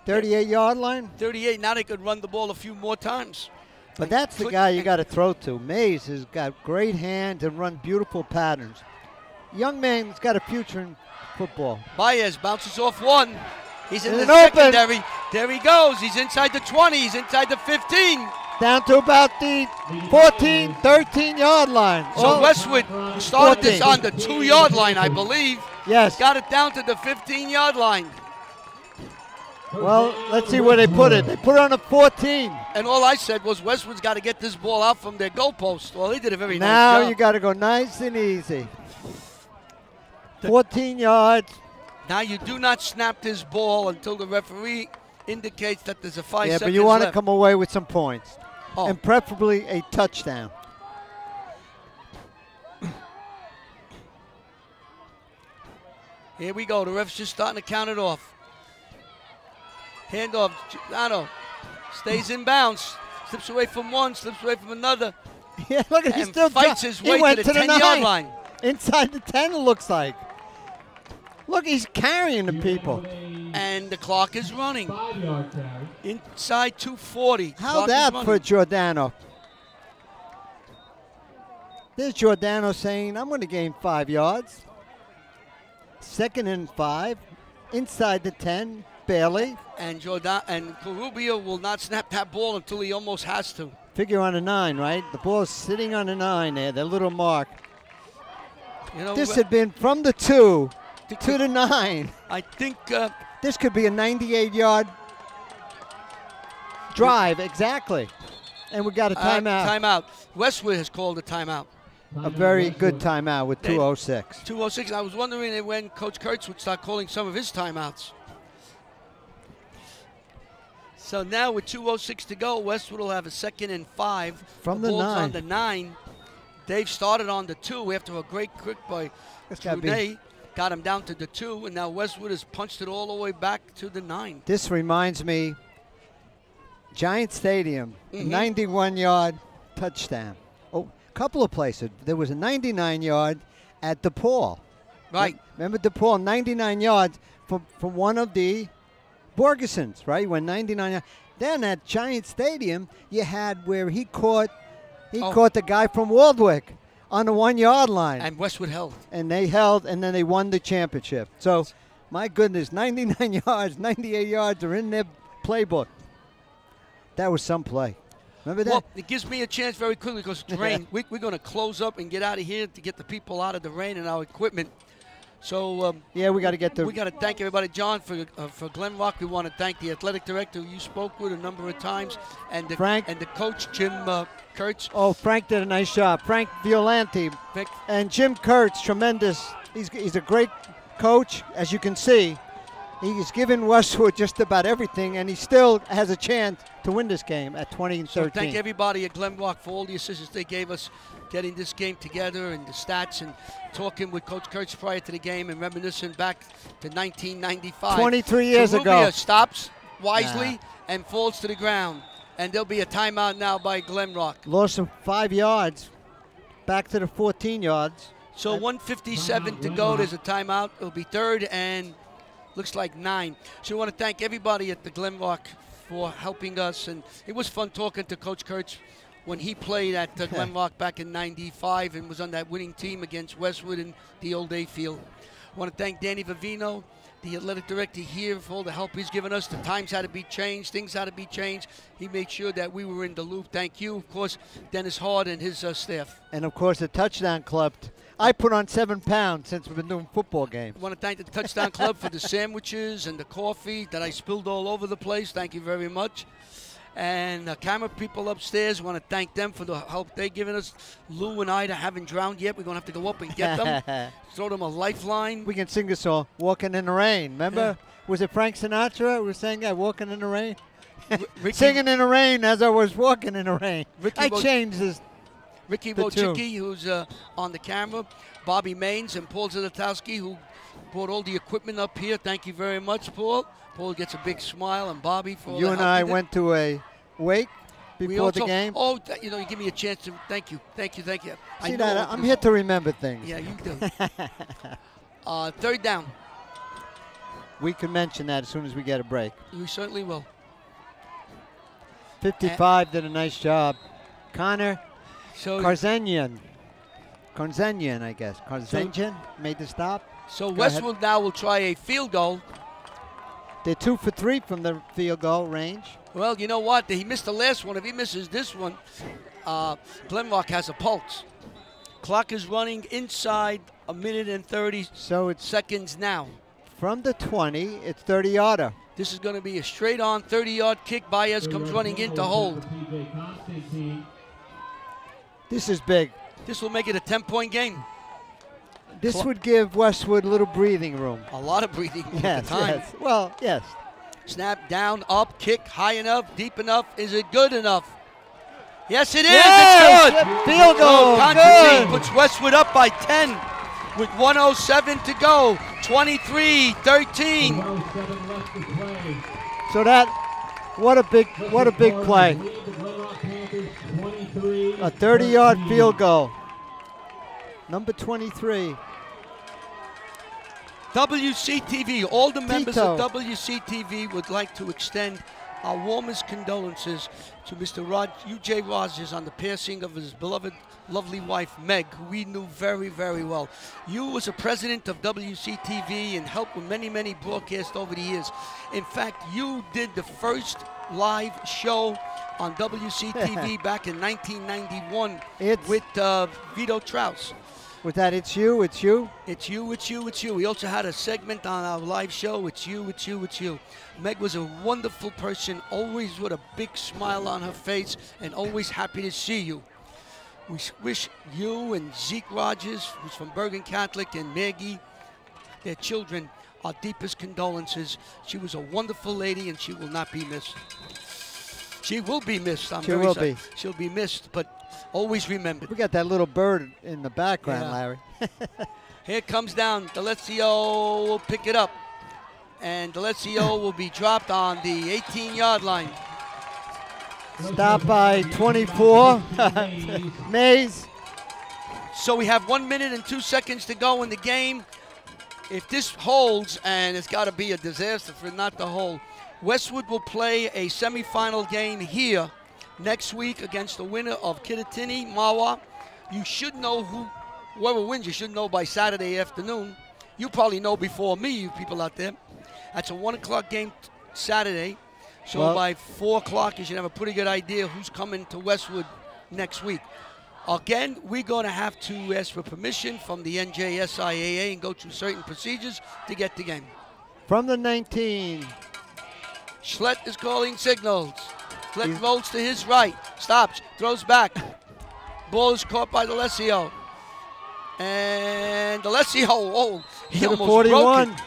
38-yard line. 38. Now they could run the ball a few more times. But that's the guy you got to throw to. Mays has got great hands and run beautiful patterns. Young man's got a future in football. Baez bounces off one. He's in the It's open. secondary. There he goes. He's inside the 20. He's inside the 15. Down to about the 14, 13-yard line. So Westwood started this 14. on the 2-yard line, I believe. Yes. Got it down to the 15-yard line. Well, let's see where they put it. They put it on the 14. And all I said was Westwood's got to get this ball out from their goalpost. Well, they did a very Now nice job. you got to go nice and easy. 14 yards. Now you do not snap this ball until the referee indicates that there's a 5 Yeah, seconds but you want to left. come away with some points. Oh. And preferably a touchdown. Here we go. The ref's just starting to count it off. Handoff. Giordano stays in bounds. Slips away from one, slips away from another. Yeah, look at, he And still fights ju- his he way went to the 10-yard 9. line. Inside the 10, it looks like. Look, he's carrying the people. And the clock is running. 5-yard carry. Inside 240. How's Clock is that running. for Giordano? There's Giordano saying, I'm going to gain 5 yards. 2nd and 5. Inside the 10, barely. And Karubia will not snap that ball until he almost has to. Figure on a 9, right? The ball's sitting on a 9 there, that little mark. You know, This had been from the 2 think to the 9. I think This could be a 98-yard drive, exactly. And we got a timeout. Timeout. Westwood has called a timeout. A very good timeout with 2:06. 2:06. I was wondering when Coach Kurtz would start calling some of his timeouts. So now with 2:06 to go, Westwood will have a 2nd and 5. From the ball's 9. on the 9. They've started on the 2 after a great kick by It's gotta be- Trunay. Got him down to the 2, and now Westwood has punched it all the way back to the 9. This reminds me, Giant Stadium, Mhm. 91-yard touchdown. Oh, a couple of places. There was a 99-yard at DePaul. Right. Remember DePaul, 99 yards from one of the Borgesons, right? When 99 yards. Then at Giant Stadium, you had where he caught the guy from Waldwick on the 1-yard line. And Westwood held. And they held, and then they won the championship. So, my goodness, 99 yards, 98 yards are in their playbook. That was some play. Remember that? Well, it gives me a chance very quickly because it's rain. We're going to close up and get out of here to get the people out of the rain and our equipment. So yeah, we got to get the. we got to thank everybody, John, for Glen Rock. We want to thank the athletic director who you spoke with a number of times, and the Frank. and the coach Jim Kurtz. Oh, Frank did a nice job. Frank Violanti Vic, and Jim Kurtz, tremendous. He's a great coach, as you can see. He's given Westwood just about everything, and he still has a chance to win this game at 20 and 13. So thank everybody at Glen Rock for all the assistance they gave us getting this game together and the stats and talking with Coach Kurtz prior to the game and reminiscing back to 1995. 23 years ago. Karubia stops wisely and falls to the ground. And there'll be a timeout now by Glen Rock. Lost him 5 yards, back to the 14 yards. So 1:57 to go. There's a timeout. It'll be 3rd and looks like 9. So we want to thank everybody at the Glen Rock for helping us. And it was fun talking to Coach Kurtz when he played at Glen Rock back in '95 and was on that winning team against Westwood in the old A field. I want to thank Danny Vivino, the athletic director here, for all the help he's given us. The times had to be changed, things had to be changed. He made sure that we were in the loop. Thank you, of course, Dennis Hard and his staff. And, of course, the Touchdown Club. I put on 7 pounds since we've been doing football games. I want to thank the Touchdown Club for the sandwiches and the coffee that I spilled all over the place. Thank you very much. And the camera people upstairs, I want to thank them for the help they've given us. Lou and I haven't drowned yet. We're going to have to go up and get them. Throw them a lifeline. We can sing this song, Walking in the Rain. Remember? Was it Frank Sinatra who was saying that, Walking in the Rain? Ricky, Singing in the rain as I was walking in the rain. Ricky I wrote- changed this. Ricky The two. Wojcicki, who's on the camera, Bobby Maines, and Paul Zilotowski, who brought all the equipment up here. Thank you very much, Paul. Paul gets a big smile, and Bobby for all You the and help I he did. went to a wake We before the also- game. Oh, you know, you give me a chance to thank you. See I know that? I'm here to remember things. Yeah, you do. Third down. We can mention that as soon as we get a break. We certainly will. 55 did a nice job. Connor So, Karzenian, I guess. Karzenian made the stop. so Go ahead. Westwood now will try a field goal. They're 2 for 3 from the field goal range. Well, you know what? He missed the last one. If he misses this one, Glenrock has a pulse. Clock is running inside a minute and 30 So it's seconds now. from the 20, it's 30-yarder. This is going to be a straight-on 30-yard kick. Baez comes running in to hold. This is big. This will make it a 10-point game. This would give Westwood a little breathing room. A lot of breathing room at Yes, the time. yes. Well, yes. Snap, down, up, kick, high enough, deep enough. Is it good enough? Yes, it is. Yes! It's good. Field goal. Constantine Good. puts Westwood up by 10 with 1:07 to go. 23-13. So that, what a big play. A 30-yard field goal. Number 23. WCTV, all the members Tito. of WCTV would like to extend our warmest condolences to Mr. U.J. Rogers on the passing of his beloved, lovely wife, Meg, who we knew very, very well. You was a president of WCTV and helped with many, many broadcasts over the years. In fact, you did the first live show on WCTV back in 1991 It's- with Vito Trouse. With that, it's you. It's you, it's you, it's you. We also had a segment on our live show, it's you, it's you, it's you. Meg was a wonderful person, always with a big smile on her face and always happy to see you. We wish you and Zeke Rogers, who's from Bergen Catholic, and Maggie, their children, our deepest condolences. She was a wonderful lady and she will not be missed. She will be missed. I'm She very will sorry. be. She'll be missed, but always remembered. We got that little bird in the background, Yeah. Larry. Here comes down. D'Alessio will pick it up. And D'Alessio will be dropped on the 18-yard line. Stop by 24. Mays. So we have 1 minute and 2 seconds to go in the game. If this holds, and it's got to be a disaster for it not to hold, Westwood will play a semifinal game here next week against the winner of Kittatinny, Mawa. You should know whoever wins, you should know by Saturday afternoon. You probably know before me, you people out there. That's a 1 o'clock game Saturday. So Well- by 4 o'clock, you should have a pretty good idea who's coming to Westwood next week. Again, we're going to have to ask for permission from the NJSIAA and go through certain procedures to get the game. From the 19. Schlett is calling signals. Schlett He's- rolls to his right, stops, throws back. Ball is caught by D'Alessio. And D'Alessio, oh, he To the almost 41. broke it.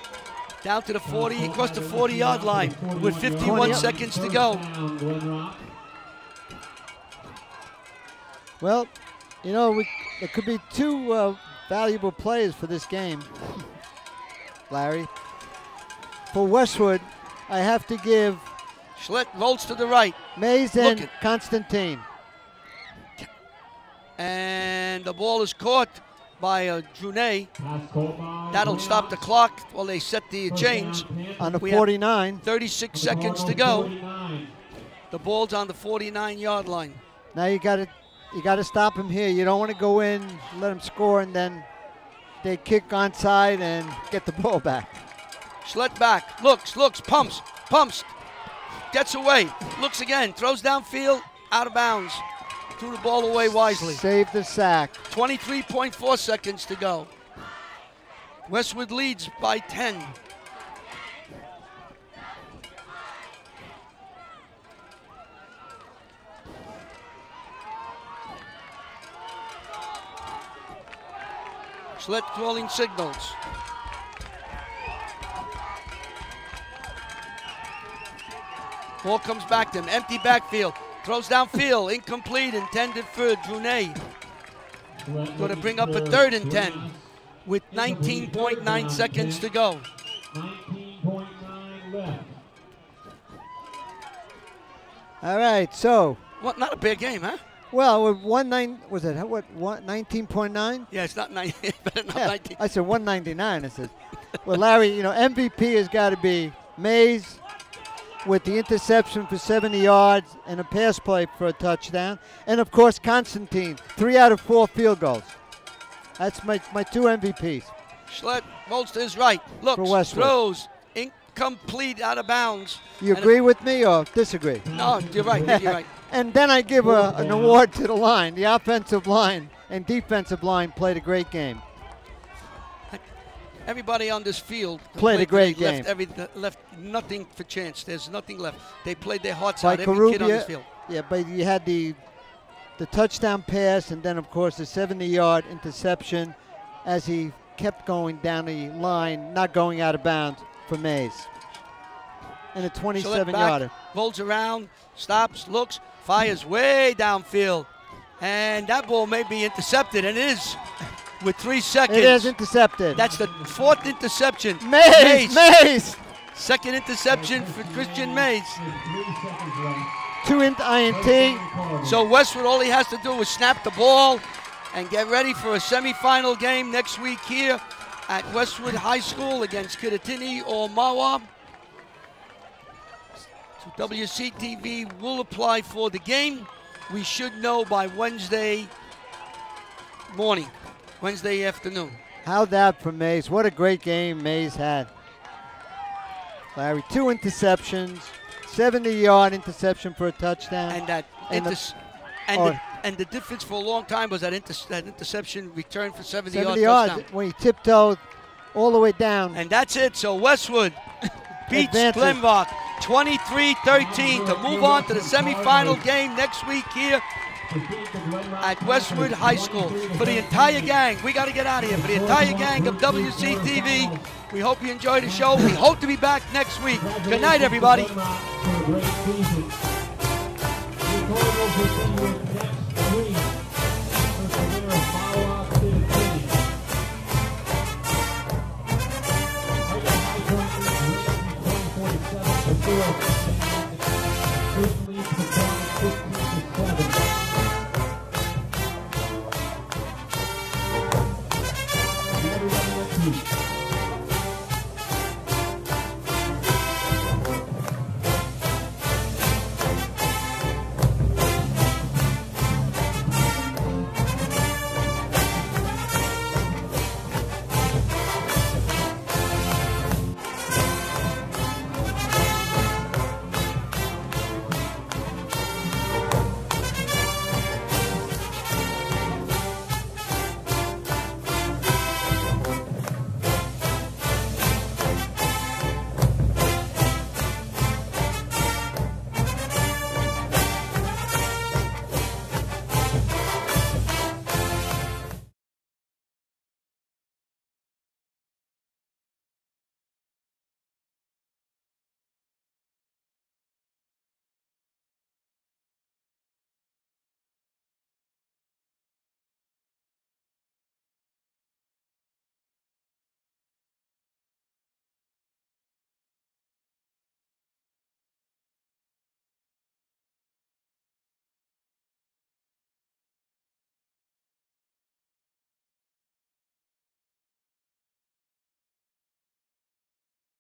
Down to the 40, across the 40-yard line with 51 20. seconds to go. Well, you know, there could be two valuable players for this game, Larry. For Westwood, I have to give Schlett rolls to the right. Mays Look and it. Constantine. And the ball is caught by Drunet. That'll stop the clock while they set the chains. On the We have 49. 36 seconds to go. The ball's on the 49-yard line. Now you got to stop him here. You don't want to go in, let him score, and then they kick onside and get the ball back. Schlett back, looks, pumps, gets away, looks again, throws downfield, out of bounds. Threw the ball away wisely. Save the sack. 23.4 seconds to go. Westwood leads by 10. Schlett calling signals. Ball comes back to him, empty backfield, throws downfield, incomplete, intended for Drunet. Going to bring up a 3rd and 10 with 19.9 seconds to go. 19.9 left. All right, so. Well, not a bad game, huh? Well, with 19.9? Yeah, it's not 19. Better not Yeah, 19. I said 199. I said, well, Larry, you know, MVP has got to be Mays with the interception for 70 yards and a pass play for a touchdown. And, of course, Constantine, 3 out of 4 field goals. That's my 2 MVPs. Schlett, Molster is right. Looks, For Westwood. throws, incomplete, out of bounds. You And agree with me or disagree? No, you're right. You're right. And then I give an award to the line. The offensive line and defensive line played a great game. Everybody on this field Played a great game. Left nothing for chance. There's nothing left. They played their hearts By out. Every kid on this Karubia, field. yeah, but you had the touchdown pass and then, of course, the 70-yard interception as he kept going down the line, not going out of bounds for Mays. And a 27-yarder. Rolls around, stops, looks, fires way downfield. And that ball may be intercepted, and it is with 3 seconds. It is intercepted. That's the 4th interception. Mays! 2nd interception for Christian Mays. 2 into INT. So Westwood, all he has to do is snap the ball and get ready for a semifinal game next week here at Westwood High School against Kittatinny or Mawab. So WCTV will apply for the game. We should know by Wednesday morning, Wednesday afternoon. How'd that for Mays? What a great game Mays had. Larry, 2 interceptions, 70-yard interception for a touchdown. And that and the difference for a long time was that interception returned for 70 yards touchdown. When he tiptoed all the way down. And that's it. So Westwood beats Advances. Glenbach 23-13 to move on to the semifinal game next week here at Westwood High School. For the entire gang, we got to get out of here. For the entire gang of WCTV, we hope you enjoyed the show. We hope to be back next week. Good night, everybody. Everybody, let's